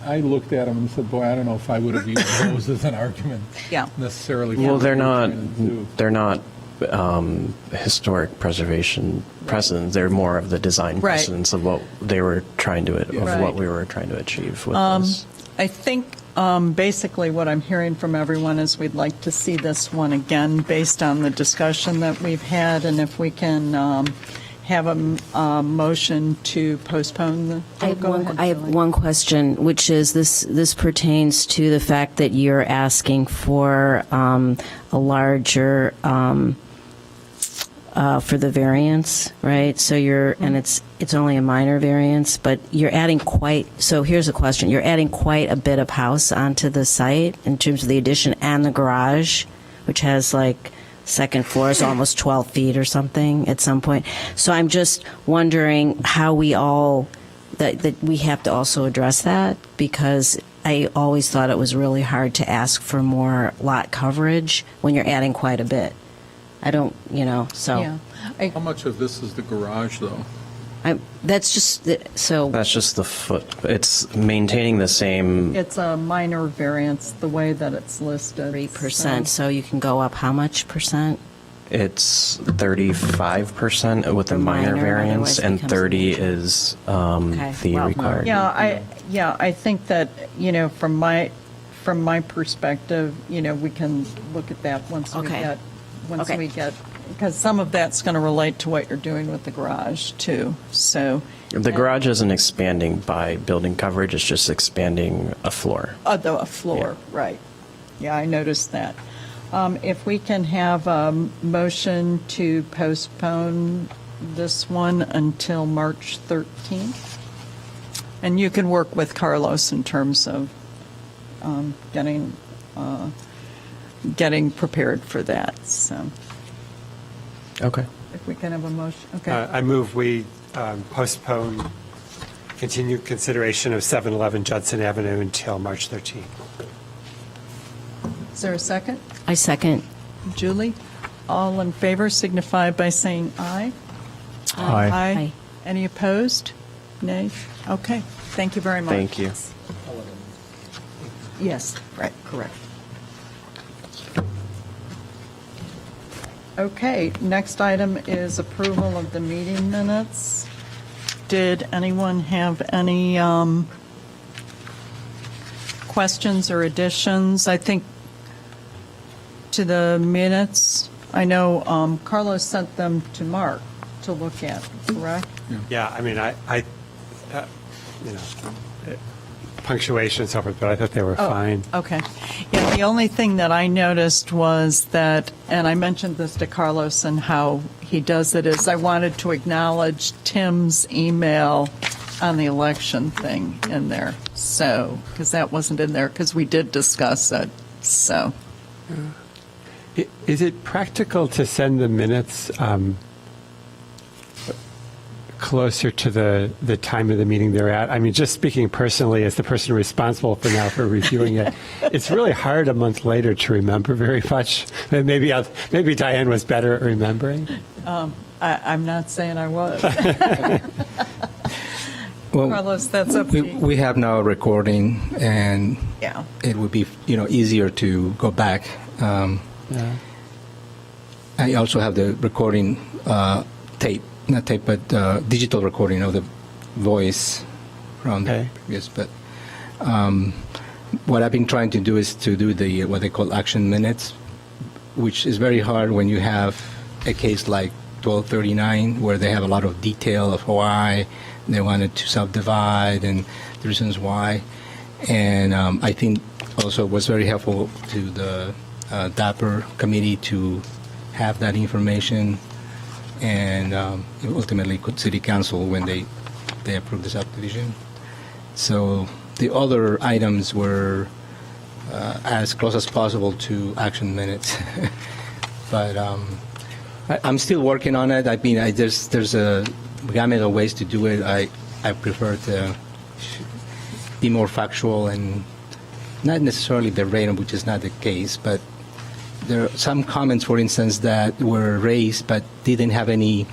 I looked at them and said, boy, I don't know if I would have used those as an argument Yeah. necessarily. Well, for they're what we're not. trying to do. They're not historic preservation precedents. They're more of the design Right. precedents of what they were trying to Right. what we were trying to achieve with this. I think basically what I'm hearing from everyone is we'd like to see this one again based on the discussion that we've had, and if we can have a motion to postpone the. I have one question, which is this pertains to the fact that you're asking for a larger for the variance, right? So and it's only a minor variance, but you're adding so here's a question. You're adding quite a bit of house onto the site in terms of the addition and the garage, which has second floor is almost 12 feet or something at some point. So I'm just wondering how that we have to also address that, because I always thought it was really hard to ask for more lot coverage when you're adding quite a bit. I don't, so. Yeah. How much of this is the garage, though? That's just, so. That's just the foot. It's maintaining the same. It's a minor variance, the way that it's listed. 3%, so you can go up how much percent? It's 35% with the minor minor, variance, otherwise and becomes 30 is the well, required. Yeah, I think that, from my perspective, we can look at that once we get, because some of that's going to relate to what you're doing with the garage too. So The garage isn't expanding by building coverage, it's just expanding a floor. a floor, right? Yeah, I noticed that. If we can have a motion to postpone this one until March 13th, and you can work with Carlos in terms of getting prepared for that. So, Okay. if we can have a motion, okay. I move we postpone continued consideration of 711 Judson Avenue until March 13th. Is there a second? I second. Julie, all in favor signify by saying aye. Aye. Aye. Any opposed? Nay? Okay, thank you very much. Thank you. Yes, right, correct. Okay, next item is approval of the meeting minutes. Did anyone have any questions or additions? I think to the minutes, I know Carlos sent them to Mark to look at, correct? Yeah, I mean, you know, punctuation and so forth, but I thought they were fine. Okay. Yeah, the only thing that I noticed was that, and I mentioned this to Carlos and how he does it, is I wanted to acknowledge Tim's email on the election thing in there. So, because that wasn't in there, because we did discuss it, so. Is it practical to send the minutes closer to the time of the meeting they're at? I mean, just speaking personally as the person responsible for now for reviewing it, it's really hard a month later to remember very much. Maybe Diane was better at remembering. I'm not saying I was. Well, Carlos, that's up to you. we have now a recording, and Yeah. it would be easier to go back. I also have the recording tape, not tape, but digital recording of the voice from the previous. But what I've been trying to do is to do the what they call action minutes, which is very hard when you have a case like 1239 where they have a lot of detail of why they wanted to subdivide and the reasons why. And I think also it was very helpful to the DAPR committee to have that information, and ultimately City Council when they approved the subdivision. So the other items were as close as possible to action minutes. But I'm still working on it. I mean, there's a gamut of ways to do it. I prefer to be more factual and not necessarily verbatim, which is not the case, but there are some comments, for instance, that were raised but didn't have any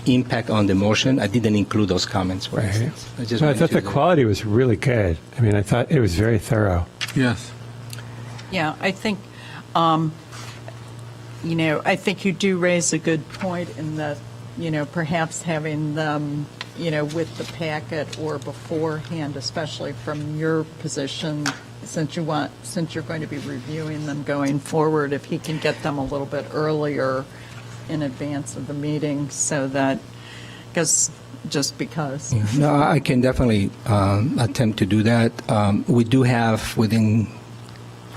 impact on the motion. I didn't include those comments, for instance. I thought the quality was really good. I mean, I thought it was very thorough. Yes. Yeah, I think, I think you do raise a good point in that, perhaps having them, with the packet or beforehand, especially from your position, since you're going to be reviewing them going forward, if he can get them a little bit earlier in advance of the meeting, so that, just because. No, I can definitely attempt to do that. We do have within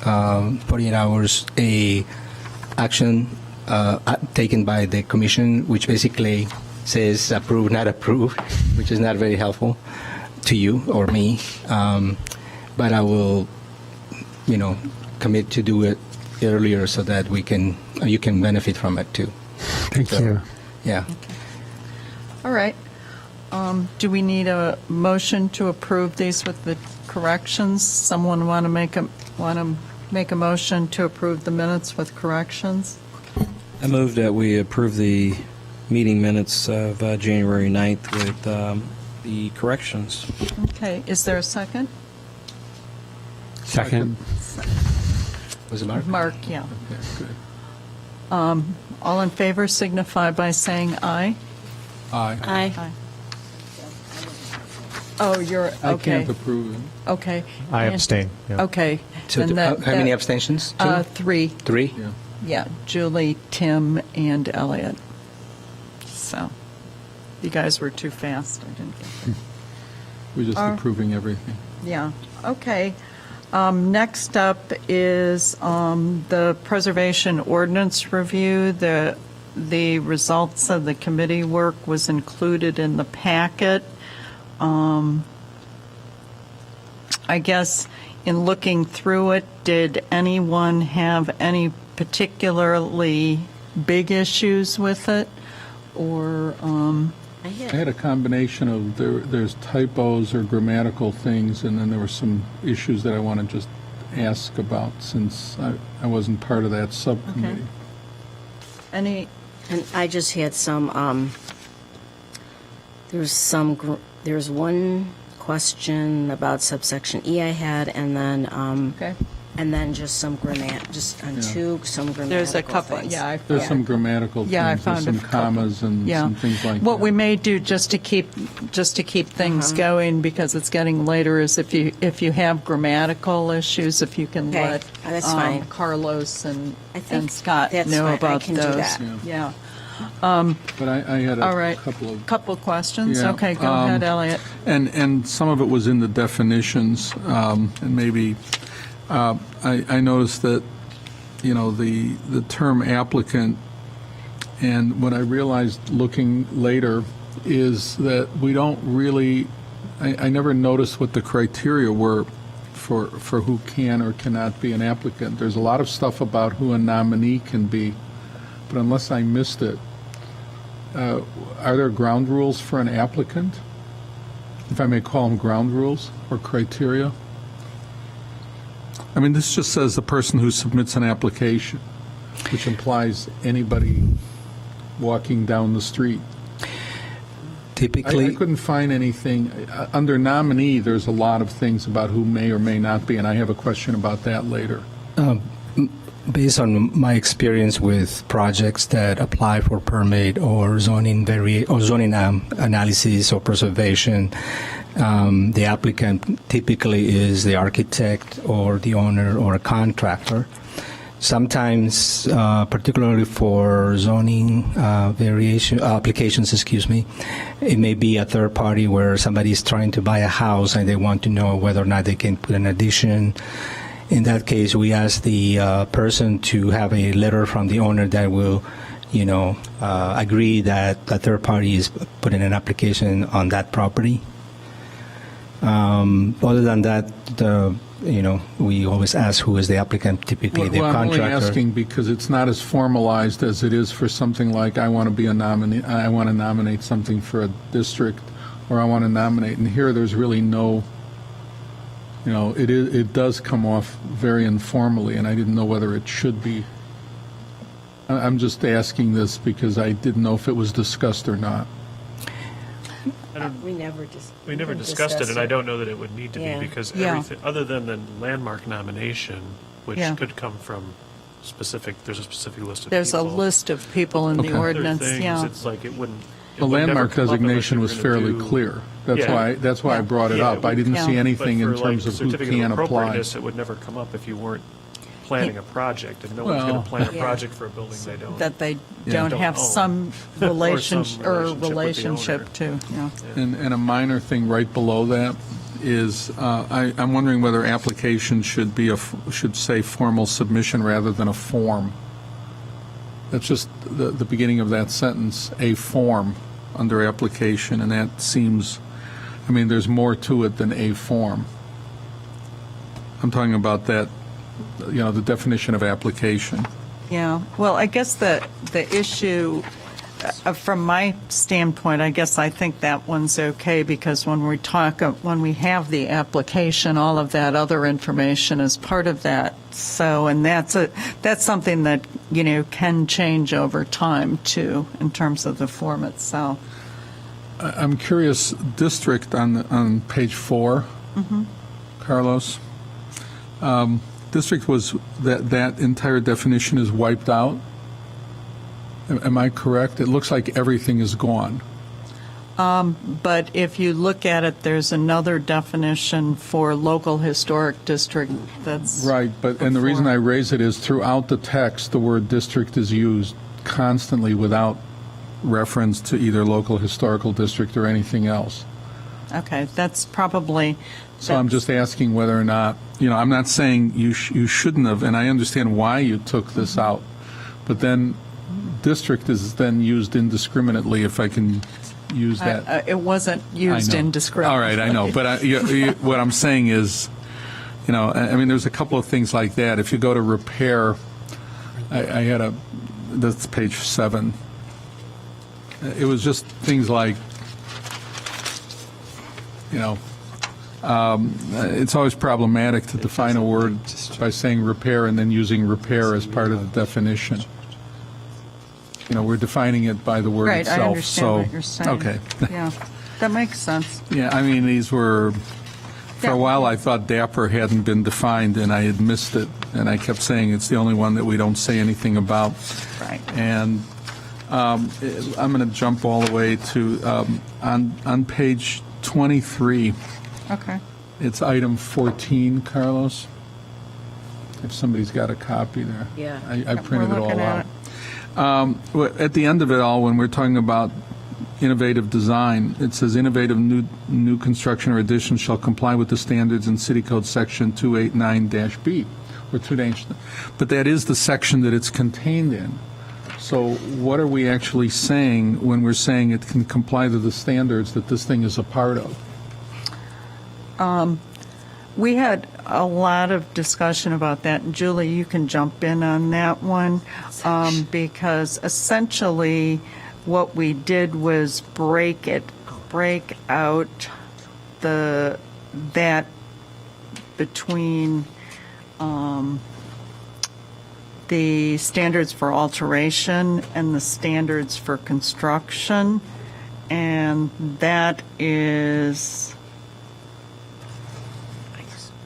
48 hours a action taken by the commission, which basically says approve, not approve, which is not very helpful to you or me. But I will, commit to do it earlier so that you can benefit from it too. Thank you. Yeah. All right. Do we need a motion to approve these with the corrections? Someone want to make a motion to approve the minutes with corrections? I move that we approve the meeting minutes of January 9th with the corrections. Okay. Is there a second? Second. Was it Mark? Mark, yeah. Okay, good. All in favor signify by saying aye. Aye. Aye. Oh, you're, I okay. can't approve it. Okay. I And- abstain. Yeah. Okay. So Then how many that- abstentions? Two? 3. 3? Yeah. Yeah, Julie, Tim, and Elliot. So, you guys were too fast. I didn't get that. We're just approving everything. Yeah, okay. Next up is the preservation ordinance review. The results of the committee work was included in the packet. I guess in looking through it, did anyone have any particularly big issues with it? Or, I had a combination of there's typos or grammatical things, and then there were some issues that I want to just ask about since I wasn't part of that subcommittee. any, And I just had some, there's one question about subsection E I had, and then okay, and then just some just on two, some grammatical There's a couple, things. yeah. There's some grammatical Yeah, I things, there's found some a couple. commas and Yeah. some things like that. What we may do just to keep things going, because it's getting later, is if you have grammatical issues, if you can Okay, let that's fine. Carlos and think Scott that's know fine. I about can do those. that. Yeah. But I had All a right. couple of questions. Yeah, Okay, go ahead, Elliot. And some of it was in the definitions, and maybe, I noticed that, the term applicant, and what I realized looking later is that we don't really, I never noticed what the criteria were for who can or cannot be an applicant. There's a lot of stuff about who a nominee can be, but unless I missed it, are there ground rules for an applicant? If I may call them ground rules or criteria? I mean, this just says the person who submits an application, which implies anybody walking down the street. Typically, I couldn't find anything. Under nominee, there's a lot of things about who may or may not be, and I have a question about that later. based on my experience with projects that apply for permit or zoning analysis or preservation, the applicant typically is the architect or the owner or a contractor. Sometimes, particularly for zoning applications, it may be a third party where somebody is trying to buy a house and they want to know whether or not they can put an addition. In that case, we ask the person to have a letter from the owner that will, agree that the third party is putting an application on that property. Other than that, we always ask who is the applicant, typically the I'm only contractor. asking because it's not as formalized as it is for something like I want to be a nominee, I want to nominate something for a district, or I want to nominate, and here there's really no, it does come off very informally, and I didn't know whether it should be. I'm just asking this because I didn't know if it was discussed or not. We never just. We never discussed it, and I don't know that it would need to Yeah. be, because Yeah. everything, other than the landmark nomination, which Yeah. could come from there's a specific list of There's a people. list of people in Okay. the Other ordinance, Other things, yeah. it's like it wouldn't. it The would never landmark come up unless designation you were was gonna fairly do- clear. That's Yeah. why I brought it Yeah, up. I didn't see yeah. anything But in for, terms like, of who certificate can apply. appropriateness, it would never come up if you weren't planning a project, and no one's going Well- to plan a Yeah. project for a building they don't. That they Yeah. don't Don't have own. some Or relationship some relationship with the relationship to, yeah. And a minor thing right below that is, I'm wondering whether application should say formal submission rather than a form. That's just the beginning of that sentence, a form under application, and that seems, there's more to it than a form. I'm talking about that, the definition of application. Yeah, well, I guess the issue, from my standpoint, I guess I think that one's okay, because when we have the application, all of that other information is part of that. So, and that's something that, can change over time too, in terms of the form itself. I'm curious, district on page 4, Carlos. District was, that entire definition is wiped out? Am I correct? It looks like everything is gone. But if you look at it, there's another definition for local historic district that's. Right, and the reason I raise it is throughout the text, the word district is used constantly without reference to either local historical district or anything else. Okay, that's probably. So I'm just asking whether or not, I'm not saying you shouldn't have, and I understand why you took this out, but then district is then used indiscriminately, if I can use that. It wasn't used I know. indiscriminately. All right, I know, but what I'm saying is, there's a couple of things like that. If you go to repair, I had that's page 7. It was just things like, it's always problematic to define a word by saying repair and then using repair as part of the definition. We're defining it by the word Right, itself. I understand so, what you're saying. Okay. Yeah, that makes sense. Yeah, these were, For a while, I thought dapper hadn't been defined, and I had missed it, and I kept saying it's the only one that we don't say anything about. Right. And I'm going to jump all the way to, on page 23, Okay. it's item 14, Carlos. If somebody's got a copy there. Yeah. I printed We're it all looking out. at At the end of it all, when we're talking about innovative design, it says innovative new construction or addition shall comply with the standards in City Code Section 289-B, or 2-. But that is the section that it's contained in. So what are we actually saying when we're saying it can comply to the standards that this thing is a part of? We had a lot of discussion about that, and Julie, you can jump in on that one, because essentially what we did was break out that between the standards for alteration and the standards for construction, and that is.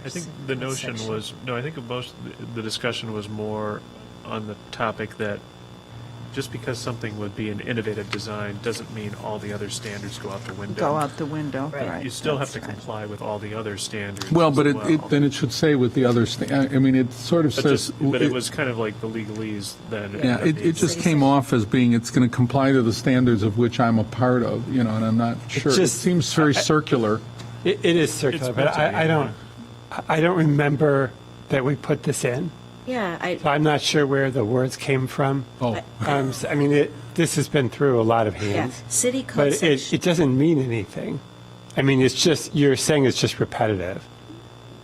I think the notion was, no, I think the discussion was more on the topic that just because something would be an innovative design doesn't mean all the other standards go out the window. Go out the window, right. You still have to comply with all the other standards. Well, but as then it should say with the other, I mean, it sort of But says. but it was kind of like the legalese then. Yeah, it just came off as being, it's going to comply to the standards of which I'm a part of, and I'm not sure. It just- seems very circular. It is circular, It's but meant to be, I don't remember that we put this in. Yeah, So I'm not sure where the words came from. Oh. I mean, this has been through a lot of yeah, hands. city code But section. it doesn't mean anything. I mean, it's just, you're saying it's just repetitive.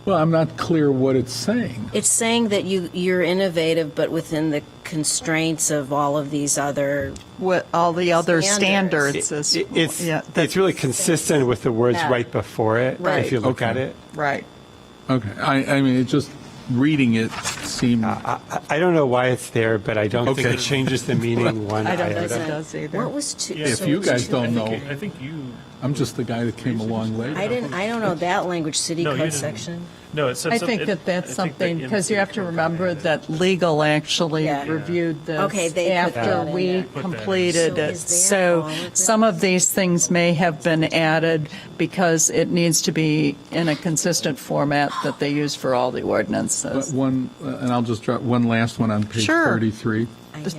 Well, I'm not clear what it's saying. It's saying that you're innovative, but within the constraints of all of these other. What all the other Standards. standards is. It's really consistent with the words Yeah. right before it, Right. if you look Okay. at it. Right. Okay, I mean, it just, reading it seemed, I don't know why it's there, but I don't think Okay. it changes the meaning one I don't think iota. it does either. What was two? if so you it's guys two- don't know, I think you. I'm just the guy that came along later. I don't know that language, city No, you code didn't. section. No, it said I something. think that that's I think something, that because you have to remember that legal actually Yeah. reviewed this Okay, they put that after in we there. completed So it. is there So all of this? some of these things may have been added because it needs to be in a consistent format that they use for all the ordinances. One, and I'll just drop one last one on page Sure. 33.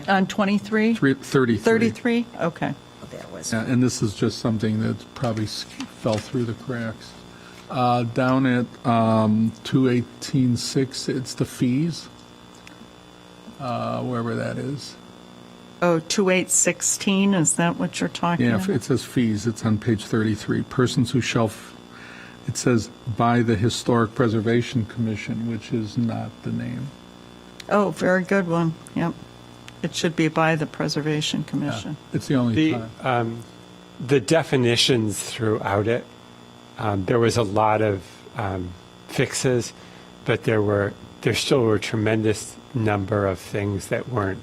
On 23? 33. 33? Okay. That was. Yeah, and this is just something that probably fell through the cracks. Down at 218.6, it's the fees, wherever that is. Oh, 2816, is that what you're talking Yeah, about? it says fees, it's on page 33. Persons who shall, it says by the Historic Preservation Commission, which is not the name. Oh, very good one, yep. It should be by the Preservation Commission. It's the only The, time. the definitions throughout it, there was a lot of fixes, but there still were a tremendous number of things that weren't,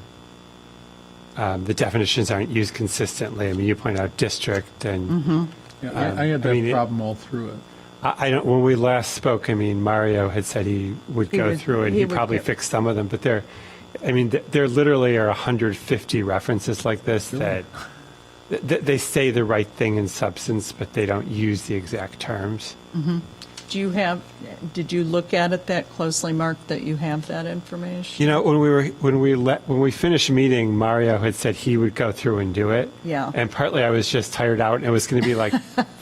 the definitions aren't used consistently. I mean, you point out district and. Yeah, I had that problem all through it. I don't. When we last spoke, I mean, Mario had said he would He go would- through it. he He would probably get- fixed some of them, but there literally are 150 references like this that they say the right thing in substance, but they don't use the exact terms. Did you look at it that closely, Mark, that you have that information? You know, when we finished meeting, Mario had said he would go through and do it. Yeah. And partly I was just tired out, and it was going to be like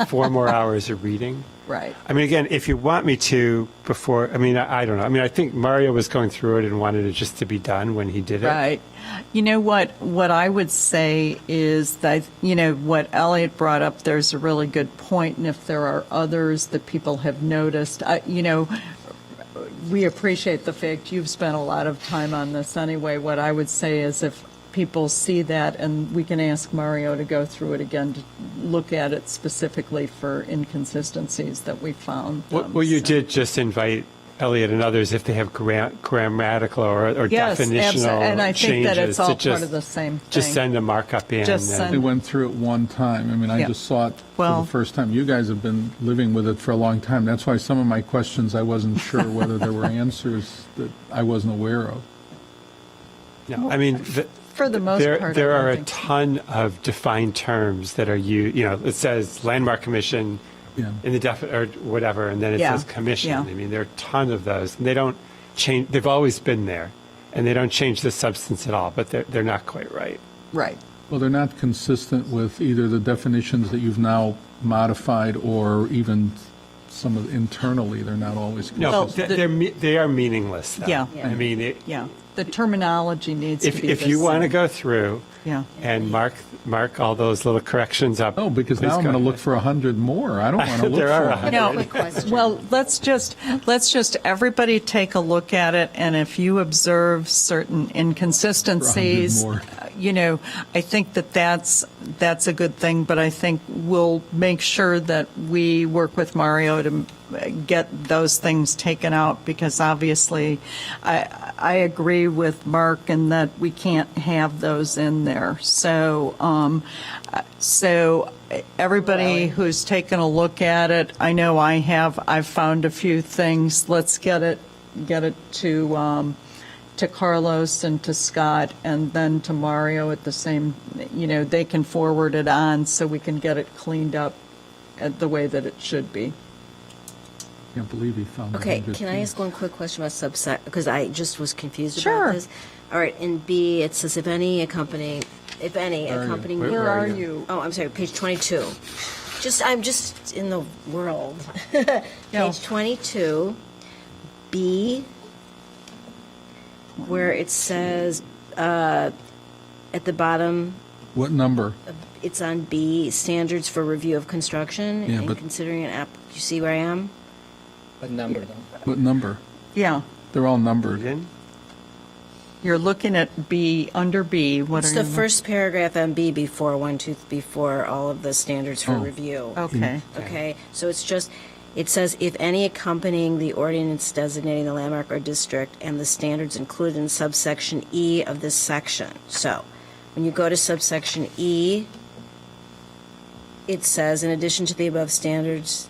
4 more hours of reading. Right. I mean, again, if you want me to before, I mean, I don't know. I mean, I think Mario was going through it and wanted it just to be done when he did it. Right. You know what I would say is that, what Elliot brought up, there's a really good point, and if there are others that people have noticed, we appreciate the fact you've spent a lot of time on this anyway. What I would say is if people see that, and we can ask Mario to go through it again to look at it specifically for inconsistencies that we found. Well, you did just invite Elliot and others, if they have grammatical or Yes, definitional and I think that it's changes, all to part of the same thing. just send a markup in. Just and- send- They went through it one time. I mean, I Yeah. just saw it for Well- the first time. You guys have been living with it for a long time. That's why some of my questions, I wasn't sure whether there were answers that I wasn't aware of. No, I mean, For the most part, there I don't are a think so. ton of defined terms that are it says Landmark Commission Yeah. in the or whatever, and then it Yeah, says commission. yeah. I mean, there are a ton of those, and they don't change. They've always been there, and they don't change the substance at all, but they're not quite right. Right. Well, they're not consistent with either the definitions that you've now modified or even some of internally, they're not always No, consistent. they are meaningless. Though. Yeah. I mean, Yeah. The terminology needs to be if the you want to same. go through Yeah. and mark all those little corrections up. No, because please now I'm go going to ahead. look for 100 more. I don't want to look There for are 100. No, well, let's just everybody take a look at it, and if you observe certain inconsistencies, 100 I think that's a good thing, but I think we'll make sure that we work with Mario to get those things taken out, because obviously I agree with Mark in that we can't have those in there. So everybody who's taken a look at it, I know I've found a few things. Let's get it to Carlos and to Scott and then to Mario at the same, they can forward it on so we can get it cleaned up the way that it should be. I can't believe he found Okay, 100 can I too. ask one quick question about subset, because I just was confused Sure. about this. All right, in B, it says if any accompanying. Where are you? Oh, I'm sorry, page 22. I'm just in the world. Page 22, B, where it says, at the bottom, What number? it's on B, standards for review of construction. Yeah, and but- considering you see where I am? What number, though? What number? Yeah, They're all numbered. you're looking at B, under B, what It's are the you? first paragraph on B before before all of the standards for Oh. review. Okay. Okay, so it says, if any accompanying the ordinance designating the landmark or district and the standards included in subsection E of this section. So, when you go to subsection E, it says, in addition to the above standards,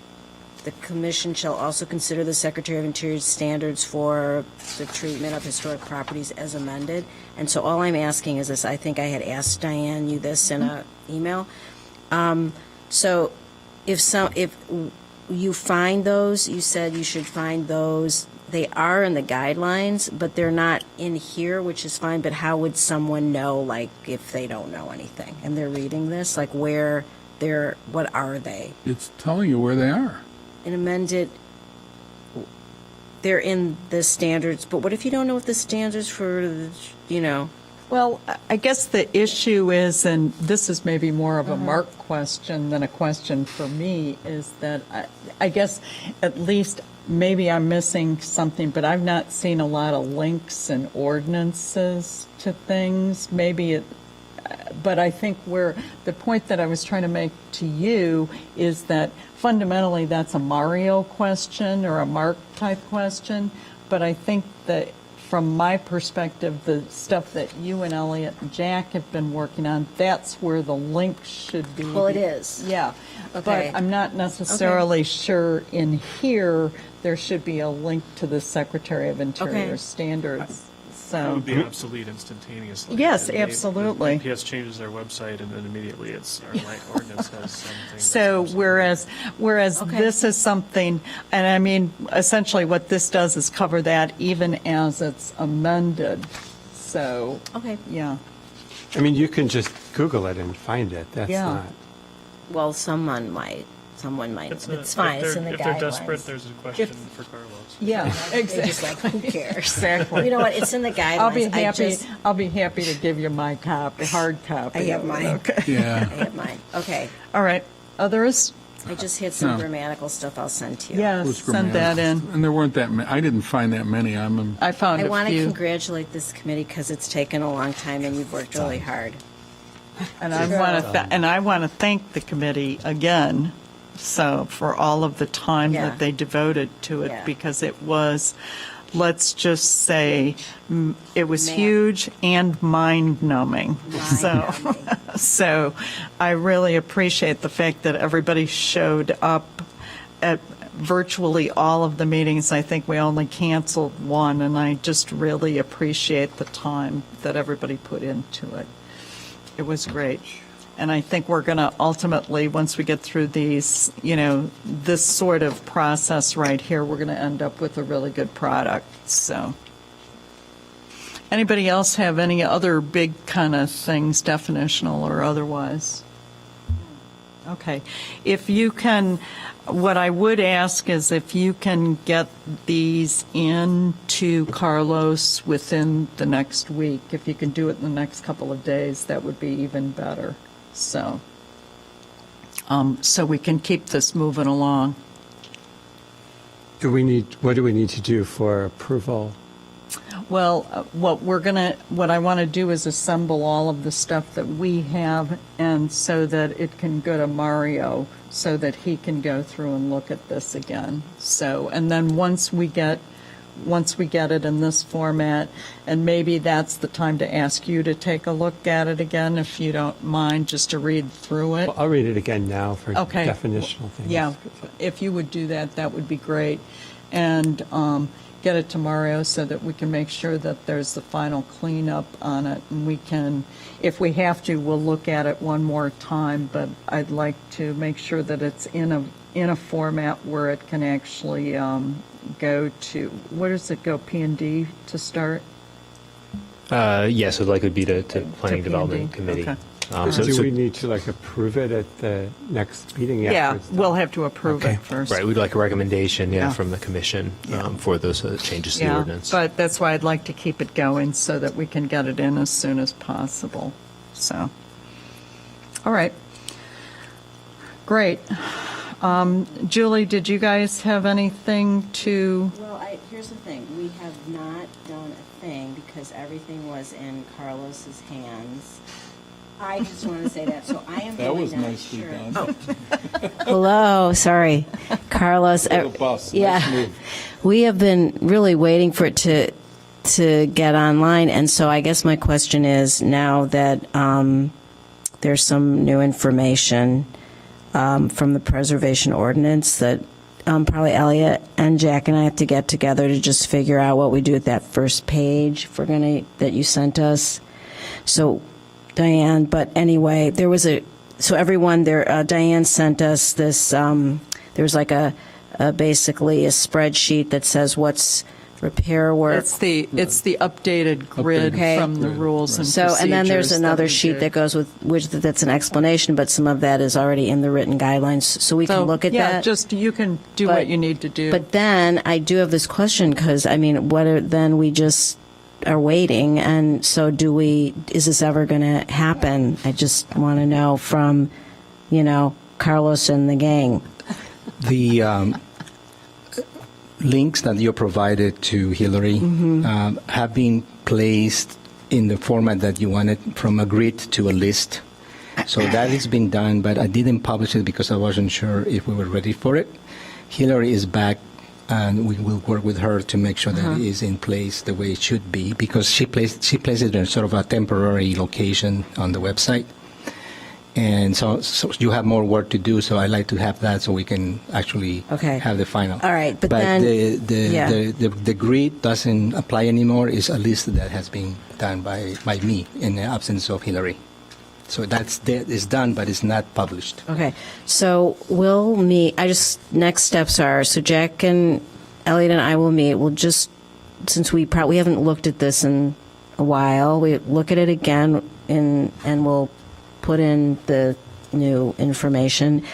the commission shall also consider the Secretary of Interior's standards for the treatment of historic properties as amended. And so all I'm asking is this, I think I had asked Diane you this in an email. So if you find those, you said you should find those, they are in the guidelines, but they're not in here, which is fine, but how would someone know, like, if they don't know anything and they're reading this, like what are they? It's telling you where they are. And amended, they're in the standards, but what if you don't know what the standards for, Well, I guess the issue is, and this is maybe more of a Mark question than a question for me, is that I guess at least maybe I'm missing something, but I've not seen a lot of links and ordinances to things. But I think the point that I was trying to make to you is that fundamentally that's a Mario question or a Mark type question. But I think that from my perspective, the stuff that you and Elliot and Jack have been working on, that's where the link should be. Well, it is. Yeah. Okay. But I'm not necessarily sure in here there should be a link to the Secretary of Interior Okay. standards. That So, would be obsolete instantaneously. Yes, And absolutely. EPS changes their website, and then immediately our ordinance has something. that's so obsolete. whereas Okay. this is something, and I mean, essentially what this does is cover that even as it's amended. So, Okay. yeah. I mean, you can just Google it and find it. That's Yeah. not. Well, someone might. It's fine, it's in the guidelines. If they're desperate, there's a question for Carlos. Yeah, They're just exactly. like, who cares? Exactly. You know what, it's in the guidelines. I'll be happy to give you my copy, hard copy. I have mine. Okay. Yeah. I have mine. Okay. All right. Others? I just had some No. grammatical stuff I'll send to you. Yes, Those send that in. And there weren't that many. I didn't find that many. I found I a want to few. congratulate this committee because it's taken a long time and you've worked really hard. And I want to thank the committee again So for all of the time Yeah. that they devoted to it, Yeah. because it was, let's just say, it was Man. huge and mind-numbing. So I really appreciate the fact that everybody showed up at virtually all of the meetings. I think we only canceled one, and I just really appreciate the time that everybody put into it. It was great. And I think we're going to ultimately, once we get through these, this sort of process right here, we're going to end up with a really good product. So, anybody else have any other big kind of things, definitional or otherwise? Okay. If you can, what I would ask is if you can get these in to Carlos within the next week. If you can do it in the next couple of days, that would be even better. So we can keep this moving along. What do we need to do for approval? Well, what I want to do is assemble all of the stuff that we have, and so that it can go to Mario, so that he can go through and look at this again. So, and then once we get it in this format, and maybe that's the time to ask you to take a look at it again, if you don't mind, just to read through it. Well, I'll read it again now for Okay. definitional things. Yeah, if you would do that, that would be great. And get it to Mario so that we can make sure that there's the final cleanup on it. And we can, if we have to, we'll look at it one more time, but I'd like to make sure that it's in a format where it can actually go to, where does it go, P&D to start? Yes, it would likely be to Planning P&D. Development Committee. Okay. Do we need to approve it at the next meeting? Yeah, after it's done? we'll have to approve it first. Right, we'd like a recommendation, Yeah. from the commission for those changes to the Yeah, ordinance. but that's why I'd like to keep it going so that we can get it in as soon as possible. So, all right. Great. Julie, did you guys have anything to? Well, here's the thing. We have not done a thing because everything was in Carlos's hands. I just want to say that. So I am That really was not nicely sure. done. Hello, sorry, Carlos. Little bus, Yeah, nice move. we have been really waiting for it to get online, and so I guess my question is now that there's some new information from the preservation ordinance that probably Elliot and Jack and I have to get together to just figure out what we do with that first page if we're that you sent us. So, Diane, but anyway, there was so everyone there, Diane sent us this, there was like basically a spreadsheet that says what's repair work. It's the updated grid Okay. from the rules and So, and then there's procedures another we sheet do. that goes with, which that's an explanation, but some of that is already in the written guidelines, so we can look at yeah, that. just you can do But- what you need to do. But then I do have this question because then we just are waiting, and so is this ever going to happen? I just want to know from, Carlos and the gang. The links that you provided to Hillary have been placed in the format that you wanted, from a grid to a list. So that has been done, but I didn't publish it because I wasn't sure if we were ready for it. Hillary is back, and we will work with her to make sure that it is in place the way it should be, because she placed it in sort of a temporary location on the website. And so you have more work to do, so I like to have that so we can actually have the final. All right, but then yeah. the grid doesn't apply anymore. It's a list that has been done by me in the absence of Hillary. So it's done, but it's not published. Okay, so we'll meet. Next steps are, so Jack and Elliot and I will meet. We'll just, since we haven't looked at this in a while, we look at it again and we'll put in the new information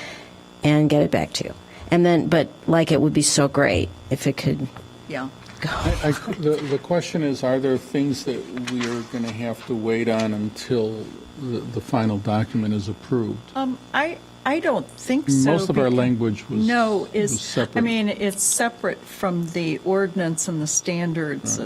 and get it back to you. And then, but it would be so great if it could go. The question is, are there things that we are going to have to wait on until the final document is approved? I don't think so. Most of our because- language was No, was separate. I mean, it's separate from the ordinance and the standards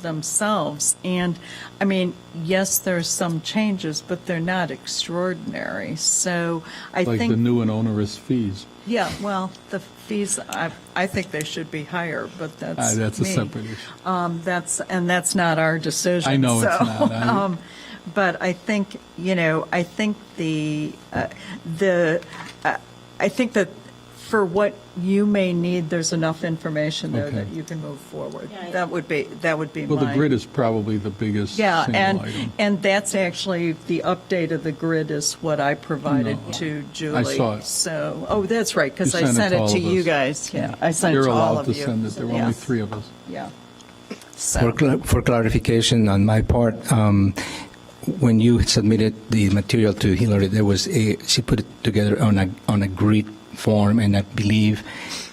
themselves. And, I mean, yes, there's some changes, but they're not extraordinary. So I Like think... the new and onerous fees. Yeah, well, the fees, I think they should be higher, but that's That's a me. separate issue. That's not our decision. I know it's so, not. But I think, I think I think that for what you may need, there's enough information there Okay. that you can move forward. That would be Well, the my... grid is probably the biggest Yeah, single item. and that's actually, the update of the grid is what I provided No, to Julie. saw it. So, that's right, because You I sent to it all to of you us. guys. Yeah, I sent it You're to all allowed of to you. send it. There were Yeah. only 3 of us. Yeah. For clarification on my part, when you submitted the material to Hillary, she put it together on a grid form, and I believe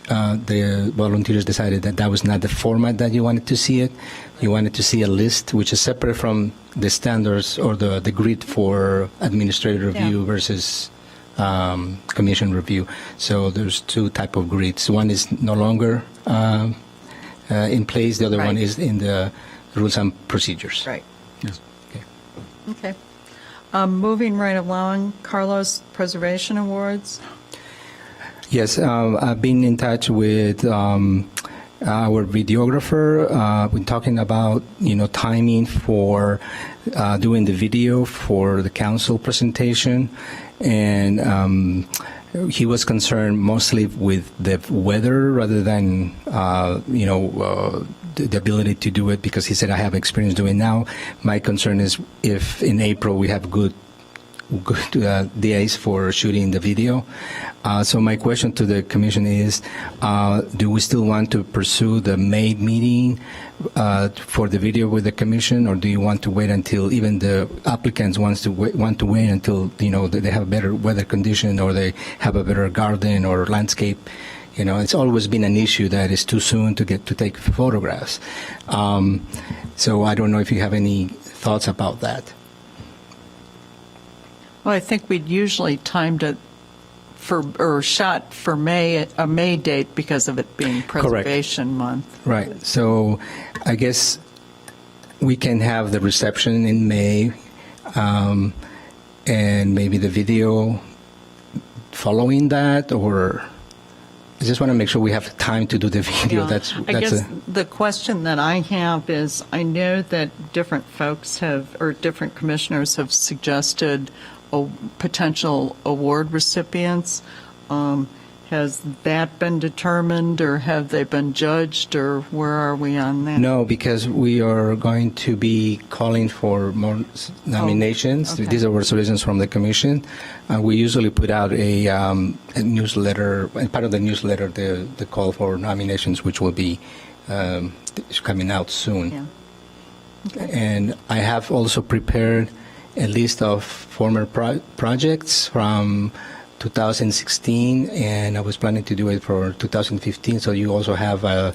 the volunteers decided that was not the format that you wanted to see it. You wanted to see a list, which is separate from the standards or the grid for administrative review versus commission review. So there's 2 type of grids. One is no longer in place. The other one is in the rules and procedures. Right. Yes. Okay. Moving right along, Carlos, Preservation Awards. Yes, I've been in touch with our videographer. We're talking about timing for doing the video for the council presentation, and he was concerned mostly with the weather rather than the ability to do it, because he said, I have experience doing it now. My concern is if in April we have good days for shooting the video. So my question to the commission is, do we still want to pursue the May meeting for the video with the commission, or do you want to wait until even the applicants want to wait until they have a better weather condition, or they have a better garden or landscape? It's always been an issue that it's too soon to take photographs. So I don't know if you have any thoughts about that. Well, I think we'd usually timed it shot for a May date because of it being Preservation Month. Right. So I guess we can have the reception in May, and maybe the video following that, or I just want to make sure we have time to do the video. Yeah. I guess the question that I have is, I know that different folks different commissioners have suggested potential award recipients. Has that been determined, or have they been judged, or where are we on that? No, because we are going to be calling for more nominations. okay. These are resolutions from the commission. We usually put out a newsletter, and part of the newsletter, the call for nominations, which will be coming out soon. Yeah. Okay. And I have also prepared a list of former projects from 2016, and I was planning to do it for 2015, so you also have a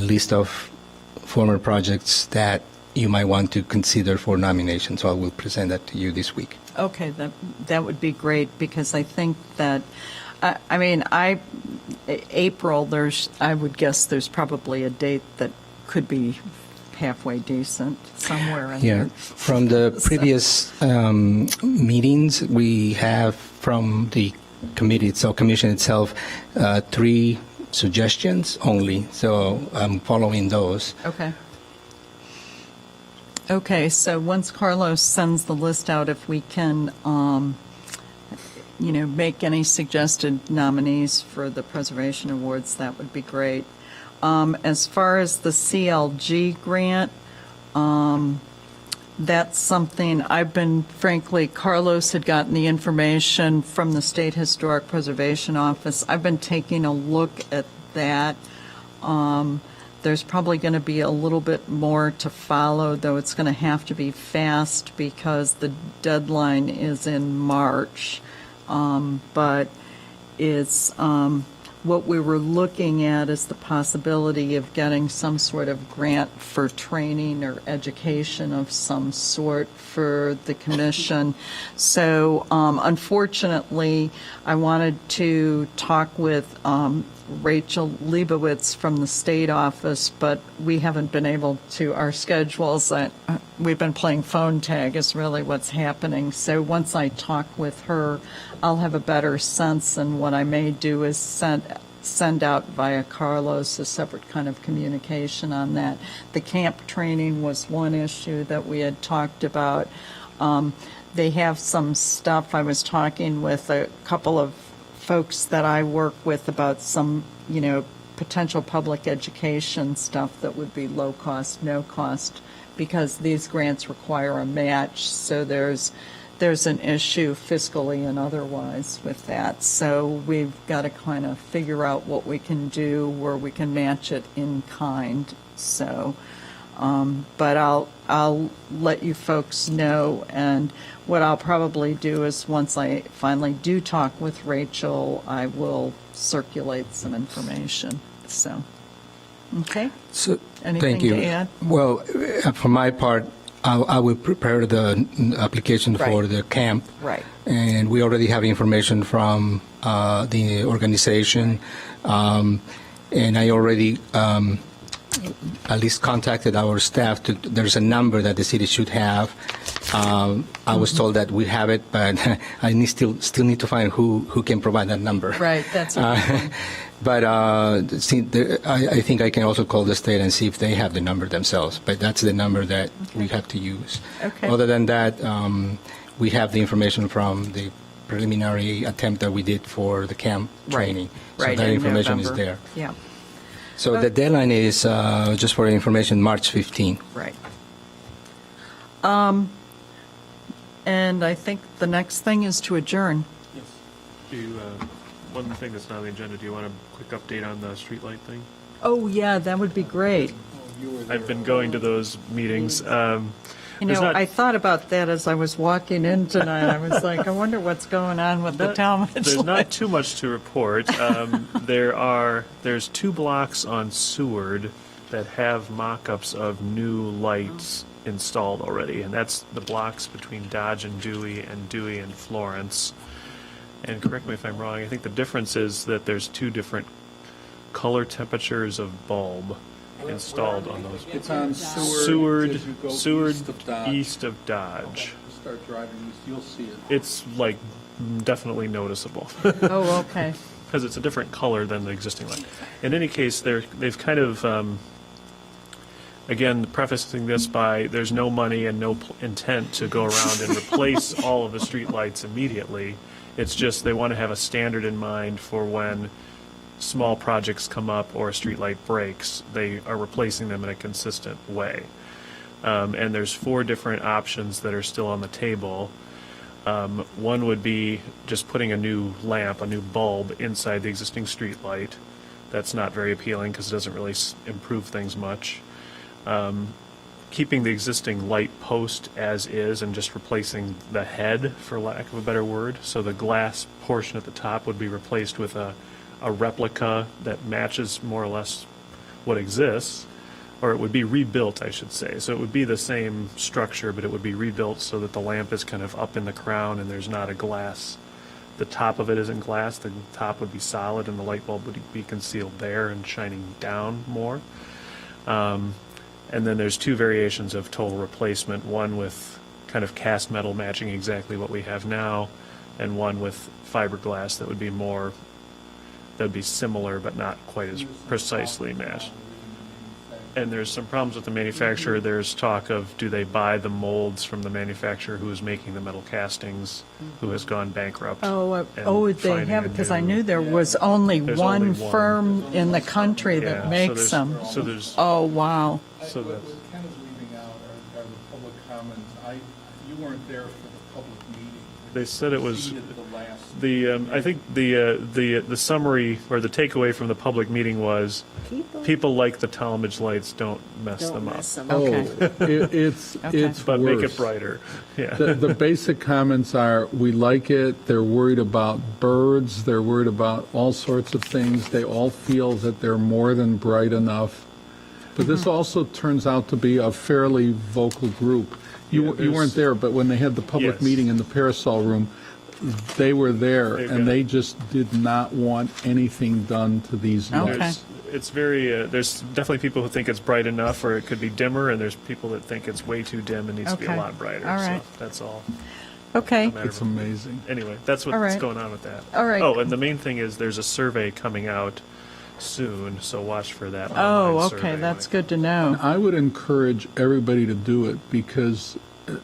list of former projects that you might want to consider for nomination, so I will present that to you this week. Okay, that would be great, because I think that, April, I would guess there's probably a date that could be halfway decent somewhere in there. From the previous meetings, we have from the commission itself, 3 suggestions only, so I'm following those. Okay, so once Carlos sends the list out, if we can, make any suggested nominees for the Preservation Awards, that would be great. As far as the CLG grant, that's something frankly, Carlos had gotten the information from the State Historic Preservation Office. I've been taking a look at that. There's probably going to be a little bit more to follow, though it's going to have to be fast because the deadline is in March. But it's what we were looking at is the possibility of getting some sort of grant for training or education of some sort for the commission. So unfortunately, I wanted to talk with Rachel Leibowitz from the state office, but we haven't been able to, our schedules, we've been playing phone tag is really what's happening. So once I talk with her, I'll have a better sense, and what I may do is send out via Carlos a separate kind of communication on that. The camp training was one issue that we had talked about. They have some stuff. I was talking with a couple of folks that I work with about some, potential public education stuff that would be low cost, no cost, because these grants require a match. So there's an issue fiscally and otherwise with that. So we've got to kind of figure out what we can do where we can match it in kind. So, but I'll let you folks know, and what I'll probably do is once I finally do talk with Rachel, I will circulate some information. So, okay. So, Anything thank you. to add? Well, for my part, I will prepare the application for Right. the camp. Right. And we already have information from the organization. And I already at least contacted our staff. There's a number that the city should have. I was told that we have it, but I still need to find who can provide that number. Right, that's okay. But I think I can also call the state and see if they have the number themselves. But that's the number that we have to use. Okay. Other than that, we have the information from the preliminary attempt that we did for the camp training. So Right, that in information is November. there. Yeah. So the deadline is, just for information, March 15. Right. And I think the next thing is to adjourn. Do you, one thing that's not on the agenda, do you want a quick update on the streetlight thing? Oh, yeah, that would be great. I've been going to those meetings. I thought about that as I was walking in tonight. I was like, I wonder what's going on with the Talmadge There's light. not too much to report. There's 2 blocks on Seward that have mock-ups of new lights installed already, and that's the blocks between Dodge and Dewey and Florence. And correct me if I'm wrong, I think the difference is that there's 2 different color temperatures of bulb installed on those. It's on Seward. as you go Seward east of Dodge. east of Dodge. Start driving east, you'll see it. It's like definitely noticeable. Oh, okay. Because it's a different color than the existing light. In any case, they've kind of, again, prefacing this by there's no money and no intent to go around and replace all of the streetlights immediately. It's just they want to have a standard in mind for when small projects come up or a streetlight breaks, they are replacing them in a consistent way. And there's 4 different options that are still on the table. One would be just putting a new lamp, a new bulb inside the existing streetlight. That's not very appealing because it doesn't really improve things much. Keeping the existing light post as is and just replacing the head, for lack of a better word. So the glass portion at the top would be replaced with a replica that matches more or less what exists, or it would be rebuilt, I should say. So it would be the same structure, but it would be rebuilt so that the lamp is kind of up in the crown and there's not a glass. The top of it isn't glass, the top would be solid and the light bulb would be concealed there and shining down more. And then there's 2 variations of total replacement, one with kind of cast metal matching exactly what we have now, and one with fiberglass that would be similar but not quite as precisely matched. And there's some problems with the manufacturer. There's talk of, do they buy the molds from the manufacturer who is making the metal castings, who has gone bankrupt? They have it, because I knew there was only There's one only one. firm in the country that Yeah, makes them. So there's. Oh, wow. So What that's. Ken is leaving out are the public comments. You weren't there for the public meeting, They said it was I think the summary or the takeaway from the public meeting was people like the Talmadge lights, don't mess them up. It's But make it worse. brighter. Yeah. The basic comments are, we like it, they're worried about birds, they're worried about all sorts of things, they all feel that they're more than bright enough. But this also turns out to be a fairly vocal group. You weren't there, but when they had the public Yes. meeting in the Parasol Room, they were there, and they just did not want anything done to these lights. It's very, there's definitely people who think it's bright enough, or it could be dimmer, and there's people that think it's way too dim and needs to be a Okay. lot brighter. All right. So that's all. Okay. It's amazing. Anyway, that's All what's right. going on with that. All right. Oh, and the main thing is there's a survey coming out soon, so watch for that Oh, online okay, survey. that's good to know. I would encourage everybody to do it because,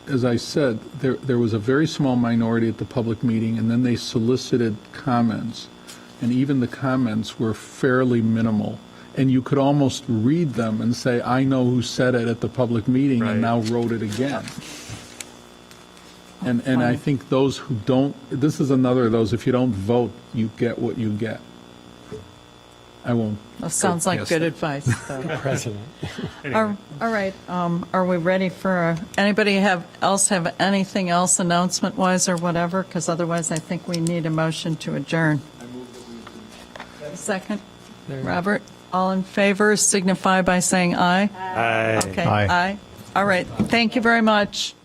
as I said, there was a very small minority at the public meeting, and then they solicited comments, and even the comments were fairly minimal. And you could almost read them and say, I know who said it at the public meeting and now wrote it again. And I think those who don't, this is another of those, if you don't vote, you get what you get. I won't. That sounds like Yes. good advice, though. President. All right, are we ready for, anybody else have anything else announcement-wise or whatever? Because otherwise, I think we need a motion to adjourn. Second? Robert, all in favor signify by saying aye. Aye. Okay, Aye. aye. All right, thank you very much.